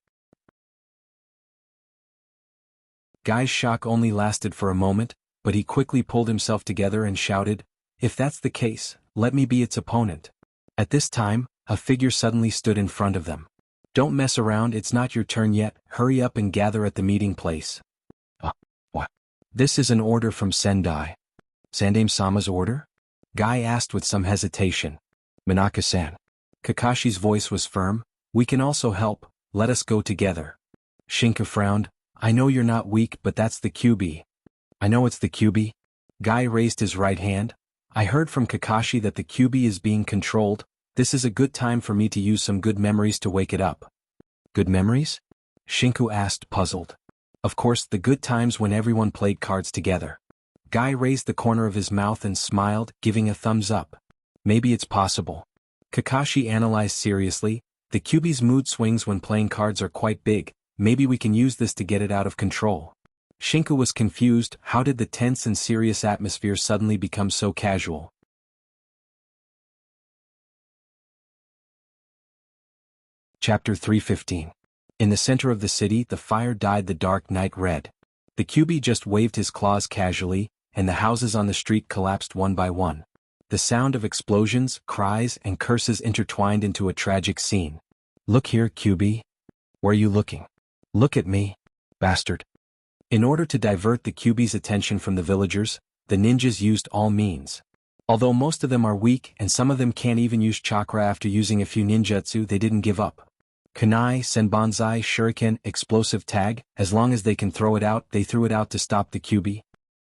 Guy's shock only lasted for a moment, but he quickly pulled himself together and shouted, if that's the case, let me be its opponent. At this time, a figure suddenly stood in front of them. Don't mess around, it's not your turn yet, hurry up and gather at the meeting place. What? This is an order from Sendai. Sandame-sama's order? Guy asked with some hesitation. Minaka-san. Kakashi's voice was firm. We can also help, let us go together. Shinka frowned. I know you're not weak, but that's the QB. I know it's the QB. Guy raised his right hand. I heard from Kakashi that the QB is being controlled. This is a good time for me to use some good memories to wake it up. Good memories? Shinku asked, puzzled. Of course, the good times when everyone played cards together. Guy raised the corner of his mouth and smiled, giving a thumbs up. Maybe it's possible. Kakashi analyzed seriously. The QB's mood swings when playing cards are quite big. Maybe we can use this to get it out of control. Shinku was confused. How did the tense and serious atmosphere suddenly become so casual? Chapter 315. In the center of the city, the fire dyed the dark night red. The QB just waved his claws casually, and the houses on the street collapsed one by one. The sound of explosions, cries, and curses intertwined into a tragic scene. Look here, QB. Where are you looking? Look at me, bastard. In order to divert the QB's attention from the villagers, the ninjas used all means. Although most of them are weak and some of them can't even use chakra after using a few ninjutsu, they didn't give up. Kunai, senbonzai, shuriken, explosive tag, as long as they can throw it out, they threw it out to stop the QB.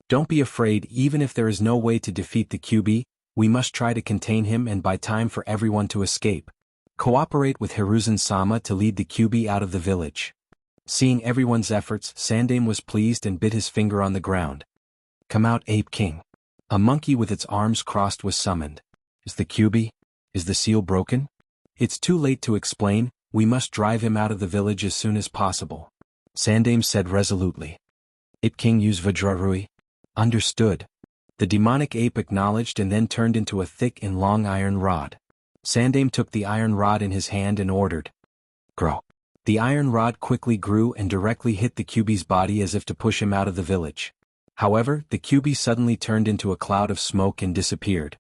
Don't be afraid, even if there is no way to defeat the QB, we must try to contain him and buy time for everyone to escape. Cooperate with Hiruzen-sama to lead the QB out of the village. Seeing everyone's efforts, Sandame was pleased and bit his finger on the ground. Come out, Ape King. A monkey with its arms crossed was summoned. Is the Kyubi? Is the seal broken? It's too late to explain, we must drive him out of the village as soon as possible. Sandame said resolutely. It King use Vajrarui? Understood. The demonic ape acknowledged and then turned into a thick and long iron rod. Sandame took the iron rod in his hand and ordered. Grow. The iron rod quickly grew and directly hit the Kyubi's body as if to push him out of the village. However, the Kyubi suddenly turned into a cloud of smoke and disappeared.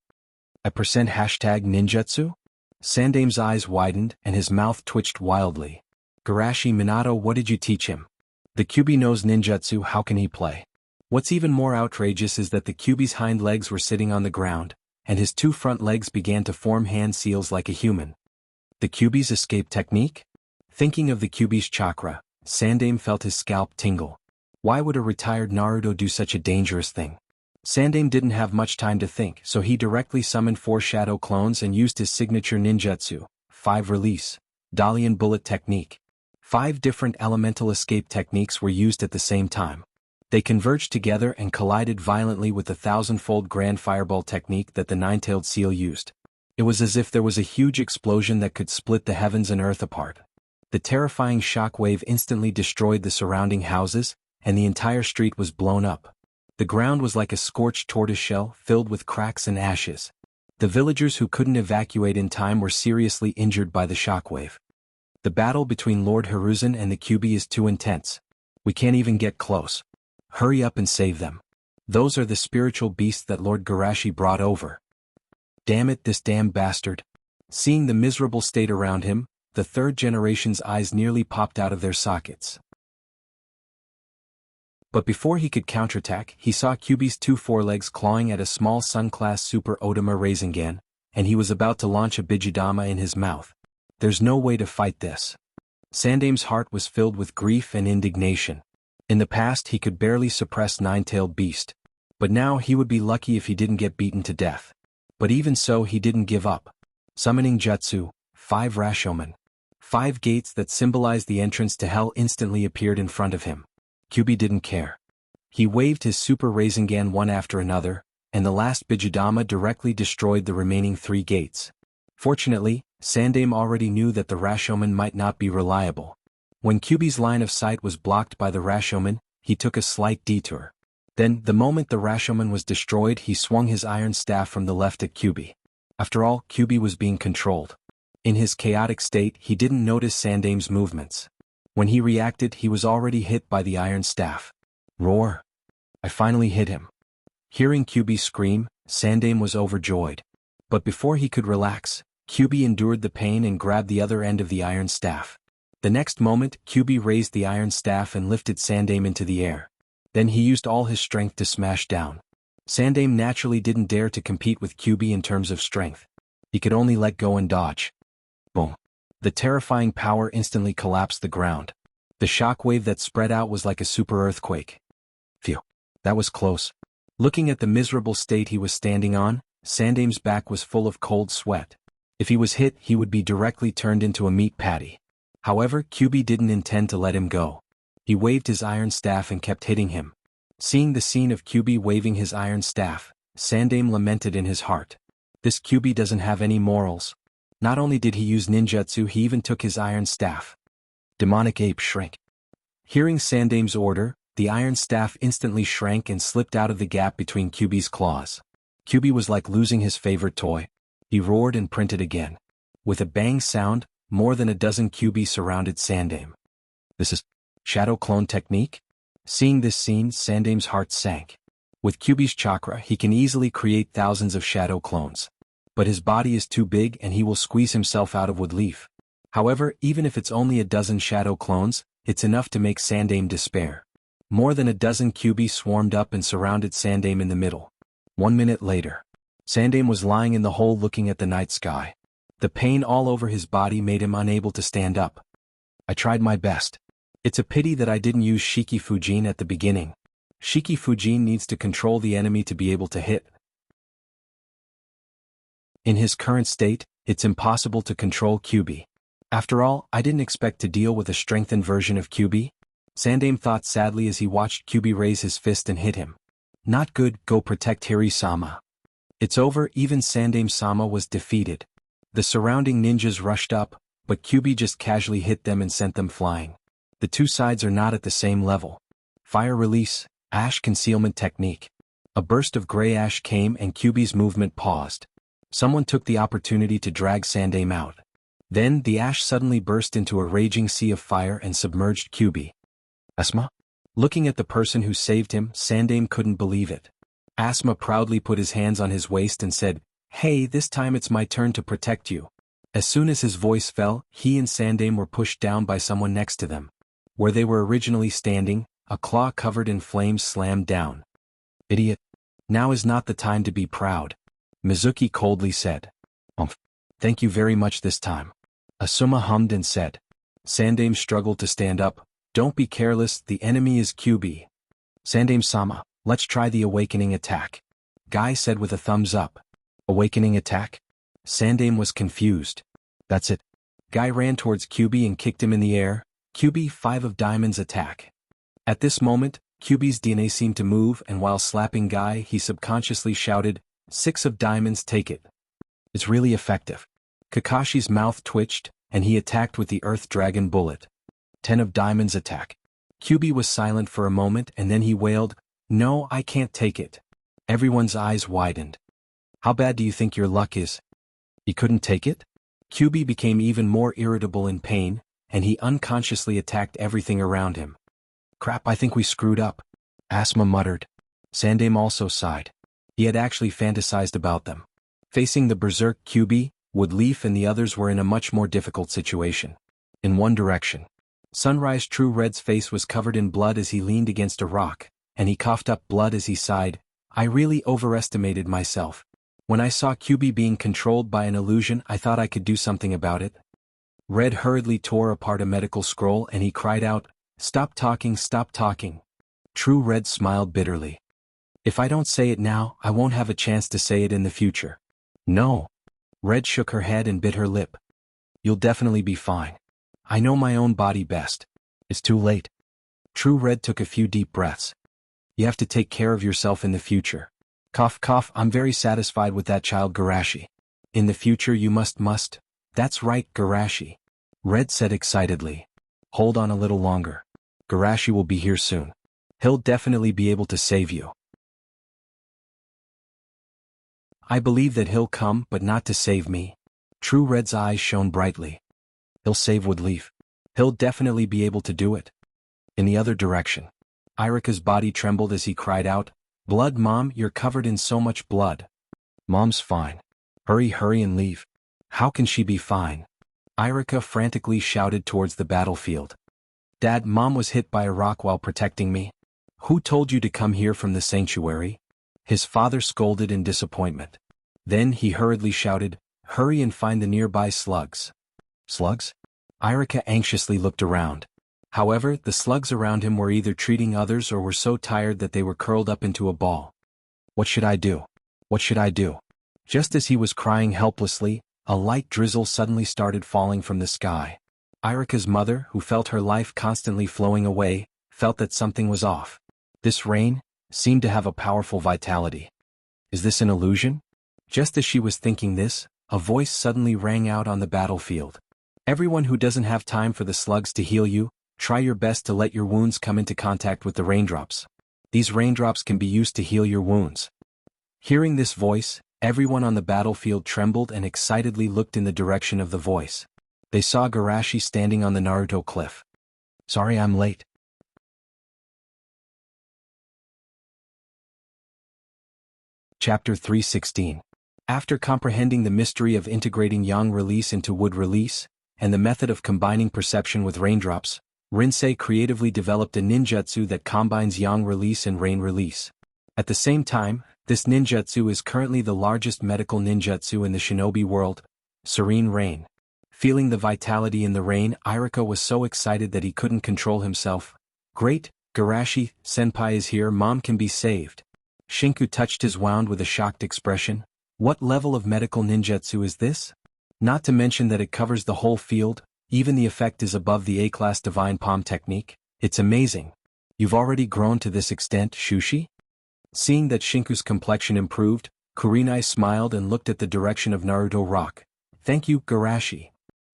# ninjutsu? Sandame's eyes widened and his mouth twitched wildly. Garashi Minato, what did you teach him? The Kyubi knows ninjutsu, how can he play? What's even more outrageous is that the Kyubi's hind legs were sitting on the ground, and his two front legs began to form hand seals like a human. The Kyubi's escape technique? Thinking of the Kyubi's chakra, Sandame felt his scalp tingle. Why would a retired Naruto do such a dangerous thing? Sandame didn't have much time to think, so he directly summoned 4 shadow clones and used his signature ninjutsu, 5 release, Dalian bullet technique. 5 different elemental escape techniques were used at the same time. They converged together and collided violently with the 1000-fold grand fireball technique that the nine-tailed seal used. It was as if there was a huge explosion that could split the heavens and earth apart. The terrifying shockwave instantly destroyed the surrounding houses, and the entire street was blown up. The ground was like a scorched tortoiseshell filled with cracks and ashes. The villagers who couldn't evacuate in time were seriously injured by the shockwave. The battle between Lord Hiruzen and the Kyubi is too intense. We can't even get close. Hurry up and save them. Those are the spiritual beasts that Lord Garashi brought over. Damn it, this damn bastard. Seeing the miserable state around him, the third generation's eyes nearly popped out of their sockets. But before he could counterattack, he saw Kyubi's 2 forelegs clawing at a small Sun-class Super Otama Rasengan, and he was about to launch a Bijudama in his mouth. There's no way to fight this. Sandame's heart was filled with grief and indignation. In the past he could barely suppress Nine-Tailed Beast. But now he would be lucky if he didn't get beaten to death. But even so he didn't give up. Summoning Jutsu, 5 Rashomon. 5 gates that symbolized the entrance to hell instantly appeared in front of him. Kyubi didn't care. He waved his Super Rasengan one after another, and the last Bijudama directly destroyed the remaining 3 gates. Fortunately, Sandame already knew that the Rashomon might not be reliable. When Kyubi's line of sight was blocked by the Rashomon, he took a slight detour. Then, the moment the Rashomon was destroyed, he swung his iron staff from the left at Kyubi. After all, Kyubi was being controlled. In his chaotic state, he didn't notice Sandame's movements. When he reacted, he was already hit by the iron staff. Roar! I finally hit him. Hearing Kyubi scream, Sandame was overjoyed. But before he could relax, Kyubi endured the pain and grabbed the other end of the iron staff. The next moment, Kyubi raised the iron staff and lifted Sandame into the air. Then he used all his strength to smash down. Sandame naturally didn't dare to compete with Kyubi in terms of strength. He could only let go and dodge. Boom. The terrifying power instantly collapsed the ground. The shockwave that spread out was like a super earthquake. Phew. That was close. Looking at the miserable state he was standing on, Sandame's back was full of cold sweat. If he was hit, he would be directly turned into a meat patty. However, Kyubi didn't intend to let him go. He waved his iron staff and kept hitting him. Seeing the scene of Kyubi waving his iron staff, Sandame lamented in his heart. This Kyubi doesn't have any morals. Not only did he use ninjutsu, he even took his iron staff. Demonic ape shrink. Hearing Sandame's order, the iron staff instantly shrank and slipped out of the gap between Kyubi's claws. Kyubi was like losing his favorite toy. He roared and printed again. With a bang sound, more than a dozen Kyubi surrounded Sandame. This is shadow clone technique? Seeing this scene, Sandame's heart sank. With Kyubi's chakra, he can easily create thousands of shadow clones. But his body is too big and he will squeeze himself out of wood leaf. However, even if it's only a dozen shadow clones, it's enough to make Sandame despair. More than a dozen Kyubi swarmed up and surrounded Sandame in the middle. 1 minute later, Sandame was lying in the hole looking at the night sky. The pain all over his body made him unable to stand up. I tried my best. It's a pity that I didn't use Shiki Fujin at the beginning. Shiki Fujin needs to control the enemy to be able to hit. In his current state, it's impossible to control Kyubi. After all, I didn't expect to deal with a strengthened version of Kyubi. Sandame thought sadly as he watched Kyubi raise his fist and hit him. Not good, go protect Hiri-sama. It's over. Even Sandaime-sama was defeated. The surrounding ninjas rushed up, but Kyuubi just casually hit them and sent them flying. The two sides are not at the same level. Fire release, ash concealment technique. A burst of gray ash came and Kyuubi's movement paused. Someone took the opportunity to drag Sandaime out. Then the ash suddenly burst into a raging sea of fire and submerged Kyuubi. Asuma? Looking at the person who saved him, Sandaime couldn't believe it. Asuma proudly put his hands on his waist and said, "Hey, this time it's my turn to protect you." As soon as his voice fell, he and Sandaime were pushed down by someone next to them. Where they were originally standing, a claw covered in flames slammed down. "Idiot. Now is not the time to be proud," Mizuki coldly said. Thank you very much this time," Asuma hummed and said. Sandaime struggled to stand up. "Don't be careless, the enemy is Kyuubi." "Sandaime-sama, let's try the awakening attack," Guy said with a thumbs up. "Awakening attack?" Sandaime was confused. "That's it." Guy ran towards Kyuubi and kicked him in the air. Kyuubi 5 of diamonds attack. At this moment, Kyuubi's DNA seemed to move and while slapping Guy he subconsciously shouted, 6 of diamonds take it. It's really effective. Kakashi's mouth twitched, and he attacked with the Earth Dragon Bullet. 10 of diamonds attack. Kyuubi was silent for a moment and then he wailed, "No, I can't take it." Everyone's eyes widened. "How bad do you think your luck is?" "He couldn't take it?" Kyuubi became even more irritable in pain, and he unconsciously attacked everything around him. "Crap, I think we screwed up," Asuma muttered. Sandaime also sighed. He had actually fantasized about them. Facing the berserk Kyuubi, Woodleaf and the others were in a much more difficult situation. In one direction, Sunrise True Red's face was covered in blood as he leaned against a rock, and he coughed up blood as he sighed, "I really overestimated myself. When I saw Kyuubi being controlled by an illusion I thought I could do something about it." Red hurriedly tore apart a medical scroll and he cried out, "Stop talking, stop talking." True Red smiled bitterly. "If I don't say it now, I won't have a chance to say it in the future." "No." Red shook her head and bit her lip. "You'll definitely be fine. I know my own body best. It's too late." True Red took a few deep breaths. "You have to take care of yourself in the future." Cough cough, "I'm very satisfied with that child Garashi. In the future you must. That's right, Garashi," Red said excitedly. "Hold on a little longer. Garashi will be here soon. He'll definitely be able to save you." "I believe that he'll come, but not to save me." True Red's eyes shone brightly. "He'll save Woodleaf. He'll definitely be able to do it." In the other direction, Irika's body trembled as he cried out, "Blood, Mom, you're covered in so much blood." "Mom's fine. Hurry and leave." "How can she be fine?" Irika frantically shouted towards the battlefield. "Dad, Mom was hit by a rock while protecting me." "Who told you to come here from the sanctuary?" His father scolded in disappointment. Then he hurriedly shouted, "Hurry and find the nearby slugs." "Slugs?" Irika anxiously looked around. However, the slugs around him were either treating others or were so tired that they were curled up into a ball. "What should I do? What should I do?" Just as he was crying helplessly, a light drizzle suddenly started falling from the sky. Irika's mother, who felt her life constantly flowing away, felt that something was off. This rain seemed to have a powerful vitality. Is this an illusion? Just as she was thinking this, a voice suddenly rang out on the battlefield. "Everyone who doesn't have time for the slugs to heal you, try your best to let your wounds come into contact with the raindrops. These raindrops can be used to heal your wounds." Hearing this voice, everyone on the battlefield trembled and excitedly looked in the direction of the voice. They saw Garashi standing on the Naruto cliff. "Sorry I'm late." Chapter 316. After comprehending the mystery of integrating yang release into wood release, and the method of combining perception with raindrops, Rinsei creatively developed a ninjutsu that combines yang release and rain release. At the same time, this ninjutsu is currently the largest medical ninjutsu in the shinobi world, Serene Rain. Feeling the vitality in the rain, Irika was so excited that he couldn't control himself. "Great, Garashi, senpai is here, Mom can be saved." Shinku touched his wound with a shocked expression. "What level of medical ninjutsu is this? Not to mention that it covers the whole field, even the effect is above the A-class divine palm technique. It's amazing. You've already grown to this extent, Shushi?" Seeing that Shinku's complexion improved, Kurenai smiled and looked at the direction of Naruto Rock. Thank you, Garashi.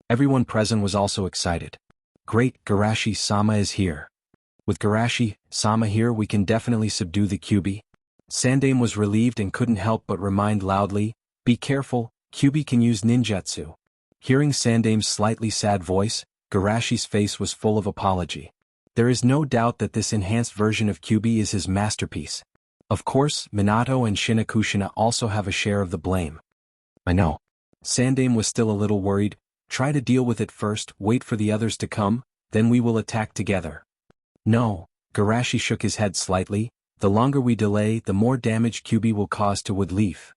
Everyone present was also excited. Great, Garashi-sama is here. With Garashi-sama here we can definitely subdue the Kyuubi. Sandame was relieved and couldn't help but remind loudly, be careful, Kyuubi can use ninjutsu. Hearing Sandame's slightly sad voice, Garashi's face was full of apology. There is no doubt that this enhanced version of Kyuubi is his masterpiece. Of course, Minato and Shinakushina also have a share of the blame. I know. Sandame was still a little worried. Try to deal with it first, wait for the others to come, then we will attack together. No, Garashi shook his head slightly, the longer we delay the more damage Kyuubi will cause to Woodleaf.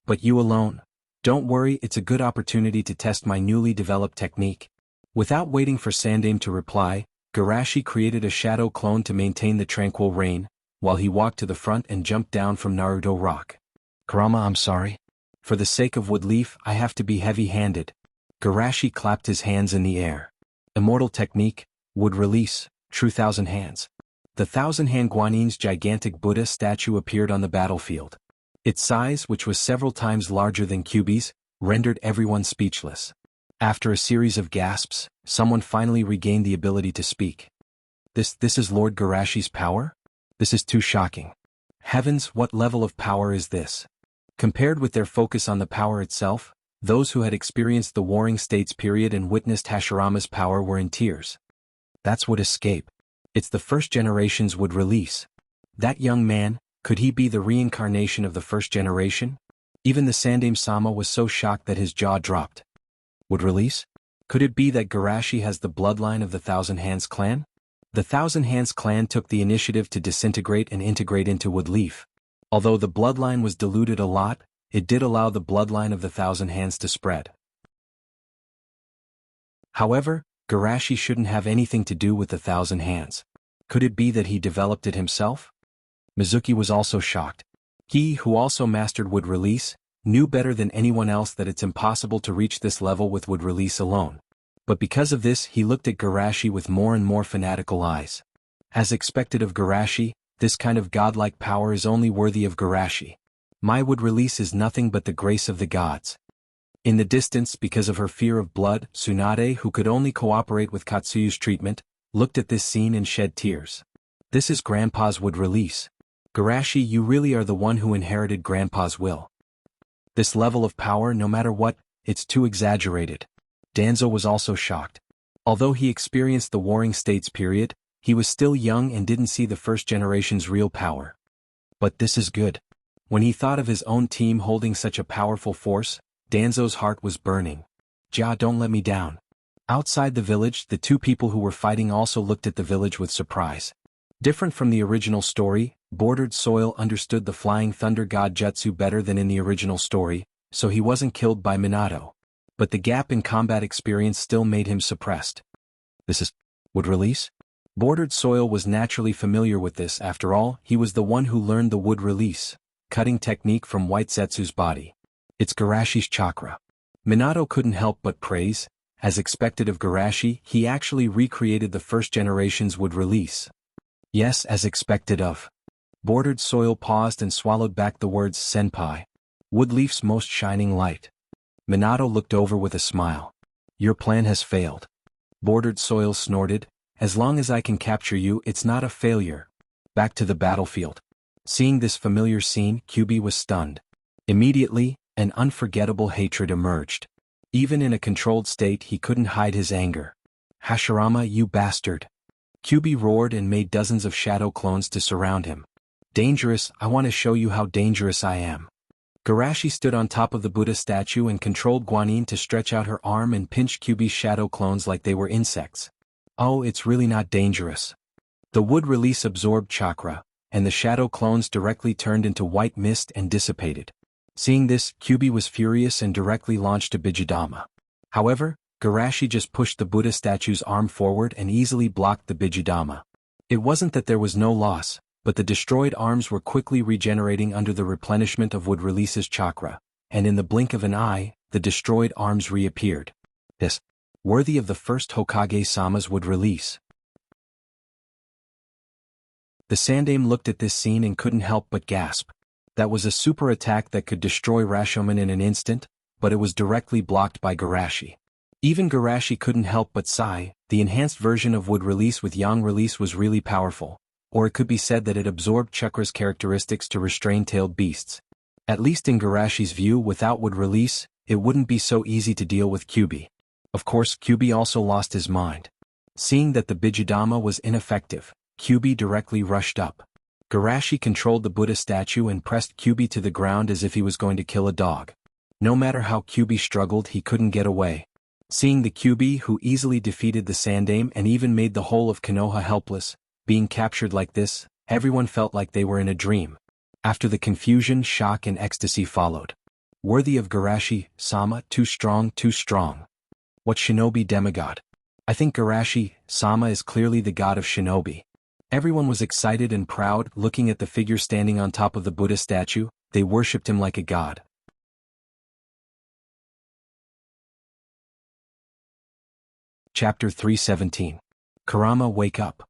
But you alone. Don't worry, it's a good opportunity to test my newly developed technique. Without waiting for Sandame to reply, Garashi created a shadow clone to maintain the tranquil reign, while he walked to the front and jumped down from Naruto Rock. Kurama, I'm sorry. For the sake of Woodleaf, I have to be heavy-handed. Garashi clapped his hands in the air. Immortal technique, would release, true thousand hands. The thousand-hand Guanin's gigantic Buddha statue appeared on the battlefield. Its size, which was several times larger than Kyuubi's, rendered everyone speechless. After a series of gasps, someone finally regained the ability to speak. This is Lord Garashi's power? This is too shocking. Heavens, what level of power is this? Compared with their focus on the power itself, those who had experienced the Warring States period and witnessed Hashirama's power were in tears. That's Would Escape. It's the first generation's Would Release. That young man, could he be the reincarnation of the first generation? Even the Sandame-sama was so shocked that his jaw dropped. Would Release? Could it be that Garashi has the bloodline of the Thousand Hands clan? The Thousand Hands clan took the initiative to disintegrate and integrate into Woodleaf. Although the bloodline was diluted a lot, it did allow the bloodline of the Thousand Hands to spread. However, Garashi shouldn't have anything to do with the Thousand Hands. Could it be that he developed it himself? Mizuki was also shocked. He, who also mastered Would Release, knew better than anyone else that it's impossible to reach this level with Would Release alone. But because of this he looked at Garashi with more and more fanatical eyes. As expected of Garashi, this kind of godlike power is only worthy of Garashi. My Would Release is nothing but the grace of the gods. In the distance, because of her fear of blood, Tsunade, who could only cooperate with Katsuyu's treatment, looked at this scene and shed tears. This is Grandpa's Would Release. Garashi, you really are the one who inherited Grandpa's will. This level of power, no matter what, it's too exaggerated. Danzo was also shocked. Although he experienced the Warring States period, he was still young and didn't see the first generation's real power. But this is good. When he thought of his own team holding such a powerful force, Danzo's heart was burning. Ja, don't let me down. Outside the village, the two people who were fighting also looked at the village with surprise. Different from the original story, Bordered Soil understood the Flying Thunder God Jutsu better than in the original story, so he wasn't killed by Minato. But the gap in combat experience still made him suppressed. This is Would Release? Bordered Soil was naturally familiar with this. After all, he was the one who learned the Would Release cutting technique from White Zetsu's body. It's Garashi's chakra. Minato couldn't help but praise. As expected of Garashi, he actually recreated the first generation's Would Release. Yes, as expected of. Bordered Soil paused and swallowed back the words Senpai. Woodleaf's most shining light. Minato looked over with a smile. Your plan has failed. Bordered Soil snorted. As long as I can capture you, it's not a failure. Back to the battlefield. Seeing this familiar scene, Kyuubi was stunned. Immediately, an unforgettable hatred emerged. Even in a controlled state he couldn't hide his anger. Hashirama, you bastard. Kyuubi roared and made dozens of shadow clones to surround him. Dangerous, I want to show you how dangerous I am. Garashi stood on top of the Buddha statue and controlled Guanin to stretch out her arm and pinch Kyuubi's shadow clones like they were insects. Oh, it's really not dangerous. The Would Release absorbed chakra, and the shadow clones directly turned into white mist and dissipated. Seeing this, Kyuubi was furious and directly launched a Bijudama. However, Garashi just pushed the Buddha statue's arm forward and easily blocked the Bijudama. It wasn't that there was no loss, but the destroyed arms were quickly regenerating under the replenishment of Would Release's chakra, and in the blink of an eye, the destroyed arms reappeared. This, worthy of the first Hokage-sama's Would Release. The Sandame looked at this scene and couldn't help but gasp. That was a super attack that could destroy Rashomon in an instant, but it was directly blocked by Garashi. Even Garashi couldn't help but sigh. The enhanced version of Wood Release with Yang Release was really powerful, or it could be said that it absorbed Chakra's characteristics to restrain tailed beasts. At least in Garashi's view, without Wood Release, it wouldn't be so easy to deal with Kyubi. Of course, Kyubi also lost his mind. Seeing that the Bijudama was ineffective, Kyubi directly rushed up. Garashi controlled the Buddha statue and pressed Kyubi to the ground as if he was going to kill a dog. No matter how Kyubi struggled, he couldn't get away. Seeing the Kyubi, who easily defeated the Sandaime and even made the whole of Konoha helpless, being captured like this, everyone felt like they were in a dream. After the confusion, shock and ecstasy followed. Worthy of Garashi-sama, too strong, too strong. What shinobi demigod? I think Garashi-sama is clearly the god of shinobi. Everyone was excited and proud, looking at the figure standing on top of the Buddha statue. They worshipped him like a god. Chapter 317. Kurama, wake up.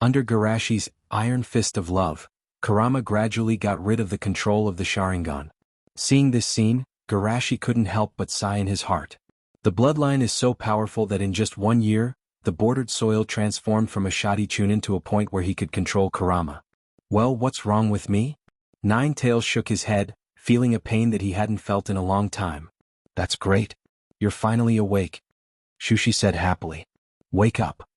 Under Garashi's iron fist of love, Kurama gradually got rid of the control of the Sharingan. Seeing this scene, Garashi couldn't help but sigh in his heart. The bloodline is so powerful that in just 1 year, the bordered soil transformed from a shoddy Chunin to a point where he could control Kurama. Well, what's wrong with me? Nine Tails shook his head, feeling a pain that he hadn't felt in a long time. That's great. You're finally awake, Shushi said happily. Wake up.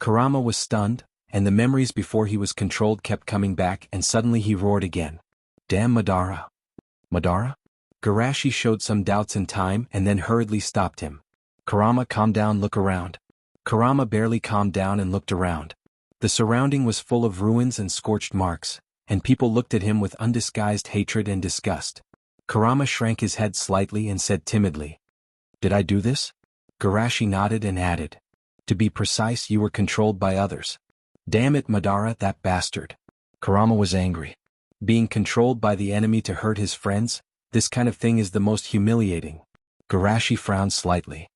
Kurama was stunned, and the memories before he was controlled kept coming back, and suddenly he roared again. Damn Madara. Madara? Garashi showed some doubts in time and then hurriedly stopped him. Kurama, calm down, look around. Kurama barely calmed down and looked around. The surrounding was full of ruins and scorched marks, and people looked at him with undisguised hatred and disgust. Kurama shrank his head slightly and said timidly, Did I do this? Garashi nodded and added, To be precise, you were controlled by others. Damn it, Madara, that bastard. Kurama was angry. Being controlled by the enemy to hurt his friends, this kind of thing is the most humiliating. Garashi frowned slightly.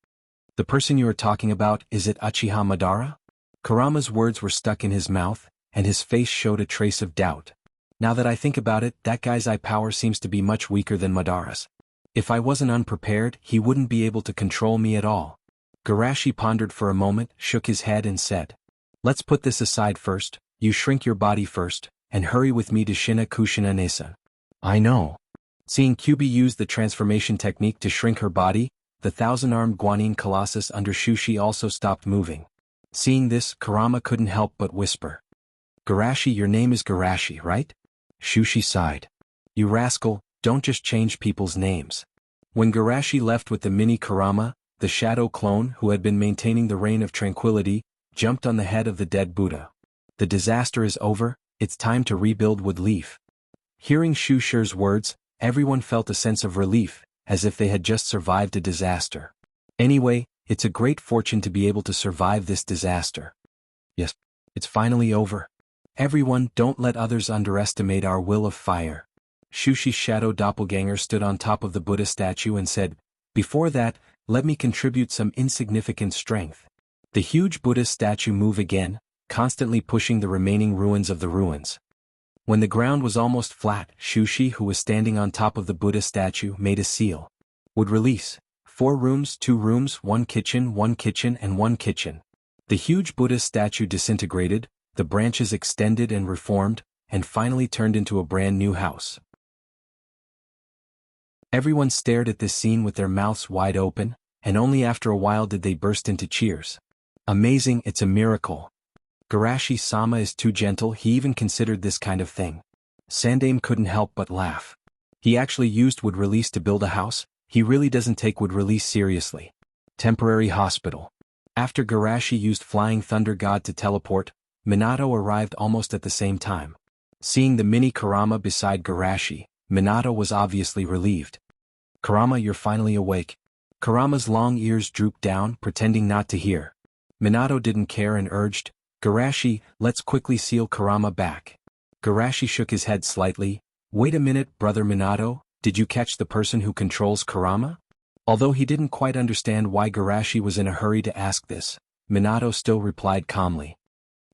The person you are talking about, is it Uchiha Madara? Kurama's words were stuck in his mouth, and his face showed a trace of doubt. Now that I think about it, that guy's eye power seems to be much weaker than Madara's. If I wasn't unprepared, he wouldn't be able to control me at all. Garashi pondered for a moment, shook his head and said, Let's put this aside first. You shrink your body first, and hurry with me to Shina Kushina Nesan. I know. Seeing Kyubi use the transformation technique to shrink her body, the thousand-armed Guanyin Colossus under Shushi also stopped moving. Seeing this, Kurama couldn't help but whisper. Garashi, your name is Garashi, right? Shushi sighed. You rascal, don't just change people's names. When Garashi left with the mini Kurama, the shadow clone who had been maintaining the reign of tranquility, jumped on the head of the dead Buddha. The disaster is over, it's time to rebuild Wood Leaf. Hearing Shusher's words, everyone felt a sense of relief, as if they had just survived a disaster. Anyway, it's a great fortune to be able to survive this disaster. Yes, it's finally over. Everyone, don't let others underestimate our will of fire. Shushi's shadow doppelganger stood on top of the Buddha statue and said, Before that, let me contribute some insignificant strength. The huge Buddha statue moved again, constantly pushing the remaining ruins of the ruins. When the ground was almost flat, Shushi, who was standing on top of the Buddha statue, made a seal. Would release. 4 rooms, 2 rooms, 1 kitchen, and 1 kitchen. The huge Buddha statue disintegrated, the branches extended and reformed, and finally turned into a brand new house. Everyone stared at this scene with their mouths wide open, and only after a while did they burst into cheers. Amazing, it's a miracle. Garashi-sama is too gentle, he even considered this kind of thing. Sandaime couldn't help but laugh. He actually used Wood Release to build a house, he really doesn't take Wood Release seriously. Temporary hospital. After Garashi used Flying Thunder God to teleport, Minato arrived almost at the same time. Seeing the mini Kurama beside Garashi, Minato was obviously relieved. Kurama, you're finally awake. Kurama's long ears drooped down, pretending not to hear. Minato didn't care and urged, Garashi, let's quickly seal Kurama back. Garashi shook his head slightly. Wait a minute, brother Minato, did you catch the person who controls Kurama? Although he didn't quite understand why Garashi was in a hurry to ask this, Minato still replied calmly.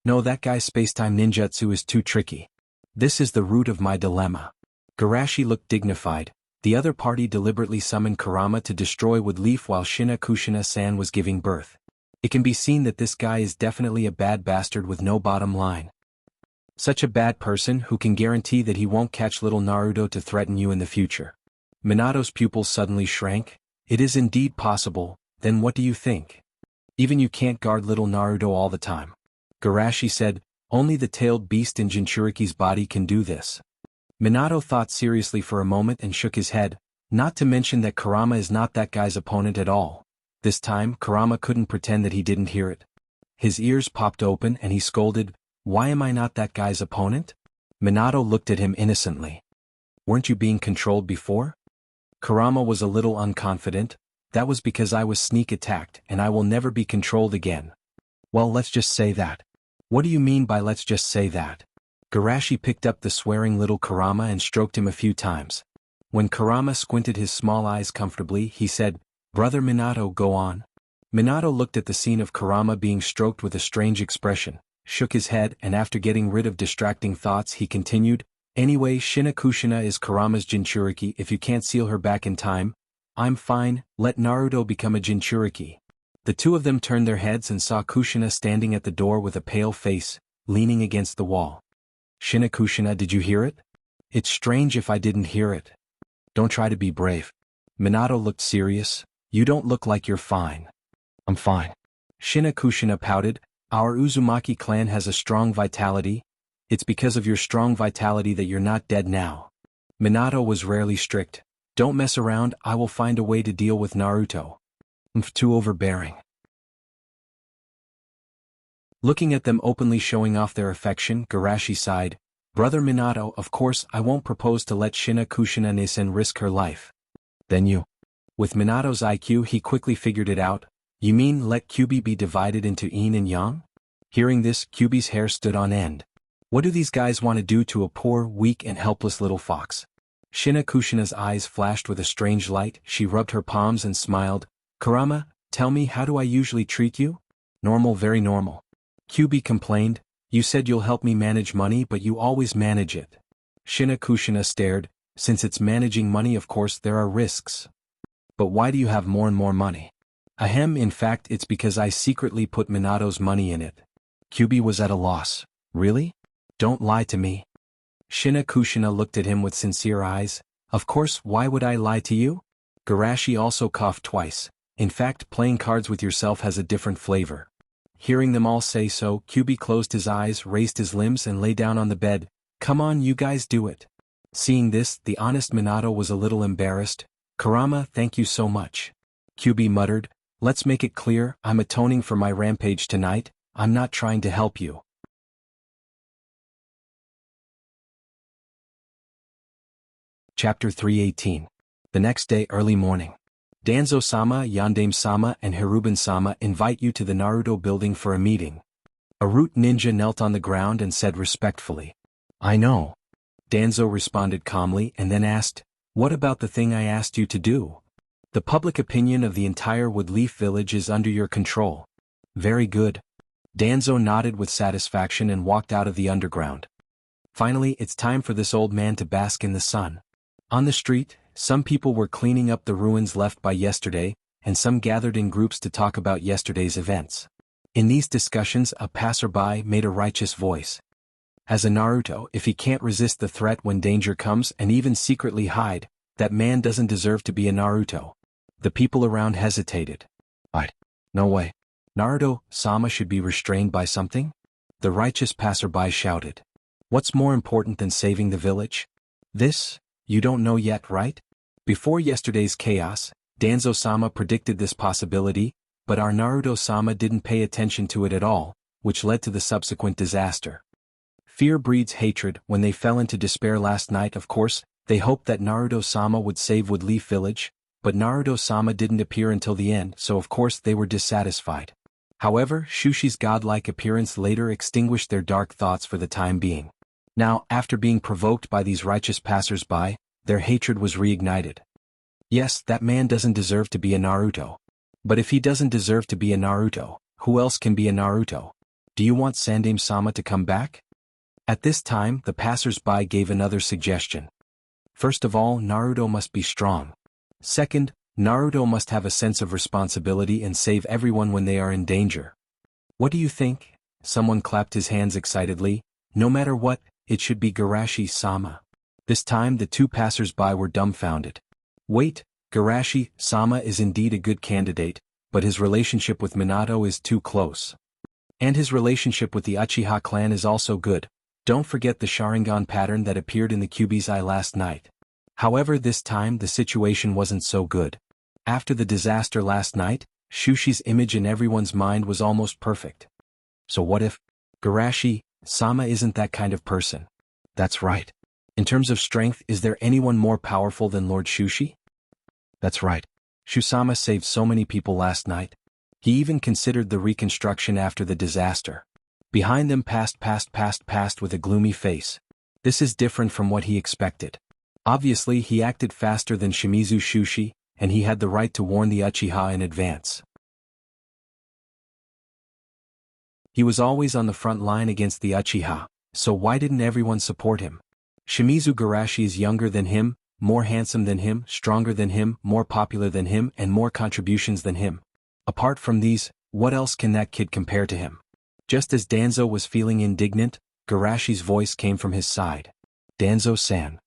No, that guy's spacetime ninjutsu is too tricky. This is the root of my dilemma. Garashi looked dignified. The other party deliberately summoned Kurama to destroy Woodleaf while Shina Kushina-san was giving birth. It can be seen that this guy is definitely a bad bastard with no bottom line. Such a bad person who can guarantee that he won't catch little Naruto to threaten you in the future. Minato's pupils suddenly shrank. It is indeed possible, then what do you think? Even you can't guard little Naruto all the time. Garashi said, only the tailed beast in Jinchuriki's body can do this. Minato thought seriously for a moment and shook his head, not to mention that Kurama is not that guy's opponent at all. This time Kurama couldn't pretend that he didn't hear it. His ears popped open and he scolded, why am I not that guy's opponent? Minato looked at him innocently. Weren't you being controlled before? Kurama was a little unconfident. That was because I was sneak attacked and I will never be controlled again. Well, let's just say that. What do you mean by let's just say that? Garashi picked up the swearing little Kurama and stroked him a few times. When Kurama squinted his small eyes comfortably, he said, Brother Minato, go on. Minato looked at the scene of Kurama being stroked with a strange expression, shook his head, and after getting rid of distracting thoughts he continued, anyway, Shina Kushina is Kurama's Jinchuriki. If you can't seal her back in time, I'm fine, let Naruto become a Jinchuriki. The two of them turned their heads and saw Kushina standing at the door with a pale face, leaning against the wall. Shina Kushina, did you hear it? It's strange if I didn't hear it. Don't try to be brave. Minato looked serious. You don't look like you're fine. I'm fine. Shina Kushina pouted. Our Uzumaki clan has a strong vitality. It's because of your strong vitality that you're not dead now. Minato was rarely strict. Don't mess around, I will find a way to deal with Naruto. Too overbearing. Looking at them openly showing off their affection, Garashi sighed. Brother Minato, of course I won't propose to let Shina Kushina-san risk her life. Then you. With Minato's IQ he quickly figured it out. You mean let Kyubi be divided into yin and yang? Hearing this, Kyubi's hair stood on end. What do these guys want to do to a poor, weak and helpless little fox? Shina Kushina's eyes flashed with a strange light. She rubbed her palms and smiled. Kurama, tell me, how do I usually treat you? Normal, very normal. Kyubi complained. You said you'll help me manage money, but you always manage it. Shina Kushina stared. Since it's managing money, of course there are risks. But why do you have more and more money? Ahem, in fact it's because I secretly put Minato's money in it. Kyubi was at a loss. Really? Don't lie to me. Shina Kushina looked at him with sincere eyes. Of course, why would I lie to you? Garashi also coughed twice. In fact, playing cards with yourself has a different flavor. Hearing them all say so, Kyubi closed his eyes, raised his limbs and lay down on the bed. Come on, you guys do it. Seeing this, the honest Minato was a little embarrassed. Kurama, thank you so much. Kyubi muttered. Let's make it clear, I'm atoning for my rampage tonight, I'm not trying to help you. Chapter 318. The next day early morning. Danzo-sama, Yandame-sama and Hiruben-sama invite you to the Naruto building for a meeting. A root ninja knelt on the ground and said respectfully. I know. Danzo responded calmly and then asked, what about the thing I asked you to do? The public opinion of the entire Woodleaf village is under your control. Very good. Danzo nodded with satisfaction and walked out of the underground. Finally, it's time for this old man to bask in the sun. On the street, some people were cleaning up the ruins left by yesterday, and some gathered in groups to talk about yesterday's events. In these discussions, a passerby made a righteous voice. As a Naruto, if he can't resist the threat when danger comes and even secretly hide, that man doesn't deserve to be a Naruto. The people around hesitated. No way. Naruto-sama should be restrained by something? The righteous passerby shouted. What's more important than saving the village? This? You don't know yet, right? Before yesterday's chaos, Danzo-sama predicted this possibility, but our Naruto-sama didn't pay attention to it at all, which led to the subsequent disaster. Fear breeds hatred. When they fell into despair last night, of course, they hoped that Naruto-sama would save Woodleaf Village, but Naruto-sama didn't appear until the end, so of course they were dissatisfied. However, Shushi's godlike appearance later extinguished their dark thoughts for the time being. Now, after being provoked by these righteous passers-by, their hatred was reignited. Yes, that man doesn't deserve to be a Naruto. But if he doesn't deserve to be a Naruto, who else can be a Naruto? Do you want Sandaime-sama to come back? At this time, the passers-by gave another suggestion. First of all, Naruto must be strong. Second, Naruto must have a sense of responsibility and save everyone when they are in danger. What do you think? Someone clapped his hands excitedly. No matter what, it should be Garashi-sama. This time the two passers-by were dumbfounded. Wait, Garashi-sama is indeed a good candidate, but his relationship with Minato is too close. And his relationship with the Uchiha clan is also good. Don't forget the Sharingan pattern that appeared in the Kyuubi's eye last night. However, this time the situation wasn't so good. After the disaster last night, Shushi's image in everyone's mind was almost perfect. So what if Garashi-sama isn't that kind of person? That's right. In terms of strength, is there anyone more powerful than Lord Shushi? That's right. Shusama saved so many people last night. He even considered the reconstruction after the disaster. Behind them passed with a gloomy face. This is different from what he expected. Obviously, he acted faster than Shimizu Shushi, and he had the right to warn the Uchiha in advance. He was always on the front line against the Uchiha, so why didn't everyone support him? Shimizu Garashi is younger than him, more handsome than him, stronger than him, more popular than him, and more contributions than him. Apart from these, what else can that kid compare to him? Just as Danzo was feeling indignant, Garashi's voice came from his side. Danzo-san.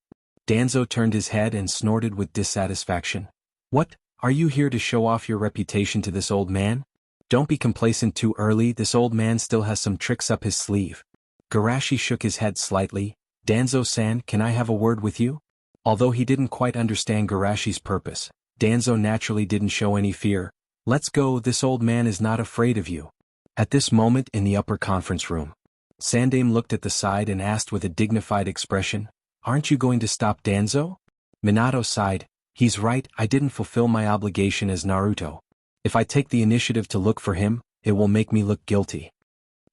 Danzo turned his head and snorted with dissatisfaction. What, are you here to show off your reputation to this old man? Don't be complacent too early, this old man still has some tricks up his sleeve. Garashi shook his head slightly. Danzo-san, can I have a word with you? Although he didn't quite understand Garashi's purpose, Danzo naturally didn't show any fear. Let's go, this old man is not afraid of you. At this moment in the upper conference room, Sandaime looked at the side and asked with a dignified expression, aren't you going to stop Danzo? Minato sighed, he's right, I didn't fulfill my obligation as Naruto. If I take the initiative to look for him, it will make me look guilty.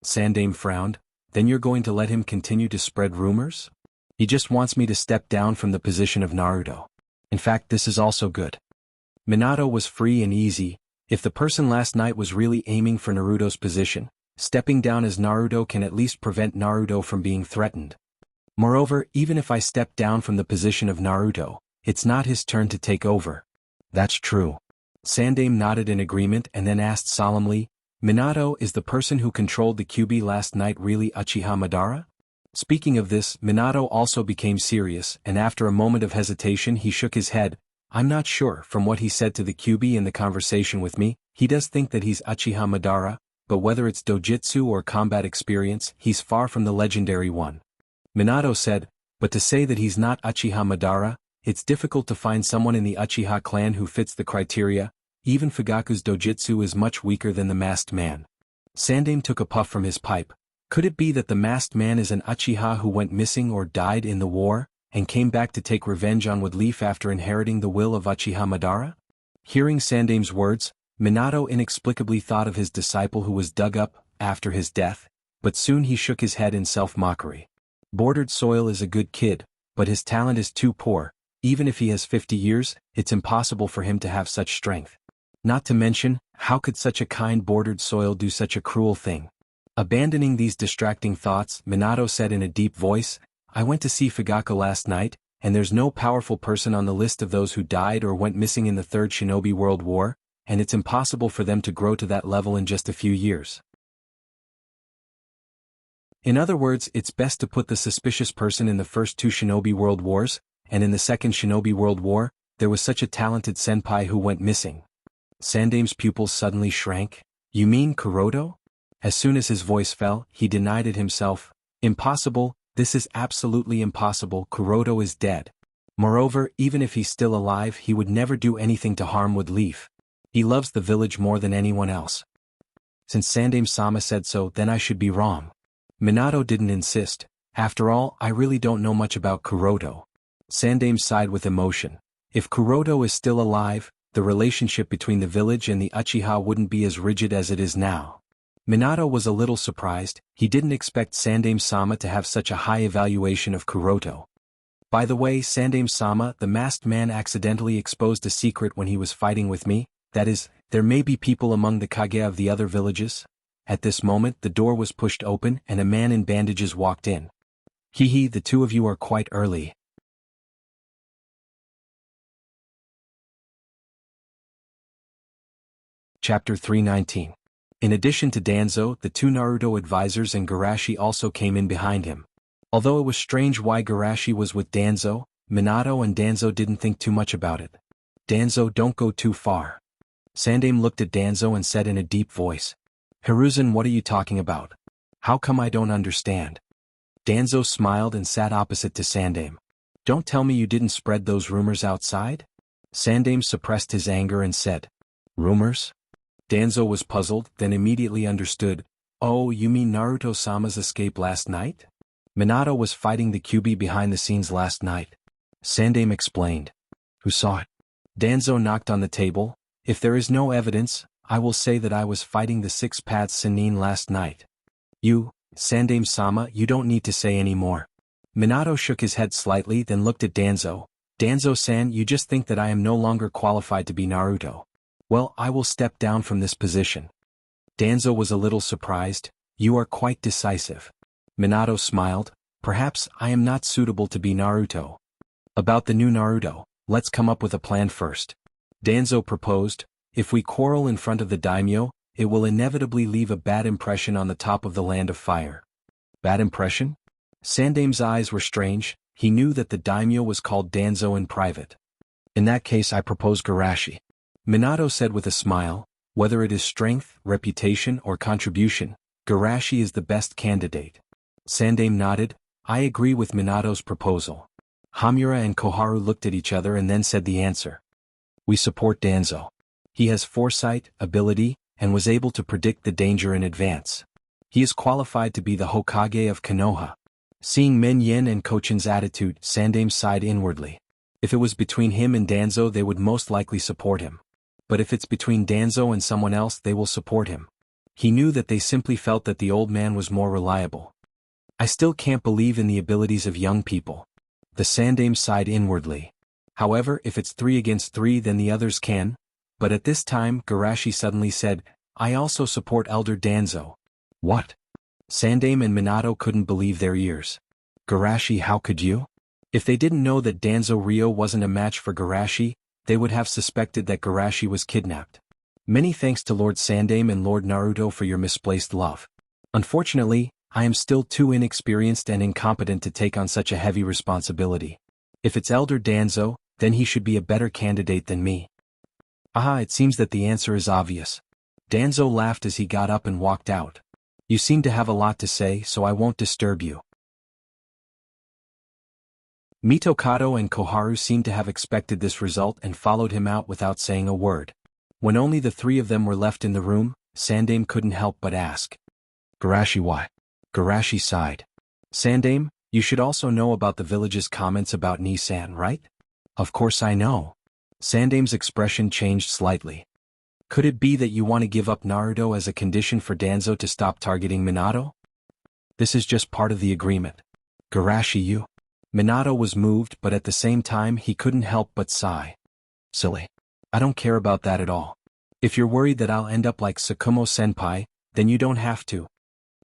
Sandaime frowned, then you're going to let him continue to spread rumors? He just wants me to step down from the position of Naruto. In fact, this is also good. Minato was free and easy. If the person last night was really aiming for Naruto's position, stepping down as Naruto can at least prevent Naruto from being threatened. Moreover, even if I step down from the position of Naruto, it's not his turn to take over. That's true. Sandaime nodded in agreement and then asked solemnly, Minato, is the person who controlled the Kyuubi last night really Uchiha Madara? Speaking of this, Minato also became serious, and after a moment of hesitation he shook his head. I'm not sure, from what he said to the Kyuubi in the conversation with me, he does think that he's Uchiha Madara, but whether it's dojutsu or combat experience, he's far from the legendary one. Minato said, but to say that he's not Uchiha Madara, it's difficult to find someone in the Uchiha clan who fits the criteria. Even Fugaku's dojutsu is much weaker than the masked man. Sandaime took a puff from his pipe. Could it be that the masked man is an Uchiha who went missing or died in the war, and came back to take revenge on Woodleaf after inheriting the will of Uchiha Madara? Hearing Sandaime's words, Minato inexplicably thought of his disciple who was dug up after his death, but soon he shook his head in self-mockery. Bordered Soil is a good kid, but his talent is too poor. Even if he has 50 years, it's impossible for him to have such strength. Not to mention, how could such a kind Bordered Soil do such a cruel thing? Abandoning these distracting thoughts, Minato said in a deep voice, I went to see Fugaku last night, and there's no powerful person on the list of those who died or went missing in the Third Shinobi World War, and it's impossible for them to grow to that level in just a few years. In other words, it's best to put the suspicious person in the first two Shinobi World Wars, and in the second Shinobi World War, there was such a talented senpai who went missing. Sandaime's pupils suddenly shrank. You mean Kuroto? As soon as his voice fell, he denied it himself. Impossible, this is absolutely impossible, Kuroto is dead. Moreover, even if he's still alive, he would never do anything to harm Woodleaf. He loves the village more than anyone else. Since Sandaime-sama said so, then I should be wrong. Minato didn't insist. After all, I really don't know much about Kuroto. Sandaime sighed with emotion. If Kuroto is still alive, the relationship between the village and the Uchiha wouldn't be as rigid as it is now. Minato was a little surprised. He didn't expect Sandaime-sama to have such a high evaluation of Kuroto. By the way, Sandaime-sama, the masked man accidentally exposed a secret when he was fighting with me, that is, there may be people among the Kage of the other villages. At this moment the door was pushed open and a man in bandages walked in. Hee hee, the two of you are quite early. Chapter 319. In addition to Danzo, the two Naruto advisors and Garashi also came in behind him. Although it was strange why Garashi was with Danzo, Minato and Danzo didn't think too much about it. Danzo, don't go too far. Sandaime looked at Danzo and said in a deep voice. Hiruzen, what are you talking about? How come I don't understand? Danzo smiled and sat opposite to Sandaime. Don't tell me you didn't spread those rumors outside? Sandaime suppressed his anger and said. Rumors? Danzo was puzzled, then immediately understood. Oh, you mean Naruto-sama's escape last night? Minato was fighting the Kyuubi behind the scenes last night. Sandaime explained. Who saw it? Danzo knocked on the table. If there is no evidence, I will say that I was fighting the six-paths Sannin last night. You, Sandaime-sama, you don't need to say any more. Minato shook his head slightly then looked at Danzo. Danzo-san, you just think that I am no longer qualified to be Naruto. Well, I will step down from this position. Danzo was a little surprised. You are quite decisive. Minato smiled. Perhaps I am not suitable to be Naruto. About the new Naruto, let's come up with a plan first. Danzo proposed. If we quarrel in front of the daimyo, it will inevitably leave a bad impression on the top of the Land of Fire. Bad impression? Sandaime's eyes were strange. He knew that the daimyo was called Danzo in private. In that case I propose Garashi. Minato said with a smile. Whether it is strength, reputation, or contribution, Garashi is the best candidate. Sandaime nodded. I agree with Minato's proposal. Hamura and Koharu looked at each other and then said the answer. We support Danzo. He has foresight, ability, and was able to predict the danger in advance. He is qualified to be the Hokage of Konoha. Seeing Men Yen and Kochin's attitude, Sandaime sighed inwardly. If it was between him and Danzo they would most likely support him. But if it's between Danzo and someone else they will support him. He knew that they simply felt that the old man was more reliable. I still can't believe in the abilities of young people. The Sandaime sighed inwardly. However, if it's 3 against 3 then the others can. But at this time, Garashi suddenly said, I also support Elder Danzo. What? Sandaime and Minato couldn't believe their ears. Garashi, how could you? If they didn't know that Danzo Ryo wasn't a match for Garashi, they would have suspected that Garashi was kidnapped. Many thanks to Lord Sandaime and Lord Naruto for your misplaced love. Unfortunately, I am still too inexperienced and incompetent to take on such a heavy responsibility. If it's Elder Danzo, then he should be a better candidate than me. Aha, it seems that the answer is obvious. Danzo laughed as he got up and walked out. You seem to have a lot to say, so I won't disturb you. Mitokado and Koharu seemed to have expected this result and followed him out without saying a word. When only the 3 of them were left in the room, Sandaime couldn't help but ask. Garashi, why? Garashi sighed. Sandaime, you should also know about the village's comments about Nissan, right? Of course I know. Sandaime's expression changed slightly. Could it be that you want to give up Naruto as a condition for Danzo to stop targeting Minato? This is just part of the agreement. Garashi, you. Minato was moved but at the same time he couldn't help but sigh. Silly. I don't care about that at all. If you're worried that I'll end up like Tsukumo-senpai, then you don't have to.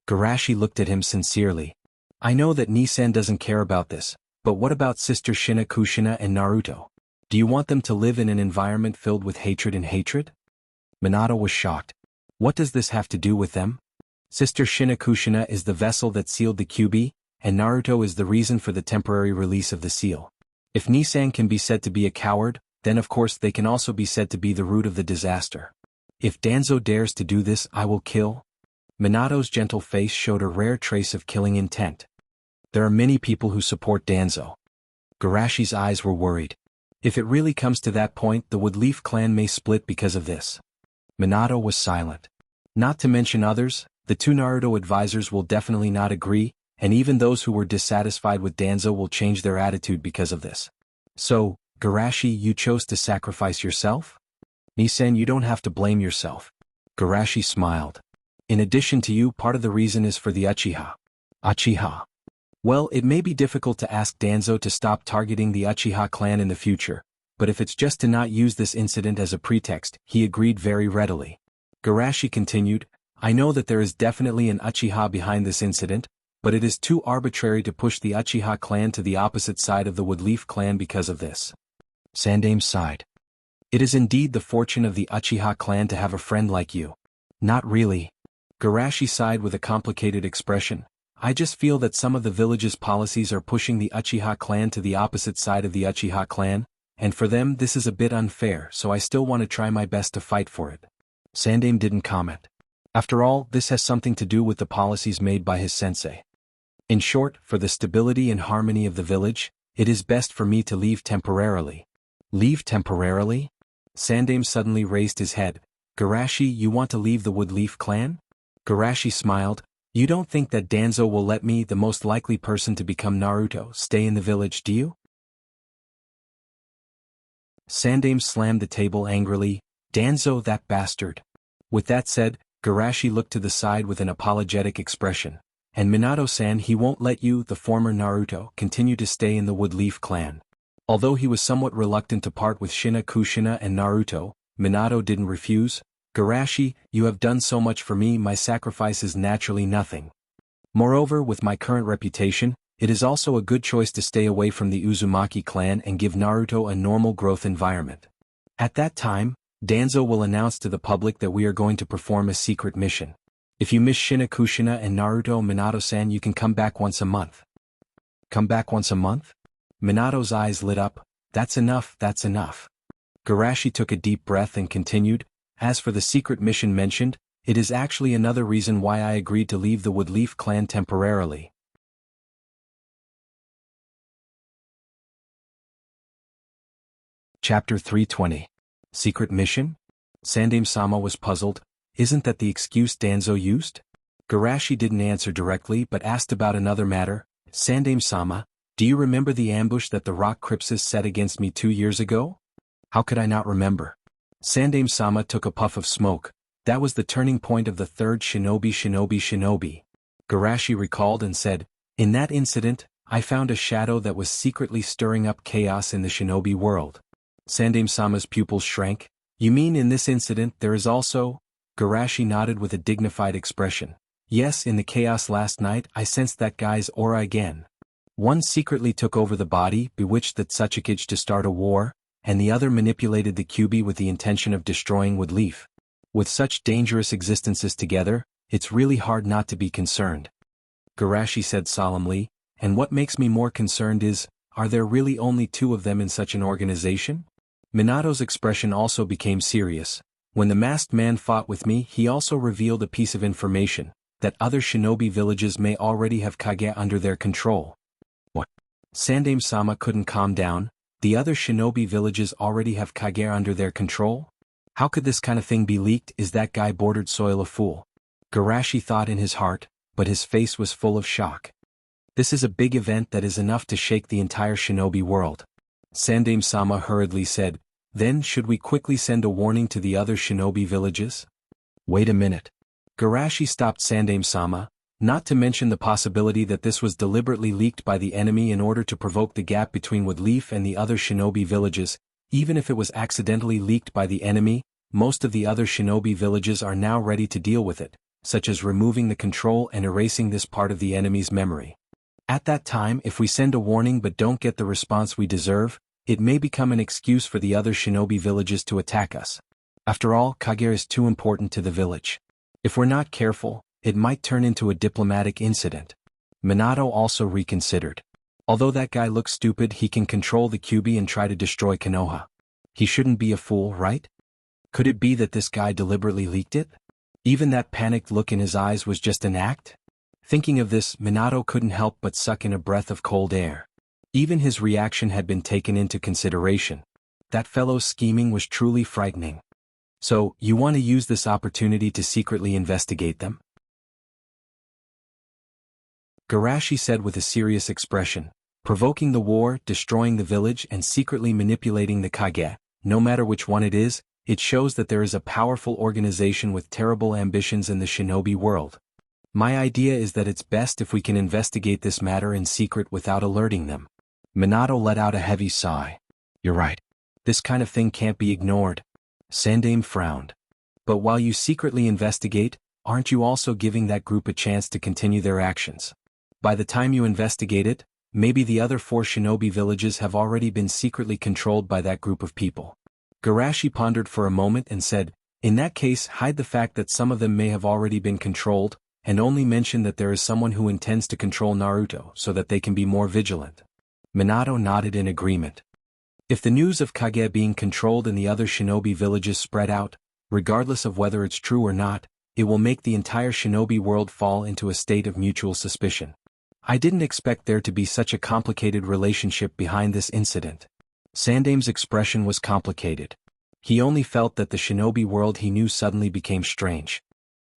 Garashi looked at him sincerely. I know that Nissan doesn't care about this, but what about Sister Shina Kushina and Naruto? Do you want them to live in an environment filled with hatred and hatred? Minato was shocked. What does this have to do with them? Sister Shina Kushina is the vessel that sealed the Kyuubi, and Naruto is the reason for the temporary release of the seal. If Nissan can be said to be a coward, then of course they can also be said to be the root of the disaster. If Danzo dares to do this, I will kill. Minato's gentle face showed a rare trace of killing intent. There are many people who support Danzo. Garashi's eyes were worried. If it really comes to that point, the Woodleaf clan may split because of this. Minato was silent. Not to mention others, the 2 Naruto advisors will definitely not agree, and even those who were dissatisfied with Danzo will change their attitude because of this. So, Garashi, you chose to sacrifice yourself? Nissan, you don't have to blame yourself. Garashi smiled. In addition to you, part of the reason is for the Uchiha. Uchiha. Well, it may be difficult to ask Danzo to stop targeting the Uchiha clan in the future, but if it's just to not use this incident as a pretext, he agreed very readily. Garashi continued, I know that there is definitely an Uchiha behind this incident, but it is too arbitrary to push the Uchiha clan to the opposite side of the Woodleaf clan because of this. Sandaime sighed. It is indeed the fortune of the Uchiha clan to have a friend like you. Not really. Garashi sighed with a complicated expression. I just feel that some of the village's policies are pushing the Uchiha clan to the opposite side of the Uchiha clan, and for them this is a bit unfair, so I still want to try my best to fight for it. Sandaime didn't comment. After all, this has something to do with the policies made by his sensei. In short, for the stability and harmony of the village, it is best for me to leave temporarily. Leave temporarily? Sandaime suddenly raised his head. Garashi, you want to leave the Woodleaf clan? Garashi smiled. You don't think that Danzo will let me, the most likely person to become Naruto, stay in the village, do you? Sandaime slammed the table angrily. Danzo, that bastard. With that said, Garashi looked to the side with an apologetic expression. And Minato-san, he won't let you, the former Naruto, continue to stay in the Woodleaf clan. Although he was somewhat reluctant to part with Shina Kushina and Naruto, Minato didn't refuse. Garashi, you have done so much for me, my sacrifice is naturally nothing. Moreover, with my current reputation, it is also a good choice to stay away from the Uzumaki clan and give Naruto a normal growth environment. At that time, Danzo will announce to the public that we are going to perform a secret mission. If you miss Shina Kushina and Naruto, Minato-san, you can come back once a month. Come back once a month? Minato's eyes lit up. That's enough, that's enough. Garashi took a deep breath and continued, as for the secret mission mentioned, it is actually another reason why I agreed to leave the Woodleaf clan temporarily. Chapter 320. Secret mission? Sandaime-sama was puzzled. Isn't that the excuse Danzo used? Garashi didn't answer directly but asked about another matter. Sandaime-sama, do you remember the ambush that the rock Crypsis set against me 2 years ago? How could I not remember? Sandaime-sama took a puff of smoke. That was the turning point of the third shinobi. Garashi recalled and said, in that incident, I found a shadow that was secretly stirring up chaos in the shinobi world. Sandaime-sama's pupils shrank. You mean in this incident there is also? Garashi nodded with a dignified expression. Yes, in the chaos last night I sensed that guy's aura again. One secretly took over the body, bewitched the Tsuchikage to start a war, and the other manipulated the Kyuubi with the intention of destroying Woodleaf. With such dangerous existences together, it's really hard not to be concerned. Garashi said solemnly, and what makes me more concerned is, are there really only 2 of them in such an organization? Minato's expression also became serious. When the masked man fought with me, he also revealed a piece of information, that other shinobi villages may already have Kage under their control. What? Sandaime-sama couldn't calm down. The other shinobi villages already have Kage under their control? How could this kind of thing be leaked? Is that guy bordered soil a fool? Garashi thought in his heart, but his face was full of shock. This is a big event that is enough to shake the entire shinobi world. Sandaime-sama hurriedly said, then should we quickly send a warning to the other shinobi villages? Wait a minute. Garashi stopped Sandaime-sama, not to mention the possibility that this was deliberately leaked by the enemy in order to provoke the gap between Woodleaf and the other shinobi villages. Even if it was accidentally leaked by the enemy, most of the other shinobi villages are now ready to deal with it, such as removing the control and erasing this part of the enemy's memory. At that time, if we send a warning but don't get the response we deserve, it may become an excuse for the other shinobi villages to attack us. After all, Kage is too important to the village. If we're not careful, it might turn into a diplomatic incident. Minato also reconsidered. Although that guy looks stupid, he can control the Kyuubi and try to destroy Konoha. He shouldn't be a fool, right? Could it be that this guy deliberately leaked it? Even that panicked look in his eyes was just an act? Thinking of this, Minato couldn't help but suck in a breath of cold air. Even his reaction had been taken into consideration. That fellow's scheming was truly frightening. So, you want to use this opportunity to secretly investigate them? Garashi said with a serious expression. Provoking the war, destroying the village and secretly manipulating the Kage, no matter which one it is, it shows that there is a powerful organization with terrible ambitions in the shinobi world. My idea is that it's best if we can investigate this matter in secret without alerting them. Minato let out a heavy sigh. You're right. This kind of thing can't be ignored. Sandaime frowned. But while you secretly investigate, aren't you also giving that group a chance to continue their actions? By the time you investigate it, maybe the other 4 shinobi villages have already been secretly controlled by that group of people. Garashi pondered for a moment and said, "In that case, hide the fact that some of them may have already been controlled, and only mention that there is someone who intends to control Naruto so that they can be more vigilant." Minato nodded in agreement. If the news of Kage being controlled in the other shinobi villages spread out, regardless of whether it's true or not, it will make the entire shinobi world fall into a state of mutual suspicion. I didn't expect there to be such a complicated relationship behind this incident. Sandame's expression was complicated. He only felt that the shinobi world he knew suddenly became strange.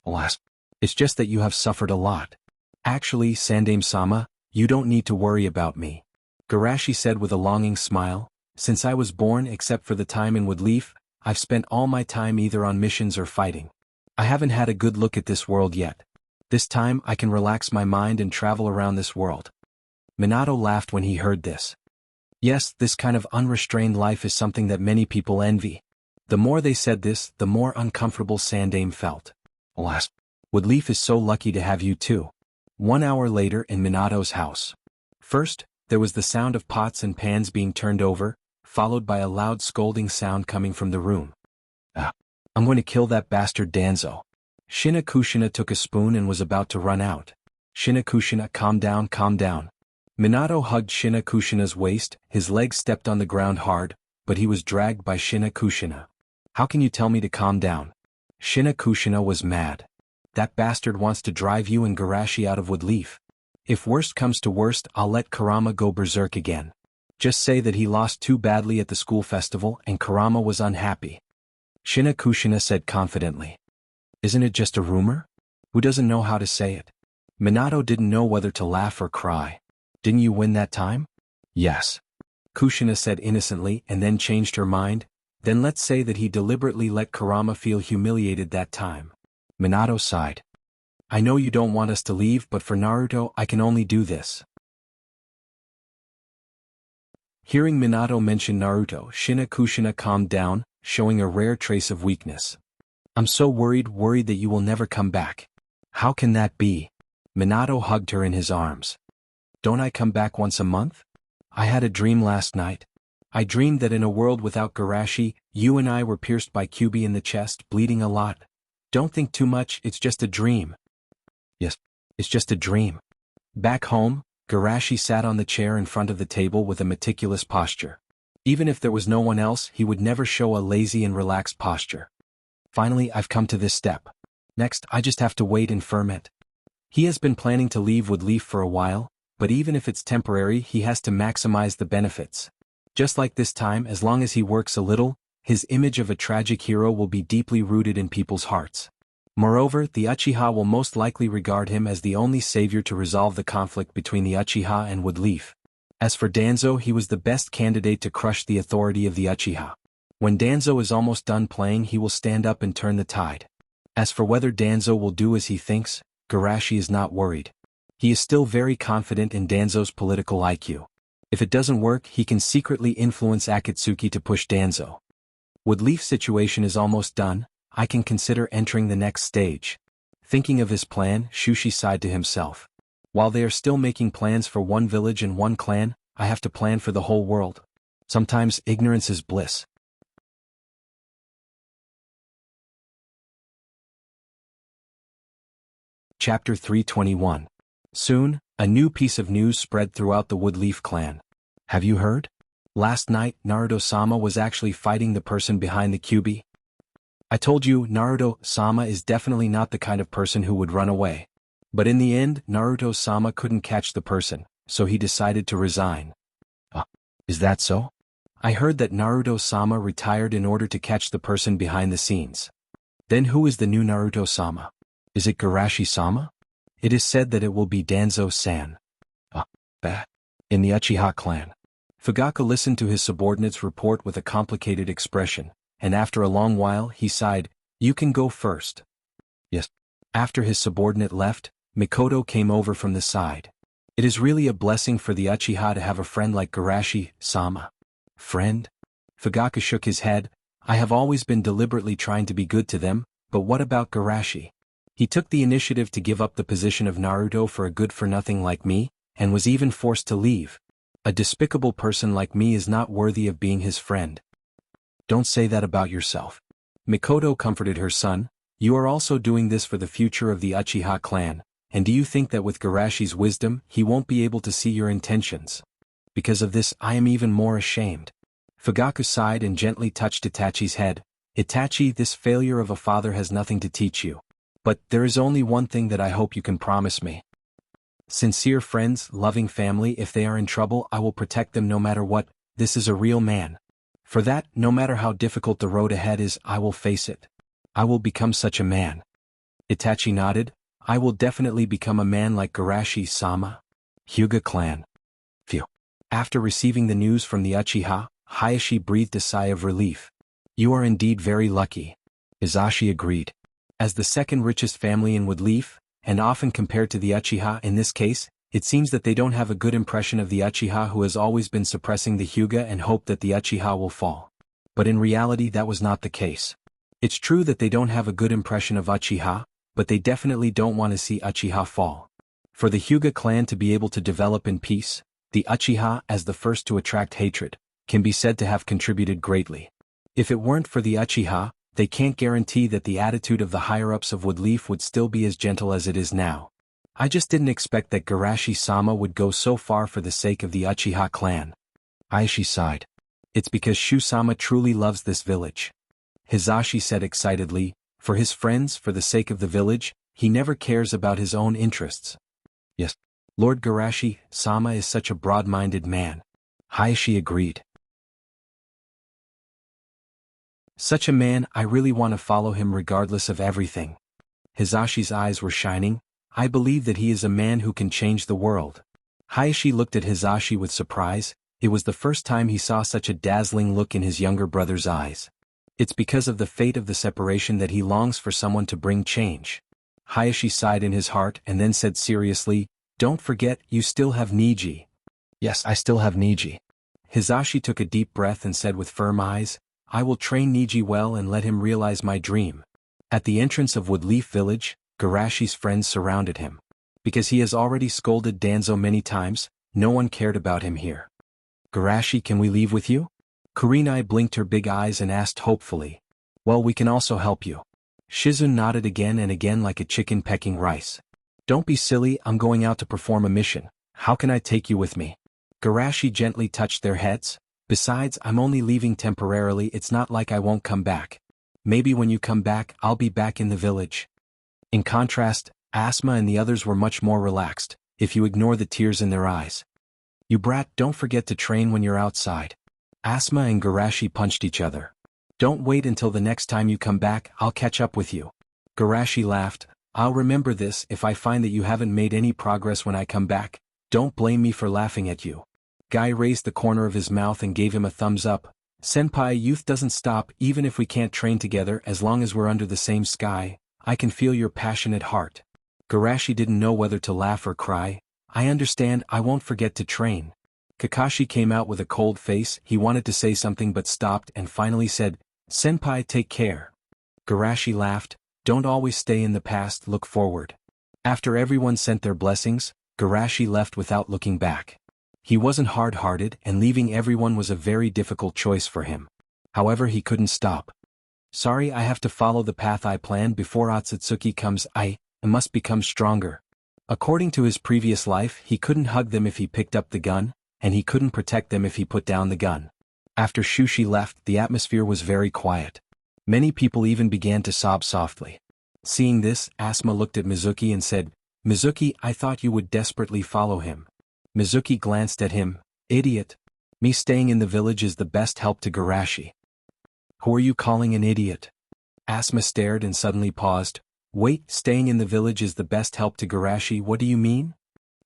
"Alas, it's just that you have suffered a lot. Actually, Sandame-sama, you don't need to worry about me," Garashi said with a longing smile. "Since I was born, except for the time in Woodleaf, I've spent all my time either on missions or fighting. I haven't had a good look at this world yet. This time I can relax my mind and travel around this world." Minato laughed when he heard this. Yes, this kind of unrestrained life is something that many people envy. The more they said this, the more uncomfortable Sandame felt. "Alas, Woodleaf is so lucky to have you too." 1 hour later in Minato's house. First, there was the sound of pots and pans being turned over, followed by a loud scolding sound coming from the room. I'm going to kill that bastard Danzo." Shina took a spoon and was about to run out. "Shina, calm down, calm down." Minato hugged Shina's waist, his legs stepped on the ground hard, but he was dragged by Shina. "How can you tell me to calm down?" Shina was mad. "That bastard wants to drive you and Garashi out of Woodleaf. If worst comes to worst, I'll let Kurama go berserk again. Just say that he lost too badly at the school festival and Kurama was unhappy." Shina said confidently. "Isn't it just a rumor? Who doesn't know how to say it?" Minato didn't know whether to laugh or cry. "Didn't you win that time?" "Yes," Kushina said innocently and then changed her mind. "Then let's say that he deliberately let Kurama feel humiliated that time." Minato sighed. "I know you don't want us to leave, but for Naruto I can only do this." Hearing Minato mention Naruto, Shina calmed down, showing a rare trace of weakness. "I'm so worried that you will never come back." "How can that be?" Minato hugged her in his arms. "Don't I come back once a month? I had a dream last night. I dreamed that in a world without Garashi, you and I were pierced by Kyuubi in the chest, bleeding a lot. Don't think too much, it's just a dream." "Yes, it's just a dream." Back home, Garashi sat on the chair in front of the table with a meticulous posture. Even if there was no one else, he would never show a lazy and relaxed posture. "Finally, I've come to this step. Next, I just have to wait and ferment." He has been planning to leave Woodleaf for a while, but even if it's temporary, he has to maximize the benefits. Just like this time, as long as he works a little, his image of a tragic hero will be deeply rooted in people's hearts. Moreover, the Uchiha will most likely regard him as the only savior to resolve the conflict between the Uchiha and Woodleaf. As for Danzo, he was the best candidate to crush the authority of the Uchiha. When Danzo is almost done playing, he will stand up and turn the tide. As for whether Danzo will do as he thinks, Garashi is not worried. He is still very confident in Danzo's political IQ. If it doesn't work, he can secretly influence Akatsuki to push Danzo. Woodleaf's situation is almost done, I can consider entering the next stage. Thinking of his plan, Shushi sighed to himself. While they are still making plans for one village and one clan, I have to plan for the whole world. Sometimes ignorance is bliss. Chapter 321. Soon, a new piece of news spread throughout the Woodleaf clan. "Have you heard? Last night, Naruto-sama was actually fighting the person behind the Kyuubi. I told you, Naruto-sama is definitely not the kind of person who would run away. But in the end, Naruto-sama couldn't catch the person, so he decided to resign." Is that so? I heard that Naruto-sama retired in order to catch the person behind the scenes. Then who is the new Naruto-sama? Is it Garashi-sama? It is said that it will be Danzo-san. In the Uchiha clan. Fugaka listened to his subordinate's report with a complicated expression, and after a long while he sighed, "You can go first." Yes. After his subordinate left, Mikoto came over from the side. "It is really a blessing for the Uchiha to have a friend like Garashi-sama." "Friend?" Fugaka shook his head. "I have always been deliberately trying to be good to them, but what about Garashi? He took the initiative to give up the position of Naruto for a good-for-nothing like me, and was even forced to leave. A despicable person like me is not worthy of being his friend." Don't say that about yourself. Mikoto comforted her son. You are also doing this for the future of the Uchiha clan, and do you think that with Garashi's wisdom he won't be able to see your intentions? Because of this I am even more ashamed. Fugaku sighed and gently touched Itachi's head. Itachi, this failure of a father has nothing to teach you. But there is only one thing that I hope you can promise me. Sincere friends, loving family, if they are in trouble I will protect them no matter what. This is a real man. For that, no matter how difficult the road ahead is, I will face it. I will become such a man. Itachi nodded. I will definitely become a man like Garashi-sama. Hyuga clan. Phew. After receiving the news from the Uchiha, Hayashi breathed a sigh of relief. You are indeed very lucky. Hizashi agreed. As the second richest family in Woodleaf, and often compared to the Uchiha in this case, it seems that they don't have a good impression of the Uchiha who has always been suppressing the Hyuga and hope that the Uchiha will fall. But in reality that was not the case. It's true that they don't have a good impression of Uchiha, but they definitely don't want to see Uchiha fall. For the Hyuga clan to be able to develop in peace, the Uchiha, as the first to attract hatred, can be said to have contributed greatly. If it weren't for the Uchiha, they can't guarantee that the attitude of the higher-ups of Woodleaf would still be as gentle as it is now. I just didn't expect that Garashi-sama would go so far for the sake of the Uchiha clan. Aishi sighed. It's because Shu-sama truly loves this village. Hizashi said excitedly, for his friends, for the sake of the village, he never cares about his own interests. Yes. Lord Garashi-sama is such a broad-minded man. Hayashi agreed. Such a man, I really want to follow him regardless of everything. Hizashi's eyes were shining. I believe that he is a man who can change the world. Hayashi looked at Hizashi with surprise. It was the first time he saw such a dazzling look in his younger brother's eyes. It's because of the fate of the separation that he longs for someone to bring change. Hayashi sighed in his heart and then said seriously, don't forget, you still have Niji. Yes, I still have Niji. Hizashi took a deep breath and said with firm eyes, I will train Niji well and let him realize my dream. At the entrance of Woodleaf village, Garashi's friends surrounded him. Because he has already scolded Danzo many times, no one cared about him here. Garashi, can we leave with you? Kurenai blinked her big eyes and asked hopefully. Well, we can also help you. Shizun nodded again and again like a chicken pecking rice. Don't be silly, I'm going out to perform a mission. How can I take you with me? Garashi gently touched their heads. Besides, I'm only leaving temporarily, it's not like I won't come back. Maybe when you come back, I'll be back in the village. In contrast, Asma and the others were much more relaxed, if you ignore the tears in their eyes. You brat, don't forget to train when you're outside. Asma and Garashi punched each other. Don't wait until the next time you come back, I'll catch up with you. Garashi laughed. I'll remember this. If I find that you haven't made any progress when I come back, don't blame me for laughing at you. Guy raised the corner of his mouth and gave him a thumbs up. Senpai, youth doesn't stop, even if we can't train together, as long as we're under the same sky. I can feel your passionate heart. Garashi didn't know whether to laugh or cry. I understand, I won't forget to train. Kakashi came out with a cold face. He wanted to say something but stopped and finally said, Senpai, take care. Garashi laughed. Don't always stay in the past, look forward. After everyone sent their blessings, Garashi left without looking back. He wasn't hard-hearted, and leaving everyone was a very difficult choice for him. However, he couldn't stop. Sorry, I have to follow the path I planned before Otsutsuki comes. I must become stronger. According to his previous life, he couldn't hug them if he picked up the gun, and he couldn't protect them if he put down the gun. After Shushi left, the atmosphere was very quiet. Many people even began to sob softly. Seeing this, Asma looked at Mizuki and said, Mizuki, I thought you would desperately follow him. Mizuki glanced at him. Idiot. Me staying in the village is the best help to Garashi. Who are you calling an idiot? Asma stared and suddenly paused. Wait, staying in the village is the best help to Garashi, what do you mean?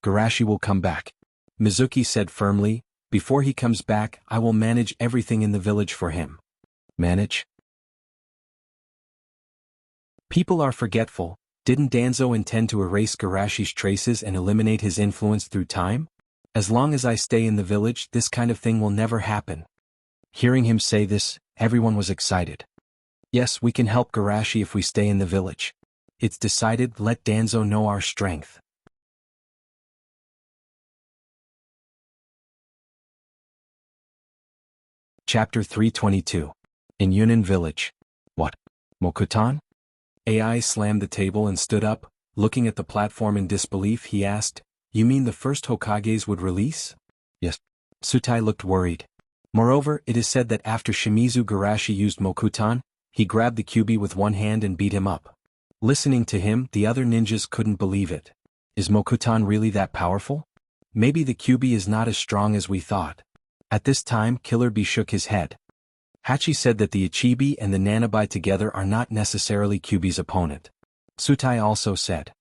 Garashi will come back. Mizuki said firmly, before he comes back, I will manage everything in the village for him. Manage? People are forgetful. Didn't Danzo intend to erase Garashi's traces and eliminate his influence through time? As long as I stay in the village, this kind of thing will never happen. Hearing him say this, everyone was excited. Yes, we can help Garashi if we stay in the village. It's decided, let Danzo know our strength. Chapter 322. In Yunnan village. What? Mokutan? AI slammed the table and stood up, looking at the platform in disbelief. He asked, "You mean the first Hokages would release?" Yes. Sutai looked worried. Moreover, it is said that after Shimizu Garashi used Mokutan, he grabbed the Kyuubi with one hand and beat him up. Listening to him, the other ninjas couldn't believe it. Is Mokutan really that powerful? Maybe the Kyuubi is not as strong as we thought. At this time, Killer Bee shook his head. Hachi said that the Ichibi and the Nanabi together are not necessarily Kyuubi's opponent. Sutai also said.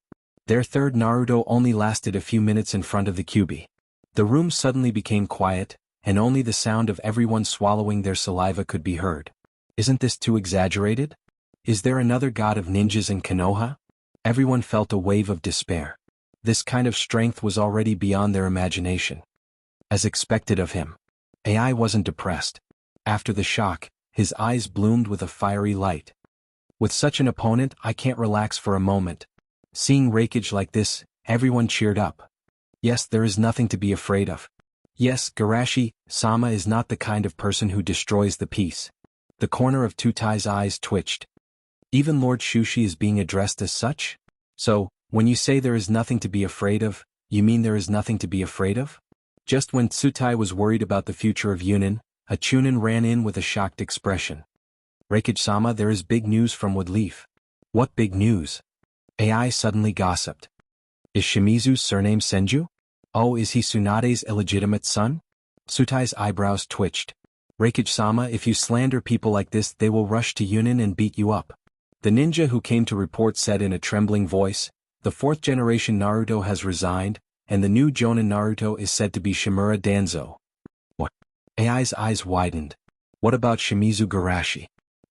Their third Naruto only lasted a few minutes in front of the Kyuubi. The room suddenly became quiet, and only the sound of everyone swallowing their saliva could be heard. Isn't this too exaggerated? Is there another god of ninjas in Konoha? Everyone felt a wave of despair. This kind of strength was already beyond their imagination. As expected of him, AI wasn't depressed. After the shock, his eyes bloomed with a fiery light. With such an opponent, I can't relax for a moment. Seeing Raikage like this, everyone cheered up. Yes, there is nothing to be afraid of. Yes, Garashi-sama is not the kind of person who destroys the peace. The corner of Tutai's eyes twitched. Even Lord Shushi is being addressed as such? So, when you say there is nothing to be afraid of, you mean there is nothing to be afraid of? Just when Tsutai was worried about the future of Yunnan, a Chunin ran in with a shocked expression. Raikage-sama, there is big news from Woodleaf. What big news? AI suddenly gossiped. Is Shimizu's surname Senju? Oh, is he Tsunade's illegitimate son? Tsutai's eyebrows twitched. Raikage-sama, if you slander people like this, they will rush to Yunnan and beat you up. The ninja who came to report said in a trembling voice, the fourth generation Naruto has resigned, and the new Jonin Naruto is said to be Shimura Danzo. What? AI's eyes widened. What about Shimizu Garashi?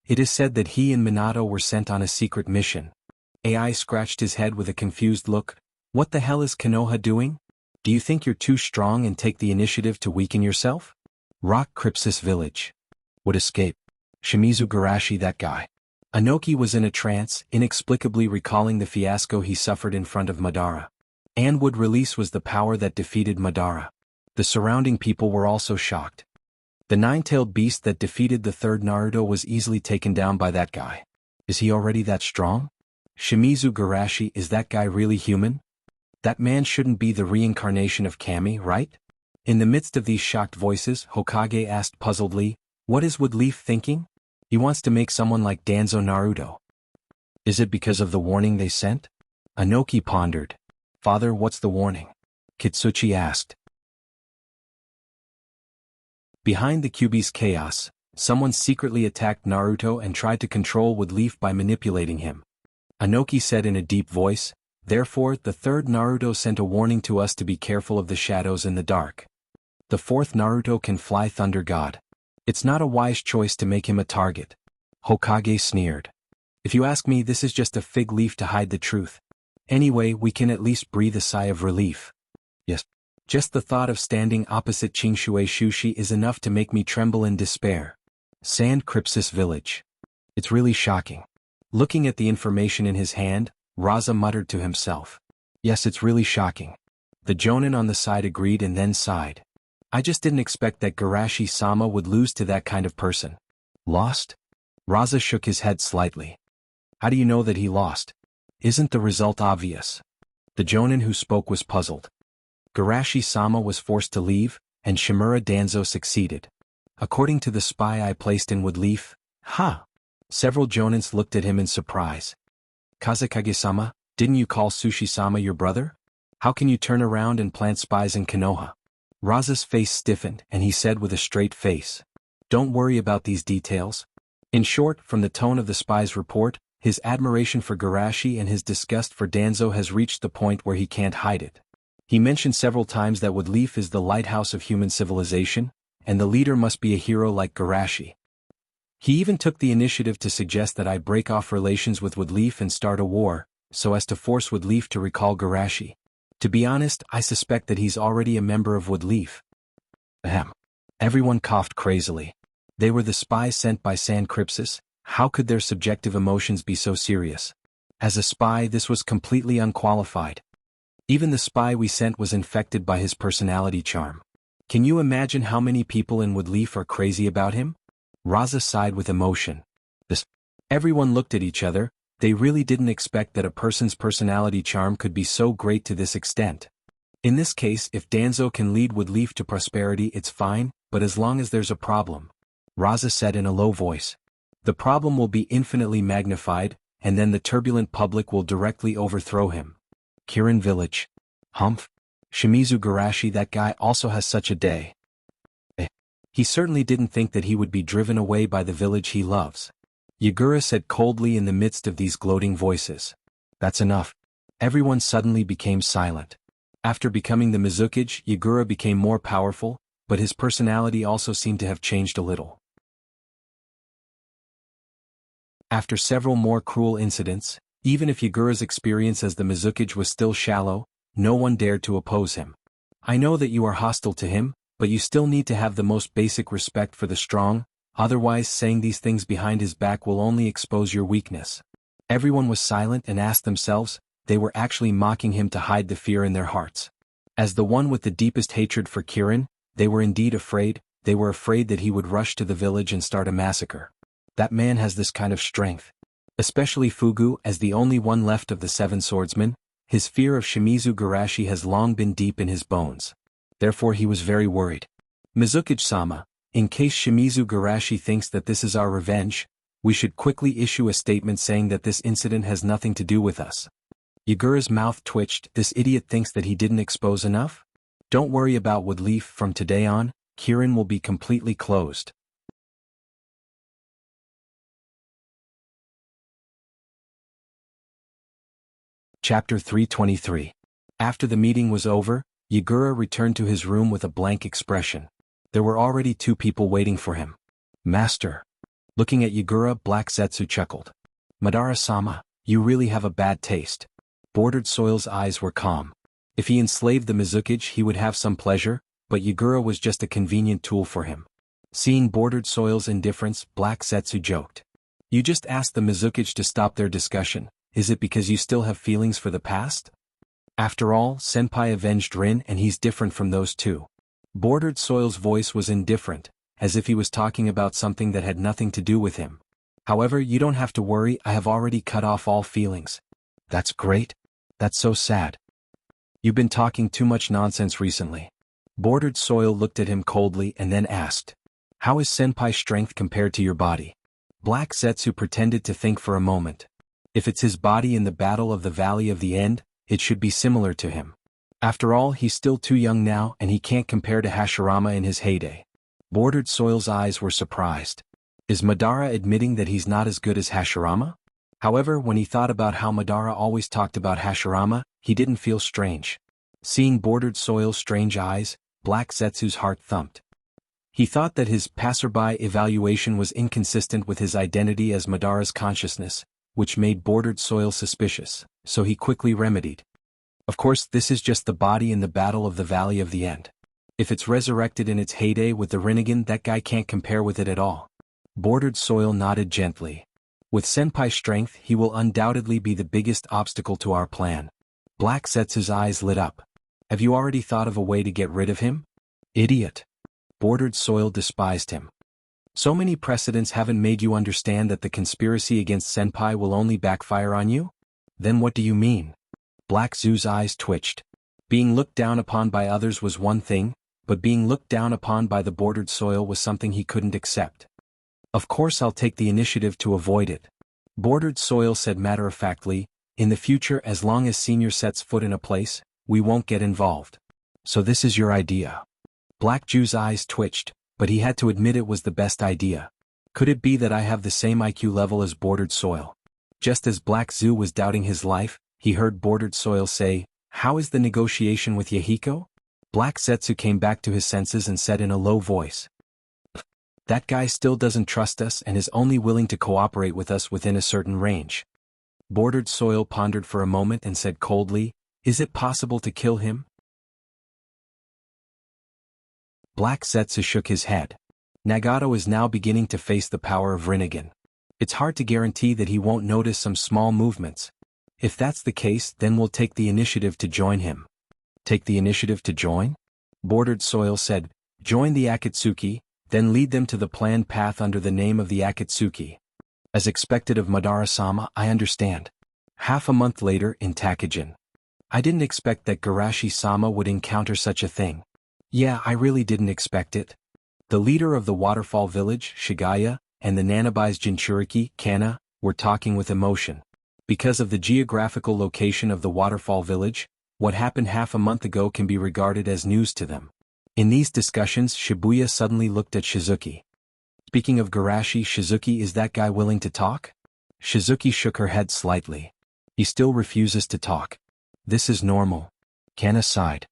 It is said that he and Minato were sent on a secret mission. AI scratched his head with a confused look. What the hell is Konoha doing? Do you think you're too strong and take the initiative to weaken yourself? Rock Crypsis village. Would escape. Shimizu Garashi, that guy. Anoki was in a trance, inexplicably recalling the fiasco he suffered in front of Madara. And would release was the power that defeated Madara. The surrounding people were also shocked. The nine-tailed beast that defeated the third Naruto was easily taken down by that guy. Is he already that strong? Shimizu Garashi, is that guy really human? That man shouldn't be the reincarnation of Kami, right? In the midst of these shocked voices, Hokage asked puzzledly, what is Woodleaf thinking? He wants to make someone like Danzo Naruto. Is it because of the warning they sent? Anoki pondered. Father, what's the warning? Kitsuchi asked. Behind the Kyuubi's chaos, someone secretly attacked Naruto and tried to control Woodleaf by manipulating him. Anoki said in a deep voice, therefore, the third Naruto sent a warning to us to be careful of the shadows in the dark. The fourth Naruto can fly Thunder God. It's not a wise choice to make him a target. Hokage sneered. If you ask me, this is just a fig leaf to hide the truth. Anyway, we can at least breathe a sigh of relief. Yes. Just the thought of standing opposite Chingshui Shushi is enough to make me tremble in despair. Sand Crypsis village. It's really shocking. Looking at the information in his hand, Raza muttered to himself. Yes, it's really shocking. The Jonin on the side agreed and then sighed. I just didn't expect that Garashi-sama would lose to that kind of person. Lost? Raza shook his head slightly. How do you know that he lost? Isn't the result obvious? The Jonin who spoke was puzzled. Garashi-sama was forced to leave, and Shimura Danzo succeeded. According to the spy I placed in Woodleaf, Several Jonins looked at him in surprise. Kazekage-sama, didn't you call Sushi-sama your brother? How can you turn around and plant spies in Konoha? Raza's face stiffened and he said with a straight face. Don't worry about these details. In short, from the tone of the spy's report, his admiration for Garashi and his disgust for Danzo has reached the point where he can't hide it. He mentioned several times that Woodleaf is the lighthouse of human civilization, and the leader must be a hero like Garashi. He even took the initiative to suggest that I break off relations with Woodleaf and start a war, so as to force Woodleaf to recall Garashi. To be honest, I suspect that he's already a member of Woodleaf. Ahem. Everyone coughed crazily. They were the spies sent by San Crypsis. How could their subjective emotions be so serious? As a spy, this was completely unqualified. Even the spy we sent was infected by his personality charm. Can you imagine how many people in Woodleaf are crazy about him? Raza sighed with emotion. This. Everyone looked at each other. They really didn't expect that a person's personality charm could be so great to this extent. In this case, if Danzo can lead Woodleaf to prosperity, it's fine, but as long as there's a problem, Raza said in a low voice, the problem will be infinitely magnified, and then the turbulent public will directly overthrow him. Kirin Village. Humph. Shimizu Garashi, that guy also has such a day. He certainly didn't think that he would be driven away by the village he loves. Yagura said coldly in the midst of these gloating voices. That's enough. Everyone suddenly became silent. After becoming the Mizukage, Yagura became more powerful, but his personality also seemed to have changed a little. After several more cruel incidents, even if Yagura's experience as the Mizukage was still shallow, no one dared to oppose him. I know that you are hostile to him, but you still need to have the most basic respect for the strong, otherwise saying these things behind his back will only expose your weakness. Everyone was silent and asked themselves, they were actually mocking him to hide the fear in their hearts. As the one with the deepest hatred for Kirin, they were indeed afraid. They were afraid that he would rush to the village and start a massacre. That man has this kind of strength. Especially Fugu, as the only one left of the 7 swordsmen, his fear of Shimizu Garashi has long been deep in his bones. Therefore he was very worried. Mizukage-sama, in case Shimizu Garashi thinks that this is our revenge, we should quickly issue a statement saying that this incident has nothing to do with us. Yagura's mouth twitched. This idiot thinks that he didn't expose enough? Don't worry about Woodleaf. From today on, Kirin will be completely closed. Chapter 323. After the meeting was over, Yagura returned to his room with a blank expression. There were already 2 people waiting for him. Master. Looking at Yagura, Black Zetsu chuckled. Madara-sama, you really have a bad taste. Bordered Soil's eyes were calm. If he enslaved the Mizukage, he would have some pleasure, but Yagura was just a convenient tool for him. Seeing Bordered Soil's indifference, Black Zetsu joked. You just asked the Mizukage to stop their discussion. Is it because you still have feelings for the past? After all, Senpai avenged Rin and he's different from those 2. Bordered Soil's voice was indifferent, as if he was talking about something that had nothing to do with him. However, you don't have to worry, I have already cut off all feelings. That's great. That's so sad. You've been talking too much nonsense recently. Bordered Soil looked at him coldly and then asked. How is Senpai's strength compared to your body? Black Zetsu pretended to think for a moment. If it's his body in the Battle of the Valley of the End, it should be similar to him. After all, he's still too young now and he can't compare to Hashirama in his heyday. Bordered Soil's eyes were surprised. Is Madara admitting that he's not as good as Hashirama? However, when he thought about how Madara always talked about Hashirama, he didn't feel strange. Seeing Bordered Soil's strange eyes, Black Zetsu's heart thumped. He thought that his passerby evaluation was inconsistent with his identity as Madara's consciousness, which made Bordered Soil suspicious, so he quickly remedied. Of course, this is just the body in the Battle of the Valley of the End. If it's resurrected in its heyday with the Rinnegan, that guy can't compare with it at all. Bordered Soil nodded gently. With Senpai's strength, he will undoubtedly be the biggest obstacle to our plan. Black Zetsu's eyes lit up. Have you already thought of a way to get rid of him? Idiot. Bordered Soil despised him. So many precedents haven't made you understand that the conspiracy against Senpai will only backfire on you? Then what do you mean? Black Zoo's eyes twitched. Being looked down upon by others was one thing, but being looked down upon by the Bordered Soil was something he couldn't accept. Of course I'll take the initiative to avoid it. Bordered Soil said matter-of-factly, in the future as long as Senior sets foot in a place, we won't get involved. So this is your idea. Black Zoo's eyes twitched, but he had to admit it was the best idea. Could it be that I have the same IQ level as Bordered Soil? Just as Black Zoo was doubting his life, he heard Bordered Soil say, How is the negotiation with Yahiko? Black Zetsu came back to his senses and said in a low voice. That guy still doesn't trust us and is only willing to cooperate with us within a certain range. Bordered Soil pondered for a moment and said coldly, Is it possible to kill him? Black Zetsu shook his head. Nagato is now beginning to face the power of Rinnegan. It's hard to guarantee that he won't notice some small movements. If that's the case, then we'll take the initiative to join him. Take the initiative to join? Bordered Soil said, Join the Akatsuki, Then lead them to the planned path under the name of the Akatsuki. As expected of Madara-sama, I understand. Half a month later in Takajin. I didn't expect that Garashi-sama would encounter such a thing. Yeah, I really didn't expect it. The leader of the waterfall village, Shigaya, and the Nanabai's Jinchuriki, Kana, were talking with emotion. Because of the geographical location of the waterfall village, what happened half a month ago can be regarded as news to them. In these discussions, Shibuya suddenly looked at Shizuki. Speaking of Garashi, Shizuki, is that guy willing to talk? Shizuki shook her head slightly. He still refuses to talk. This is normal. Kana sighed.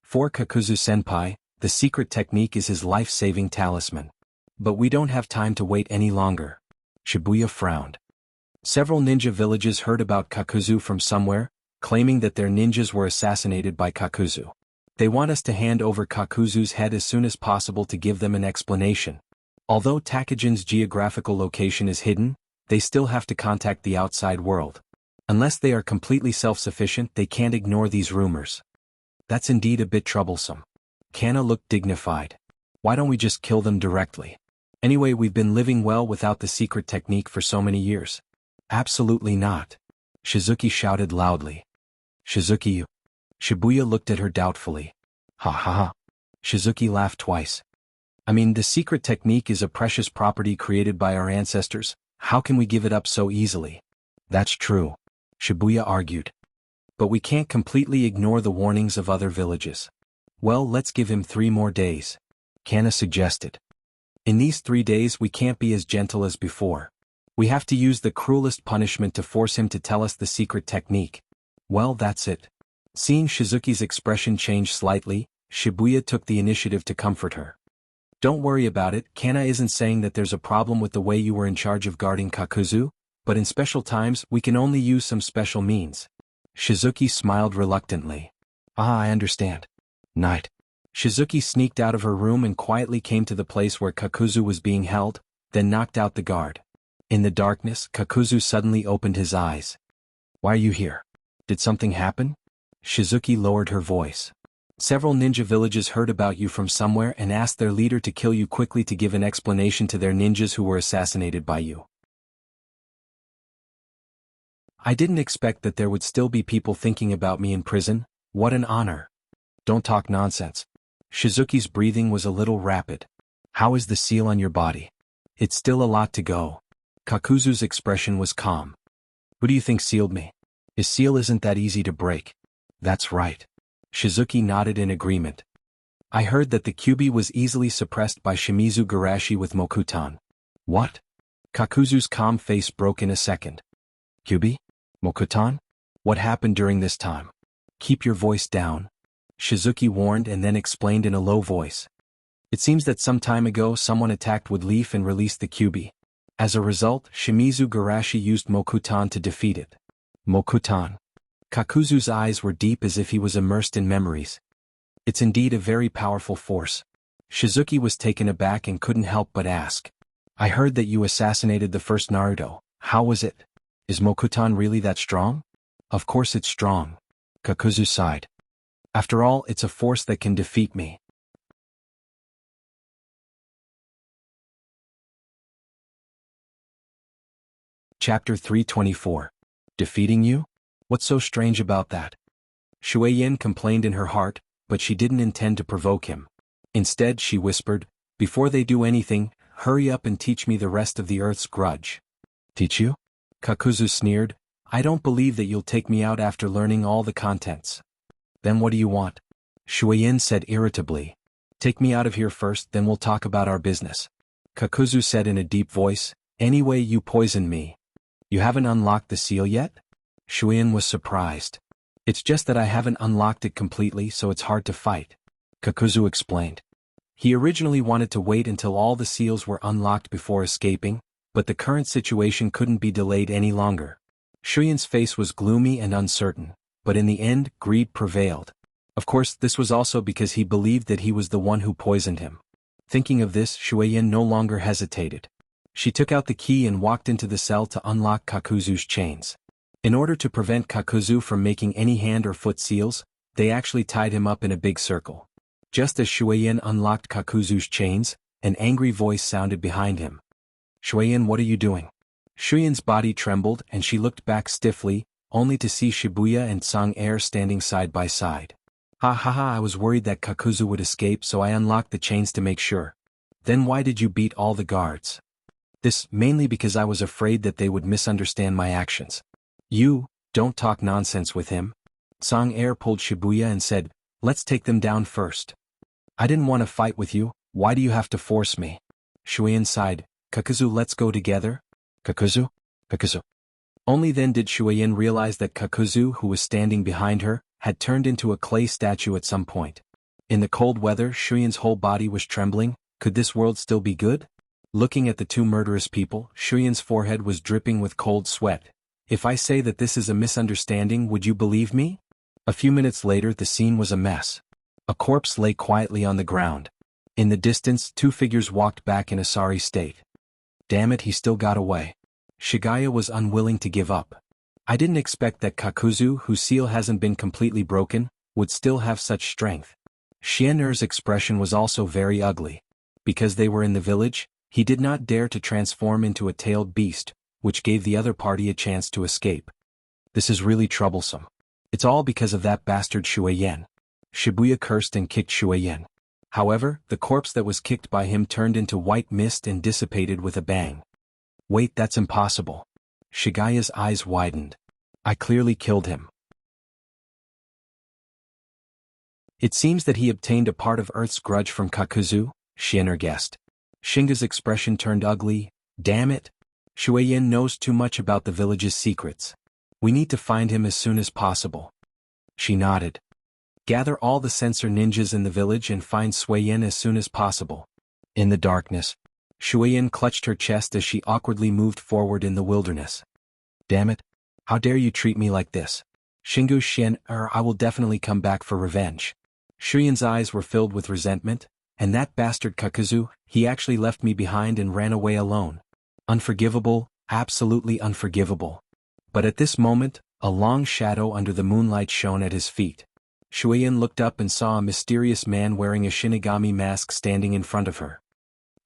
For Kakuzu-senpai, the secret technique is his life-saving talisman. But we don't have time to wait any longer. Shibuya frowned. Several ninja villages heard about Kakuzu from somewhere, claiming that their ninjas were assassinated by Kakuzu. They want us to hand over Kakuzu's head as soon as possible to give them an explanation. Although Takajin's geographical location is hidden, they still have to contact the outside world. Unless they are completely self-sufficient, they can't ignore these rumors. That's indeed a bit troublesome. Kana looked dignified. Why don't we just kill them directly? Anyway, we've been living well without the secret technique for so many years. Absolutely not. Shizuki shouted loudly. Shizuki, you. Shibuya looked at her doubtfully. Ha ha ha. Shizuki laughed twice. I mean, the secret technique is a precious property created by our ancestors. How can we give it up so easily? That's true. Shibuya argued. But we can't completely ignore the warnings of other villages. Well, let's give him 3 more days. Kana suggested. In these 3 days we can't be as gentle as before. We have to use the cruelest punishment to force him to tell us the secret technique. Well, that's it. Seeing Shizuki's expression change slightly, Shibuya took the initiative to comfort her. Don't worry about it, Kana isn't saying that there's a problem with the way you were in charge of guarding Kakuzu, but in special times we can only use some special means. Shizuki smiled reluctantly. Ah, I understand. Night. Shizuki sneaked out of her room and quietly came to the place where Kakuzu was being held, then knocked out the guard. In the darkness, Kakuzu suddenly opened his eyes. Why are you here? Did something happen? Shizuki lowered her voice. Several ninja villages heard about you from somewhere and asked their leader to kill you quickly to give an explanation to their ninjas who were assassinated by you. I didn't expect that there would still be people thinking about me in prison. What an honor. Don't talk nonsense. Shizuki's breathing was a little rapid. How is the seal on your body? It's still a lot to go. Kakuzu's expression was calm. Who do you think sealed me? His seal isn't that easy to break. That's right. Shizuki nodded in agreement. I heard that the Kyubi was easily suppressed by Shimizu Garashi with Mokutan. What? Kakuzu's calm face broke in a second. Kyubi? Mokutan? What happened during this time? Keep your voice down. Shizuki warned and then explained in a low voice. It seems that some time ago someone attacked Wood Leaf and released the Kyubi. As a result, Shimizu Garashi used Mokutan to defeat it. Mokutan. Kakuzu's eyes were deep as if he was immersed in memories. It's indeed a very powerful force. Shizuki was taken aback and couldn't help but ask. I heard that you assassinated the first Naruto. How was it? Is Mokutan really that strong? Of course it's strong. Kakuzu sighed. After all, it's a force that can defeat me. Chapter 324. Defeating you? What's so strange about that? Shueyin complained in her heart, but she didn't intend to provoke him. Instead, she whispered, before they do anything, hurry up and teach me the rest of the Earth's grudge. Teach you? Kakuzu sneered. I don't believe that you'll take me out after learning all the contents. Then what do you want? Shueyin said irritably. Take me out of here first, then we'll talk about our business. Kakuzu said in a deep voice, anyway you poisoned me. You haven't unlocked the seal yet? Shueyin was surprised. It's just that I haven't unlocked it completely, so it's hard to fight. Kakuzu explained. He originally wanted to wait until all the seals were unlocked before escaping, but the current situation couldn't be delayed any longer. Shuyin's face was gloomy and uncertain, but in the end, greed prevailed. Of course, this was also because he believed that he was the one who poisoned him. Thinking of this, Shueyin no longer hesitated. She took out the key and walked into the cell to unlock Kakuzu's chains. In order to prevent Kakuzu from making any hand or foot seals, they actually tied him up in a big circle. Just as Shueyin unlocked Kakuzu's chains, An angry voice sounded behind him. Shueyan, what are you doing? Shuyan's body trembled and she looked back stiffly, only to see Shibuya and Sang-er standing side by side. Ha ha ha, I was worried that Kakuzu would escape, so I unlocked the chains to make sure. Then why did you beat all the guards? This, mainly because I was afraid that they would misunderstand my actions. You, don't talk nonsense with him. Sang-er pulled Shibuya and said, let's take them down first. I didn't want to fight with you, why do you have to force me? Shuyan sighed, Kakuzu, let's go together? Kakuzu? Kakuzu. Only then did Shuyan realize that Kakuzu, who was standing behind her, had turned into a clay statue at some point. In the cold weather, Shuyan's whole body was trembling. Could this world still be good? Looking at the two murderous people, Shuyan's forehead was dripping with cold sweat. If I say that this is a misunderstanding, would you believe me? A few minutes later, the scene was a mess. A corpse lay quietly on the ground. In the distance, two figures walked back in a sorry state. Damn it, he still got away. Shigaya was unwilling to give up. I didn't expect that Kakuzu, whose seal hasn't been completely broken, would still have such strength. Xian'er's expression was also very ugly. Because they were in the village, he did not dare to transform into a tailed beast, which gave the other party a chance to escape. This is really troublesome. It's all because of that bastard Shueyan. Shibuya cursed and kicked Shueyan. However, the corpse that was kicked by him turned into white mist and dissipated with a bang. Wait, that's impossible. Shigaya's eyes widened. I clearly killed him. It seems that he obtained a part of Earth's grudge from Kakuzu, Xian'er guessed. Shinga's expression turned ugly. Damn it. Shueyan knows too much about the village's secrets. We need to find him as soon as possible. She nodded. Gather all the censor ninjas in the village and find Shueyan as soon as possible. In the darkness, Shueyan clutched her chest as she awkwardly moved forward in the wilderness. Damn it. How dare you treat me like this? Shingu Xian'er, I will definitely come back for revenge. Shuyan's eyes were filled with resentment, and that bastard Kakuzu, he actually left me behind and ran away alone. Unforgivable, absolutely unforgivable. But at this moment, a long shadow under the moonlight shone at his feet. Shueyan looked up and saw a mysterious man wearing a Shinigami mask standing in front of her.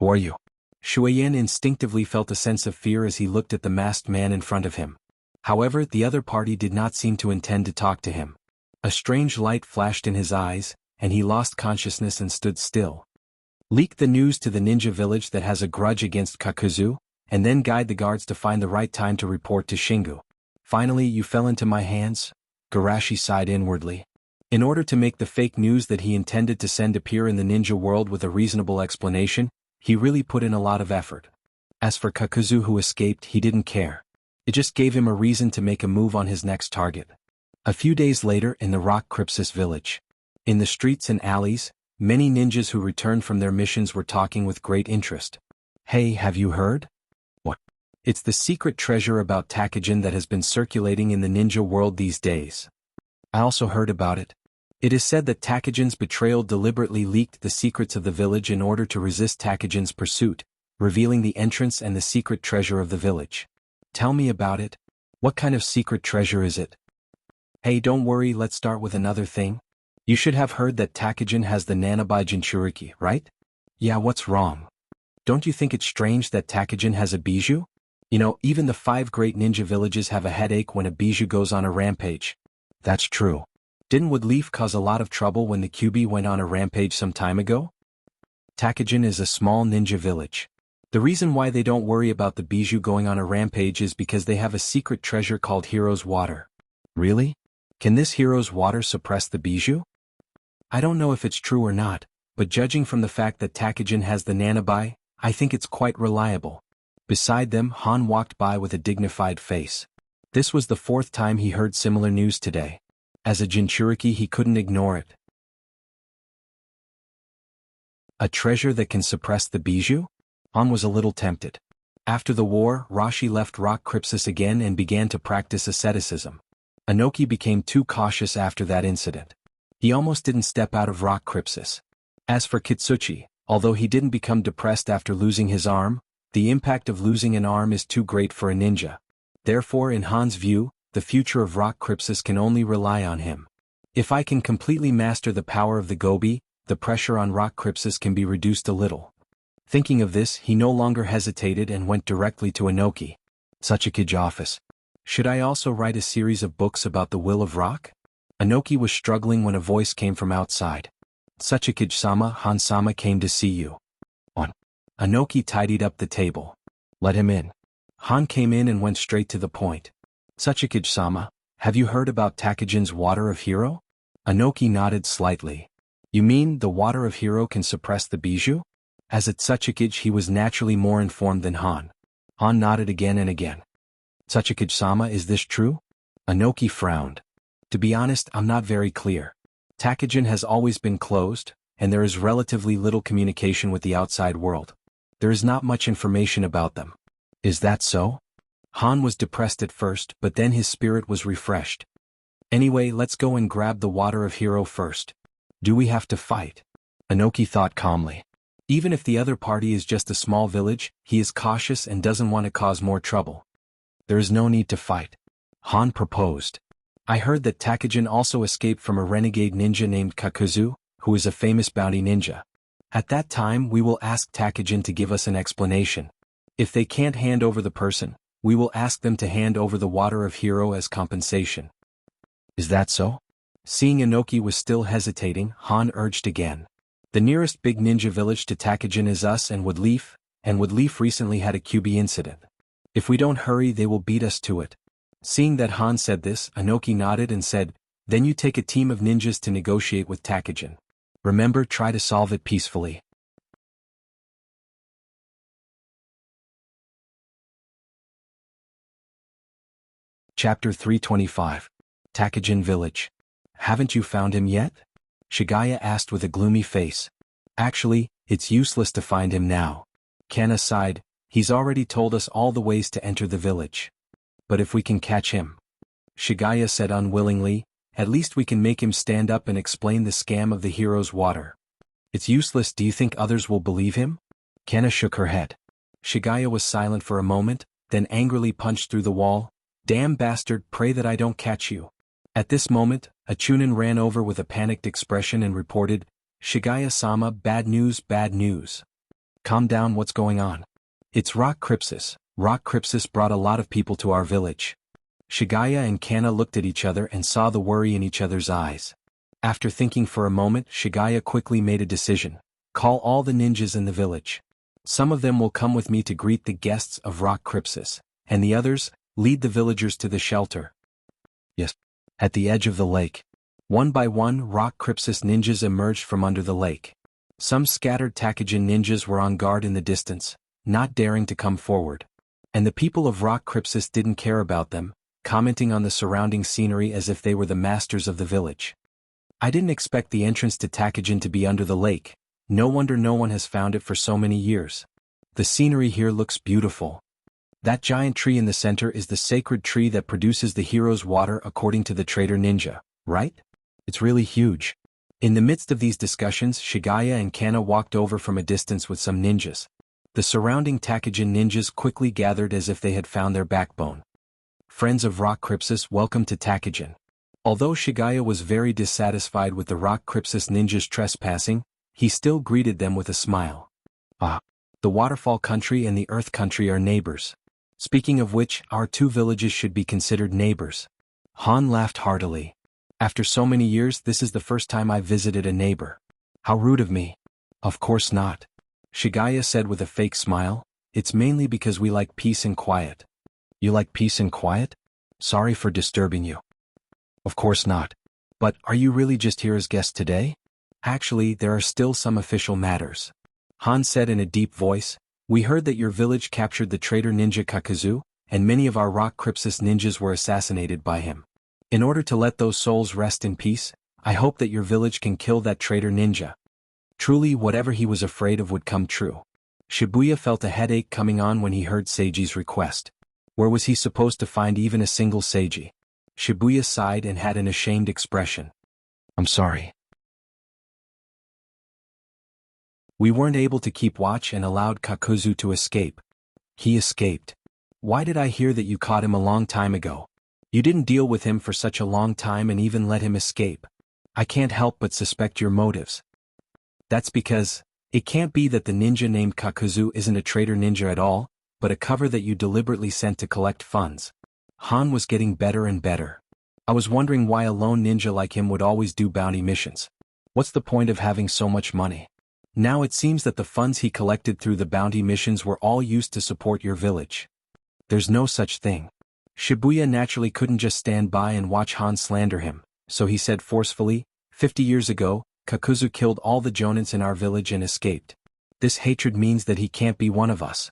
Who are you? Shueyan instinctively felt a sense of fear as he looked at the masked man in front of him. However, the other party did not seem to intend to talk to him. A strange light flashed in his eyes, and he lost consciousness and stood still. Leak the news to the ninja village that has a grudge against Kakuzu, and then guide the guards to find the right time to report to Shingu. Finally, you fell into my hands? Garashi sighed inwardly. In order to make the fake news that he intended to send appear in the ninja world with a reasonable explanation, he really put in a lot of effort. As for Kakuzu who escaped, he didn't care. It just gave him a reason to make a move on his next target. A few days later in the Rock Crypsis village. In the streets and alleys, many ninjas who returned from their missions were talking with great interest. Hey, have you heard? What? It's the secret treasure about Takajin that has been circulating in the ninja world these days. I also heard about it. It is said that Takajin's betrayal deliberately leaked the secrets of the village in order to resist Takajin's pursuit, revealing the entrance and the secret treasure of the village. Tell me about it. What kind of secret treasure is it? Hey, don't worry, let's start with another thing. You should have heard that Takajin has the Nanabai Jinchuriki, right? Yeah, what's wrong? Don't you think it's strange that Takajin has a bijou? You know, even the 5 great ninja villages have a headache when a bijou goes on a rampage. That's true. Didn't Woodleaf cause a lot of trouble when the Kyuubi went on a rampage some time ago? Takajin is a small ninja village. The reason why they don't worry about the bijou going on a rampage is because they have a secret treasure called Hero's Water. Really? Can this Hero's Water suppress the bijou? I don't know if it's true or not, but judging from the fact that Takajin has the Nanabai, I think it's quite reliable. Beside them, Han walked by with a dignified face. This was the 4th time he heard similar news today. As a Jinchuriki, he couldn't ignore it. A treasure that can suppress the bijou? Han was a little tempted. After the war, Rashi left Rock Crypsis again and began to practice asceticism. Anoki became too cautious after that incident. He almost didn't step out of Rock Crypsis. As for Kitsuchi, although he didn't become depressed after losing his arm, the impact of losing an arm is too great for a ninja. Therefore, in Han's view, the future of Rock Crypsis can only rely on him. If I can completely master the power of the Gobi, the pressure on Rock Crypsis can be reduced a little. Thinking of this, he no longer hesitated and went directly to Inoki. Sachikage office. Should I also write a series of books about the will of rock? Inoki was struggling when a voice came from outside. Sachikage-sama, Han-sama came to see you. On. Inoki tidied up the table. Let him in. Han came in and went straight to the point. Sachikage-sama, have you heard about Takajin's Water of Hero? Inoki nodded slightly. You mean the Water of Hero can suppress the bijou? As at Sachikage he was naturally more informed than Han. Han nodded again and again. Sachikage-sama, is this true? Inoki frowned. To be honest, I'm not very clear. Takajin has always been closed, and there is relatively little communication with the outside world. There is not much information about them. Is that so? Han was depressed at first, but then his spirit was refreshed. Anyway, let's go and grab the Water of Hero first. Do we have to fight? Inoki thought calmly. Even if the other party is just a small village, he is cautious and doesn't want to cause more trouble. There is no need to fight. Han proposed. I heard that Takajin also escaped from a renegade ninja named Kakuzu, who is a famous bounty ninja. At that time we will ask Takajin to give us an explanation. If they can't hand over the person, we will ask them to hand over the Water of Hero as compensation. Is that so? Seeing Inoki was still hesitating, Han urged again. The nearest big ninja village to Takajin is us and Woodleaf recently had a QB incident. If we don't hurry they will beat us to it. Seeing that Han said this, Inoki nodded and said, then you take a team of ninjas to negotiate with Takajin. Remember, try to solve it peacefully. Chapter 325. Takajin Village. Haven't you found him yet? Shigaya asked with a gloomy face. Actually, it's useless to find him now. Kana sighed, he's already told us all the ways to enter the village. But if we can catch him, Shigaya said unwillingly, at least we can make him stand up and explain the scam of the hero's water. It's useless, do you think others will believe him? Kana shook her head. Shigaya was silent for a moment, then angrily punched through the wall. Damn bastard, pray that I don't catch you. At this moment, a Chunin ran over with a panicked expression and reported, Shigaya-sama, bad news, bad news. Calm down, what's going on? It's Rock Crypsis. Rock Crypsis brought a lot of people to our village. Shigaya and Kana looked at each other and saw the worry in each other's eyes. After thinking for a moment, Shigaya quickly made a decision. Call all the ninjas in the village. Some of them will come with me to greet the guests of Rock Crypsis, and the others, lead the villagers to the shelter. Yes. At the edge of the lake. One by one, Rock Crypsis ninjas emerged from under the lake. Some scattered Takajin ninjas were on guard in the distance, not daring to come forward. And the people of Rock Crypsis didn't care about them, commenting on the surrounding scenery as if they were the masters of the village. I didn't expect the entrance to Takajin to be under the lake. No wonder no one has found it for so many years. The scenery here looks beautiful. That giant tree in the center is the sacred tree that produces the hero's water according to the traitor ninja, right? It's really huge. In the midst of these discussions, Shigaya and Kana walked over from a distance with some ninjas. The surrounding Takajin ninjas quickly gathered as if they had found their backbone. Friends of Rock Crypsis, welcome to Takajin. Although Shigaya was very dissatisfied with the Rock Crypsis ninjas trespassing, he still greeted them with a smile. Ah, the Waterfall Country and the Earth Country are neighbors. Speaking of which, our two villages should be considered neighbors. Han laughed heartily. After so many years, this is the first time I visited a neighbor. How rude of me. Of course not. Shigaya said with a fake smile, it's mainly because we like peace and quiet. You like peace and quiet? Sorry for disturbing you. Of course not. But are you really just here as guests today? Actually, there are still some official matters. Han said in a deep voice, we heard that your village captured the traitor ninja Kakuzu, and many of our Rock Crypsis ninjas were assassinated by him. In order to let those souls rest in peace, I hope that your village can kill that traitor ninja. Truly, whatever he was afraid of would come true. Shibuya felt a headache coming on when he heard Seiji's request. Where was he supposed to find even a single Seiji? Shibuya sighed and had an ashamed expression. I'm sorry. We weren't able to keep watch and allowed Kakuzu to escape. He escaped. Why did I hear that you caught him a long time ago? You didn't deal with him for such a long time and even let him escape. I can't help but suspect your motives. That's because, It can't be that the ninja named Kakuzu isn't a traitor ninja at all, but a cover that you deliberately sent to collect funds. Han was getting better and better. I was wondering why a lone ninja like him would always do bounty missions. What's the point of having so much money? Now it seems that the funds he collected through the bounty missions were all used to support your village. There's no such thing. Shibuya naturally couldn't just stand by and watch Han slander him, so he said forcefully, 50 years ago, Kakuzu killed all the jonins in our village and escaped. This hatred means that he can't be one of us.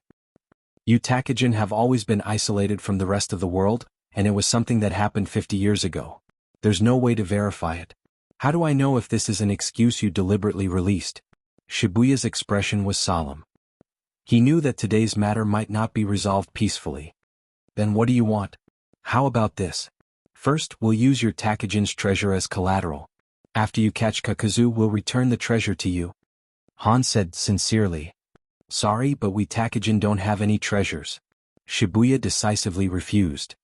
You Takajin have always been isolated from the rest of the world, and it was something that happened 50 years ago. There's no way to verify it. How do I know if this is an excuse you deliberately released? Shibuya's expression was solemn. He knew that today's matter might not be resolved peacefully. Then what do you want? How about this? First, we'll use your Takajin's treasure as collateral. After you catch Kakuzu, we'll return the treasure to you. Han said sincerely. Sorry, but we Takajin don't have any treasures. Shibuya decisively refused.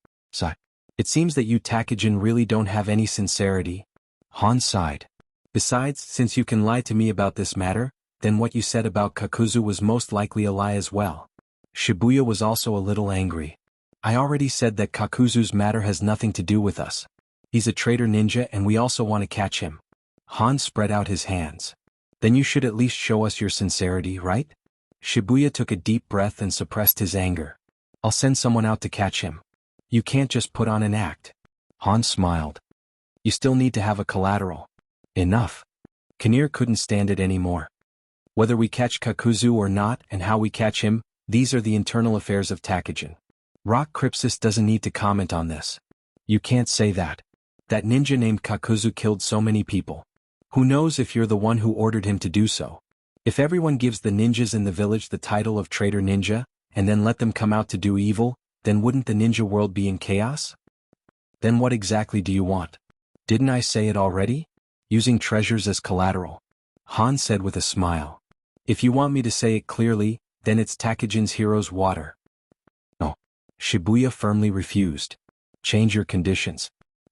It seems that you Takajin really don't have any sincerity. Han sighed. Besides, since you can lie to me about this matter, then what you said about Kakuzu was most likely a lie as well. Shibuya was also a little angry. I already said that Kakuzu's matter has nothing to do with us. He's a traitor ninja and we also want to catch him. Han spread out his hands. Then you should at least show us your sincerity, right? Shibuya took a deep breath and suppressed his anger. I'll send someone out to catch him. You can't just put on an act. Han smiled. You still need to have a collateral. Enough. Kinnear couldn't stand it anymore. Whether we catch Kakuzu or not and how we catch him, these are the internal affairs of Takajin. Rock Crypsis doesn't need to comment on this. You can't say that. That ninja named Kakuzu killed so many people. Who knows if you're the one who ordered him to do so? If everyone gives the ninjas in the village the title of traitor ninja, and then let them come out to do evil, then wouldn't the ninja world be in chaos? Then what exactly do you want? Didn't I say it already? Using treasures as collateral. Han said with a smile. If you want me to say it clearly, then it's Takajin's hero's water. No. Shibuya firmly refused. Change your conditions.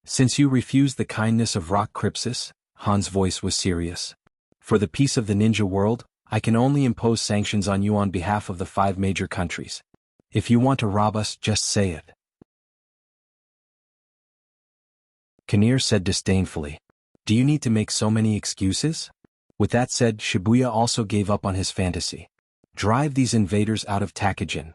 Since you refuse the kindness of Rock Crypsis, Han's voice was serious. For the peace of the ninja world, I can only impose sanctions on you on behalf of the 5 major countries. If you want to rob us, just say it. Kinnear said disdainfully. Do you need to make so many excuses? With that said, Shibuya also gave up on his fantasy. Drive these invaders out of Takajin.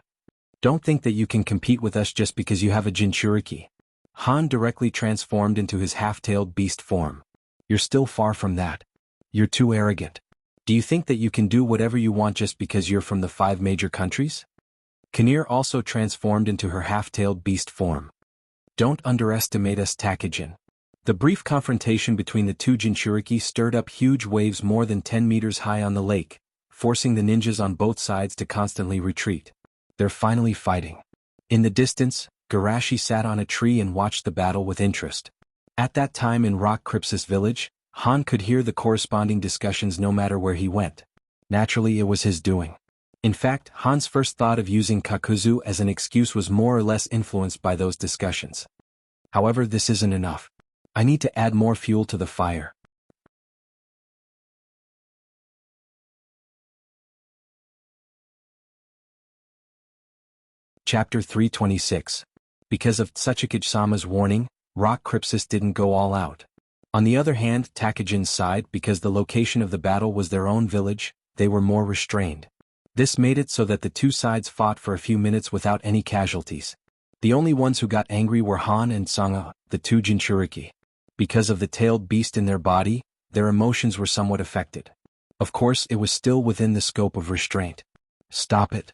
Don't think that you can compete with us just because you have a Jinchuriki. Han directly transformed into his half-tailed beast form. You're still far from that. You're too arrogant. Do you think that you can do whatever you want just because you're from the 5 major countries? Kinnear also transformed into her half-tailed beast form. Don't underestimate us, Takajin. The brief confrontation between the 2 Jinchuriki stirred up huge waves more than 10 meters high on the lake, forcing the ninjas on both sides to constantly retreat. They're finally fighting. In the distance, Garashi sat on a tree and watched the battle with interest. At that time in Rock Crypsis village, Han could hear the corresponding discussions no matter where he went. Naturally, it was his doing. In fact, Han's first thought of using Kakuzu as an excuse was more or less influenced by those discussions. However, this isn't enough. I need to add more fuel to the fire. Chapter 326. Because of Tsuchikage-sama's warning, Rock Crypsis didn't go all out. On the other hand, Takajin's side, because the location of the battle was their own village, they were more restrained. This made it so that the 2 sides fought for a few minutes without any casualties. The only ones who got angry were Han and Sanga, the 2 Jinchuriki. Because of the tailed beast in their body, their emotions were somewhat affected. Of course, it was still within the scope of restraint. Stop it.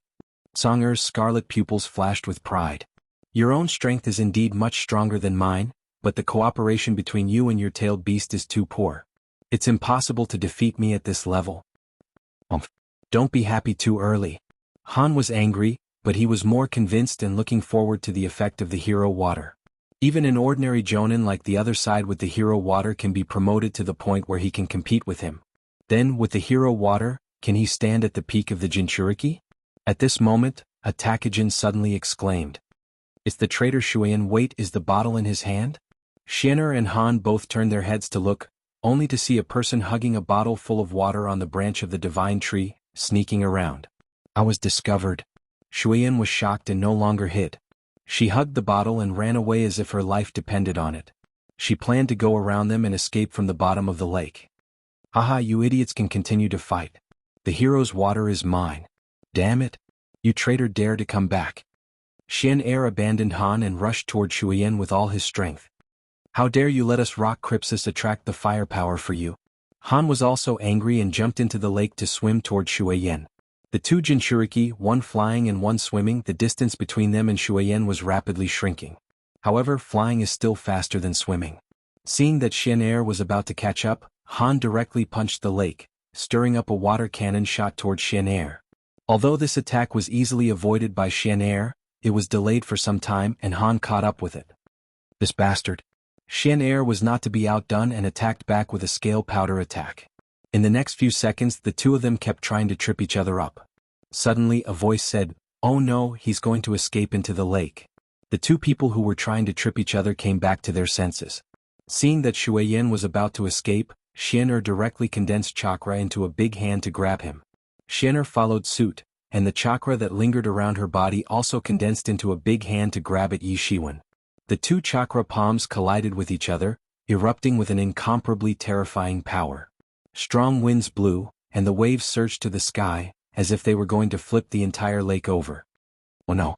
Sanger's scarlet pupils flashed with pride. Your own strength is indeed much stronger than mine, but the cooperation between you and your tailed beast is too poor. It's impossible to defeat me at this level. Don't be happy too early. Han was angry, but he was more convinced and looking forward to the effect of the hero water. Even an ordinary jonin like the other side with the hero water can be promoted to the point where he can compete with him. Then, with the hero water, can he stand at the peak of the Jinchuriki? At this moment, a Takajin suddenly exclaimed. It's the traitor Shuein. Wait, is the bottle in his hand? Shienner and Han both turned their heads to look, only to see a person hugging a bottle full of water on the branch of the divine tree, sneaking around. I was discovered. Shuiyan was shocked and no longer hid. She hugged the bottle and ran away as if her life depended on it. She planned to go around them and escape from the bottom of the lake. Haha, you idiots can continue to fight. The hero's water is mine. Damn it. You traitor dare to come back. Xian'er abandoned Han and rushed toward Shuiyan with all his strength. How dare you let us rock Crypsis attract the firepower for you? Han was also angry and jumped into the lake to swim toward Shuiyan. The two Jinchuriki, one flying and one swimming, the distance between them and Shuiyan was rapidly shrinking. However, flying is still faster than swimming. Seeing that Xian'er was about to catch up, Han directly punched the lake, stirring up a water cannon shot toward Xian'er. Although this attack was easily avoided by Xian'er, it was delayed for some time and Han caught up with it. This bastard. Xian'er was not to be outdone and attacked back with a scale powder attack. In the next few seconds the two of them kept trying to trip each other up. Suddenly a voice said, "Oh no, he's going to escape into the lake." The two people who were trying to trip each other came back to their senses. Seeing that Shuiyan was about to escape, Xian'er directly condensed chakra into a big hand to grab him. Xian'er followed suit, and the chakra that lingered around her body also condensed into a big hand to grab at Yi Shiwen. The two chakra palms collided with each other, erupting with an incomparably terrifying power. Strong winds blew, and the waves surged to the sky, as if they were going to flip the entire lake over. Oh no.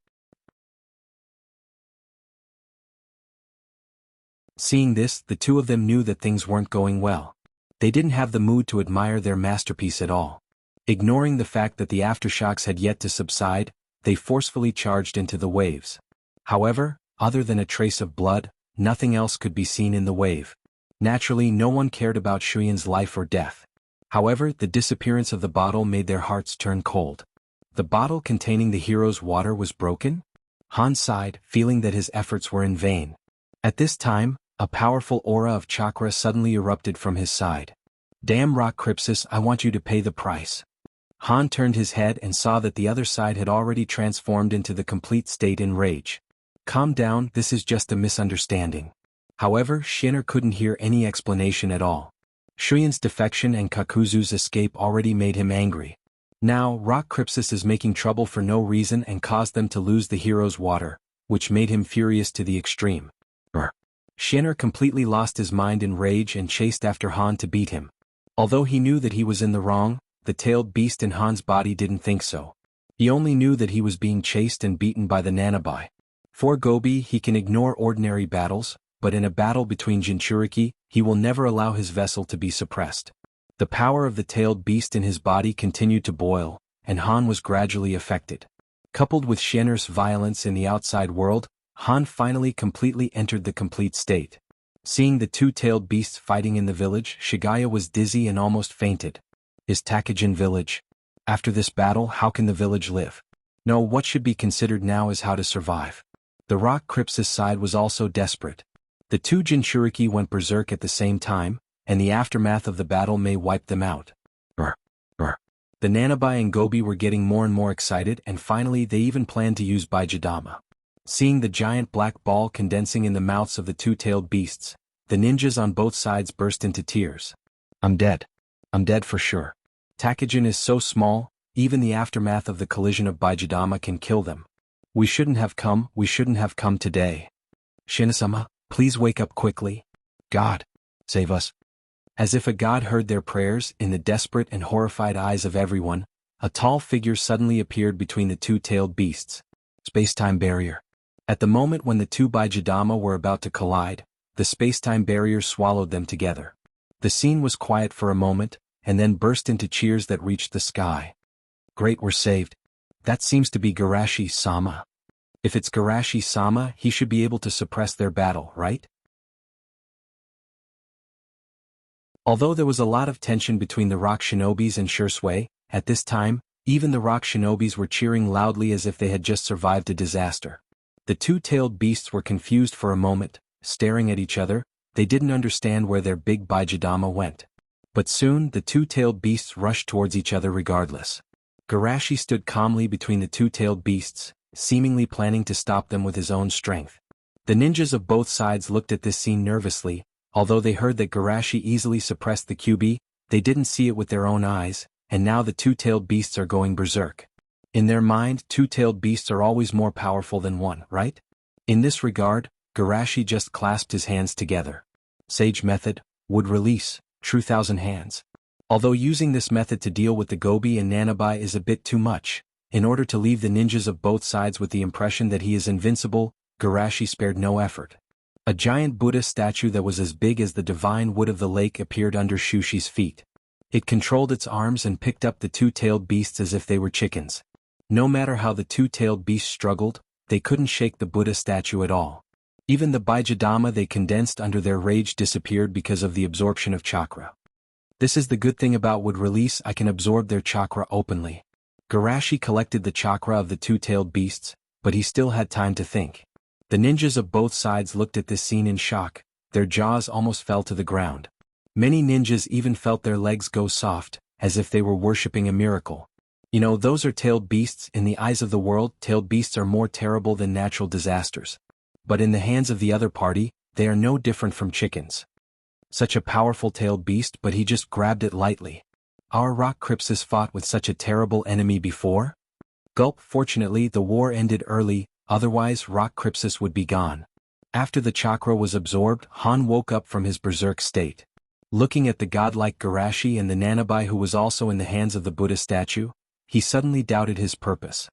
Seeing this, the two of them knew that things weren't going well. They didn't have the mood to admire their masterpiece at all. Ignoring the fact that the aftershocks had yet to subside, they forcefully charged into the waves. However, other than a trace of blood, nothing else could be seen in the wave. Naturally, no one cared about Shuiyan's life or death. However, the disappearance of the bottle made their hearts turn cold. The bottle containing the hero's water was broken? Han sighed, feeling that his efforts were in vain. At this time, a powerful aura of chakra suddenly erupted from his side. Damn rock Crypsis, I want you to pay the price. Han turned his head and saw that the other side had already transformed into the complete state in rage. Calm down, this is just a misunderstanding. However, Xian'er couldn't hear any explanation at all. Shuiyan's defection and Kakuzu's escape already made him angry. Now, Rock Crypsis is making trouble for no reason and caused them to lose the hero's water, which made him furious to the extreme. Xian'er completely lost his mind in rage and chased after Han to beat him. Although he knew that he was in the wrong, the tailed beast in Han's body didn't think so. He only knew that he was being chased and beaten by the Nanabai. For Gobi, he can ignore ordinary battles, but in a battle between Jinchuriki, he will never allow his vessel to be suppressed. The power of the tailed beast in his body continued to boil, and Han was gradually affected. Coupled with Xian'er's violence in the outside world, Han finally completely entered the complete state. Seeing the two-tailed beasts fighting in the village, Shigaya was dizzy and almost fainted. Is Takajin village? After this battle, how can the village live? No, what should be considered now is how to survive. The Rock Crypsis side was also desperate. The two Jinchuriki went berserk at the same time, and the aftermath of the battle may wipe them out. The Nanabai and Gobi were getting more and more excited, and finally they even planned to use Baijidama. Seeing the giant black ball condensing in the mouths of the two-tailed beasts, the ninjas on both sides burst into tears. I'm dead. I'm dead for sure. Takajin is so small, even the aftermath of the collision of Baijidama can kill them. We shouldn't have come today. Shinosama, please wake up quickly. God, save us. As if a god heard their prayers, in the desperate and horrified eyes of everyone, a tall figure suddenly appeared between the two-tailed beasts. Space-time barrier. At the moment when the two Baijidama were about to collide, the space-time barrier swallowed them together. The scene was quiet for a moment, and then burst into cheers that reached the sky. Great, we're saved. That seems to be Garashi-sama. If it's Garashi-sama, he should be able to suppress their battle, right? Although there was a lot of tension between the rock shinobis and Shursui, at this time, even the rock shinobis were cheering loudly as if they had just survived a disaster. The two-tailed beasts were confused for a moment, staring at each other. They didn't understand where their big Baijidama went. But soon the two-tailed beasts rushed towards each other regardless. Garashi stood calmly between the two-tailed beasts, seemingly planning to stop them with his own strength. The ninjas of both sides looked at this scene nervously, Although they heard that Garashi easily suppressed the QB, they didn't see it with their own eyes, and now the two-tailed beasts are going berserk. In their mind, two-tailed beasts are always more powerful than one, right? In this regard, Garashi just clasped his hands together. Sage method, would release, true thousand hands. Although using this method to deal with the Gobi and Nanabai is a bit too much, in order to leave the ninjas of both sides with the impression that he is invincible, Garashi spared no effort. A giant Buddha statue that was as big as the divine wood of the lake appeared under Shushi's feet. It controlled its arms and picked up the two-tailed beasts as if they were chickens. No matter how the two-tailed beasts struggled, they couldn't shake the Buddha statue at all. Even the Baijadama they condensed under their rage disappeared because of the absorption of chakra. This is the good thing about wood release, I can absorb their chakra openly. Garashi collected the chakra of the two-tailed beasts, but he still had time to think. The ninjas of both sides looked at this scene in shock, their jaws almost fell to the ground. Many ninjas even felt their legs go soft, as if they were worshipping a miracle. You know, those are tailed beasts. In the eyes of the world, tailed beasts are more terrible than natural disasters. But in the hands of the other party, they are no different from chickens. Such a powerful tailed beast, but he just grabbed it lightly. Our rock Crypsis fought with such a terrible enemy before? Gulp. Fortunately, the war ended early, otherwise rock Crypsis would be gone. After the chakra was absorbed, Han woke up from his berserk state. Looking at the godlike Garashi and the Nanabai who was also in the hands of the Buddha statue, he suddenly doubted his purpose.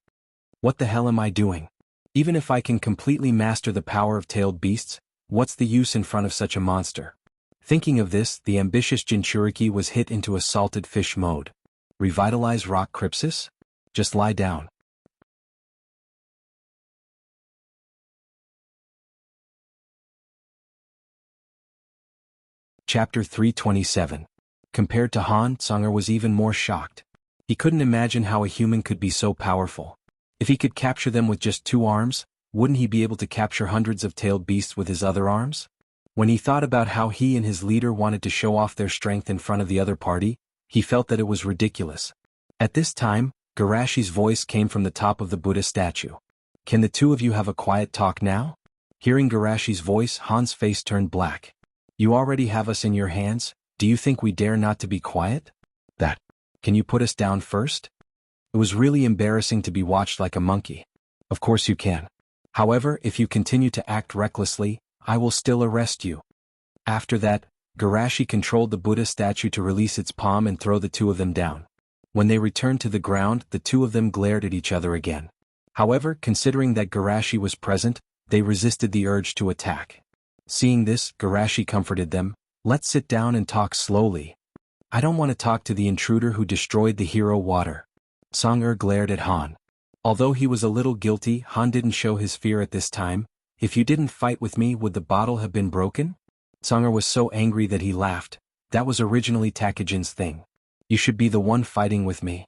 What the hell am I doing? Even if I can completely master the power of tailed beasts, what's the use in front of such a monster? Thinking of this, the ambitious Jinchuriki was hit into a salted fish mode. Revitalize rock Crypsis? Just lie down. Chapter 327. Compared to Han, Tsunger was even more shocked. He couldn't imagine how a human could be so powerful. If he could capture them with just 2 arms, wouldn't he be able to capture hundreds of tailed beasts with his other arms? When he thought about how he and his leader wanted to show off their strength in front of the other party, he felt that it was ridiculous. At this time, Garashi's voice came from the top of the Buddha statue. Can the two of you have a quiet talk now? Hearing Garashi's voice, Han's face turned black. You already have us in your hands, do you think we dare not to be quiet? That. Can you put us down first? It was really embarrassing to be watched like a monkey. Of course you can. However, if you continue to act recklessly, I will still arrest you. After that, Garashi controlled the Buddha statue to release its palm and throw the two of them down. When they returned to the ground, the two of them glared at each other again. However, considering that Garashi was present, they resisted the urge to attack. Seeing this, Garashi comforted them. Let's sit down and talk slowly. I don't want to talk to the intruder who destroyed the hero water. Song-er glared at Han. Although he was a little guilty, Han didn't show his fear at this time. If you didn't fight with me, would the bottle have been broken? Song-er was so angry that he laughed. That was originally Takejin's thing. You should be the one fighting with me.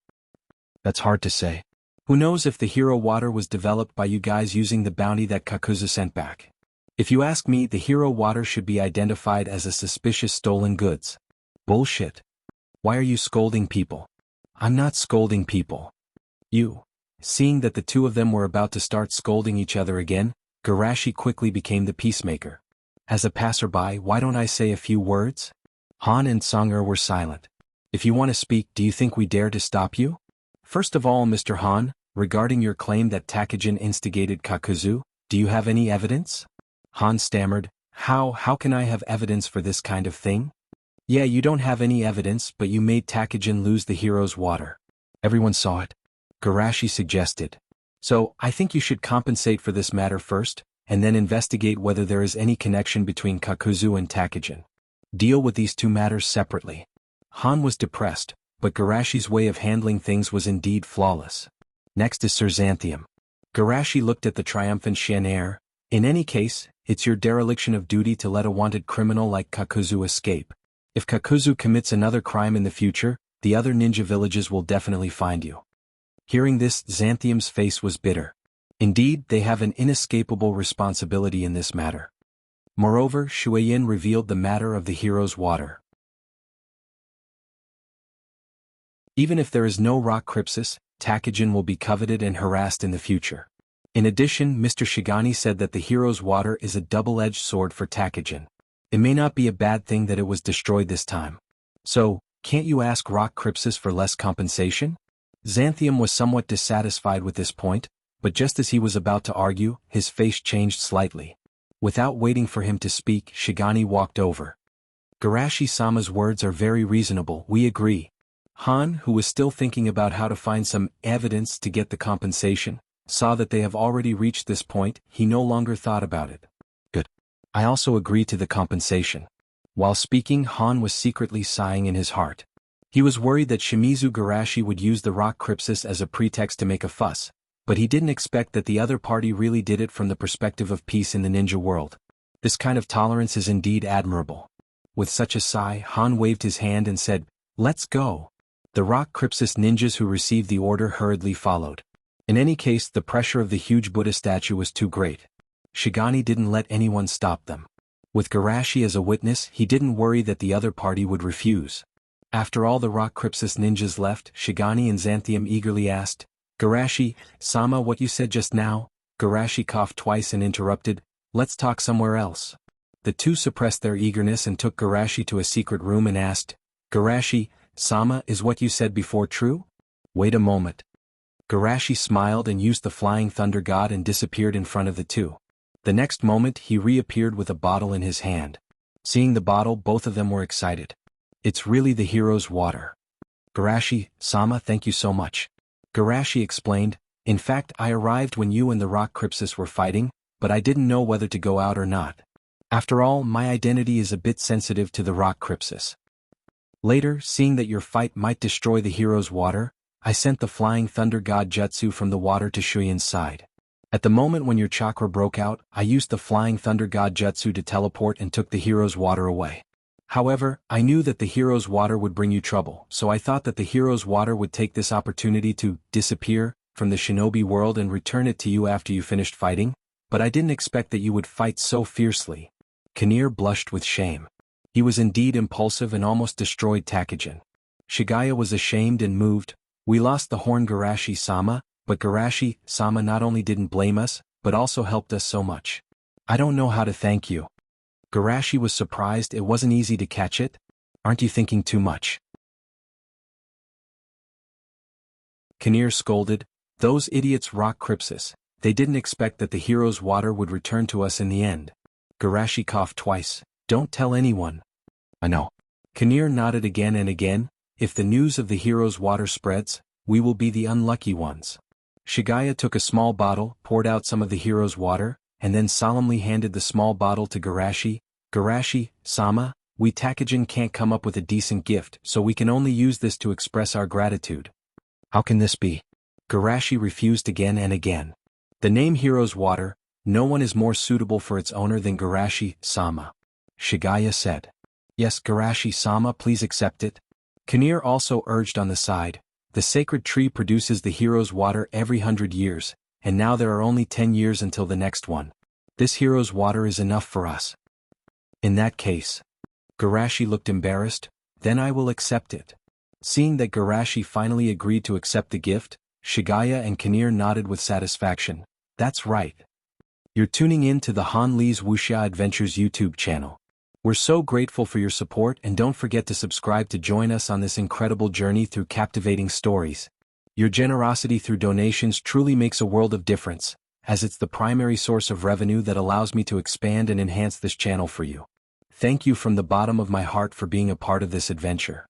That's hard to say. Who knows if the hero water was developed by you guys using the bounty that Kakuzu sent back. If you ask me, the hero water should be identified as a suspicious stolen goods. Bullshit. Why are you scolding people? I'm not scolding people. You. Seeing that the two of them were about to start scolding each other again, Garashi quickly became the peacemaker. As a passerby, why don't I say a few words? Han and Song-er were silent. If you want to speak, do you think we dare to stop you? First of all, Mr. Han, regarding your claim that Takejin instigated Kakuzu, do you have any evidence? Han stammered, How can I have evidence for this kind of thing? Yeah, you don't have any evidence, but you made Takejin lose the hero's water. Everyone saw it. Garashi suggested. So, I think you should compensate for this matter first, and then investigate whether there is any connection between Kakuzu and Takejin. Deal with these two matters separately. Han was depressed, but Garashi's way of handling things was indeed flawless. Next is Sir Xanthium. Garashi looked at the triumphant Shen-er. In any case, it's your dereliction of duty to let a wanted criminal like Kakuzu escape. If Kakuzu commits another crime in the future, the other ninja villages will definitely find you. Hearing this, Xanthium's face was bitter. Indeed, they have an inescapable responsibility in this matter. Moreover, Shueyin revealed the matter of the hero's water. Even if there is no rock Crypsis, Takejin will be coveted and harassed in the future. In addition, Mr. Shigani said that the hero's water is a double-edged sword for Takejin. It may not be a bad thing that it was destroyed this time. So, can't you ask Rock Crypsis for less compensation? Xanthium was somewhat dissatisfied with this point, but just as he was about to argue, his face changed slightly. Without waiting for him to speak, Shigani walked over. Garashi-sama's words are very reasonable, we agree. Han, who was still thinking about how to find some evidence to get the compensation, saw that they have already reached this point. He no longer thought about it. Good. I also agree to the compensation. While speaking, Han was secretly sighing in his heart. He was worried that Shimizu Garashi would use the Rock Crypsis as a pretext to make a fuss, but he didn't expect that the other party really did it from the perspective of peace in the ninja world. This kind of tolerance is indeed admirable. With such a sigh, Han waved his hand and said, "Let's go." The Rock Crypsis ninjas who received the order hurriedly followed. In any case, the pressure of the huge Buddha statue was too great. Shigani didn't let anyone stop them. With Garashi as a witness, he didn't worry that the other party would refuse. After all the Rock Crypsis ninjas left, Shigani and Xanthium eagerly asked, "Garashi-sama, what you said just now?" Garashi coughed twice and interrupted, "Let's talk somewhere else." The two suppressed their eagerness and took Garashi to a secret room and asked, "Garashi-sama, is what you said before true?" "Wait a moment." Garashi smiled and used the Flying Thunder God and disappeared in front of the two. The next moment he reappeared with a bottle in his hand. Seeing the bottle, both of them were excited. "It's really the hero's water." "Garashi-sama, thank you so much." Garashi explained, "In fact, I arrived when you and the Rock Crypsis were fighting, but I didn't know whether to go out or not. After all, my identity is a bit sensitive to the Rock Crypsis. Later, seeing that your fight might destroy the hero's water, I sent the Flying Thunder God Jutsu from the water to Shuyan's side. At the moment when your chakra broke out, I used the Flying Thunder God Jutsu to teleport and took the hero's water away. However, I knew that the hero's water would bring you trouble, so I thought that the hero's water would take this opportunity to disappear from the shinobi world and return it to you after you finished fighting, but I didn't expect that you would fight so fiercely." Kinnear blushed with shame. He was indeed impulsive and almost destroyed Takajin. Shigaya was ashamed and moved. "We lost the horn, Garashi-sama, but Garashi-sama not only didn't blame us, but also helped us so much. I don't know how to thank you." Garashi was surprised. It wasn't easy to catch it. "Aren't you thinking too much?" Kinnear scolded, "Those idiots Rock Crypsis, they didn't expect that the hero's water would return to us in the end." Garashi coughed twice. "Don't tell anyone." "I know." Kinnear nodded again and again. "If the news of the hero's water spreads, we will be the unlucky ones." Shigaya took a small bottle, poured out some of the hero's water, and then solemnly handed the small bottle to Garashi. "Garashi-sama, we Takajin can't come up with a decent gift, so we can only use this to express our gratitude." "How can this be?" Garashi refused again and again. "The name Hero's Water, no one is more suitable for its owner than Garashi-sama." Shigaya said. "Yes, Garashi-sama, please accept it." Kinnear also urged on the side. "The sacred tree produces the hero's water every 100 years, and now there are only 10 years until the next one. This hero's water is enough for us." "In that case." Garashi looked embarrassed. "Then I will accept it." Seeing that Garashi finally agreed to accept the gift, Shigaya and Kinnear nodded with satisfaction. "That's right. You're tuning in to the Han Lee's Wuxia Adventures YouTube channel. We're so grateful for your support, and don't forget to subscribe to join us on this incredible journey through captivating stories. Your generosity through donations truly makes a world of difference, as it's the primary source of revenue that allows me to expand and enhance this channel for you. Thank you from the bottom of my heart for being a part of this adventure.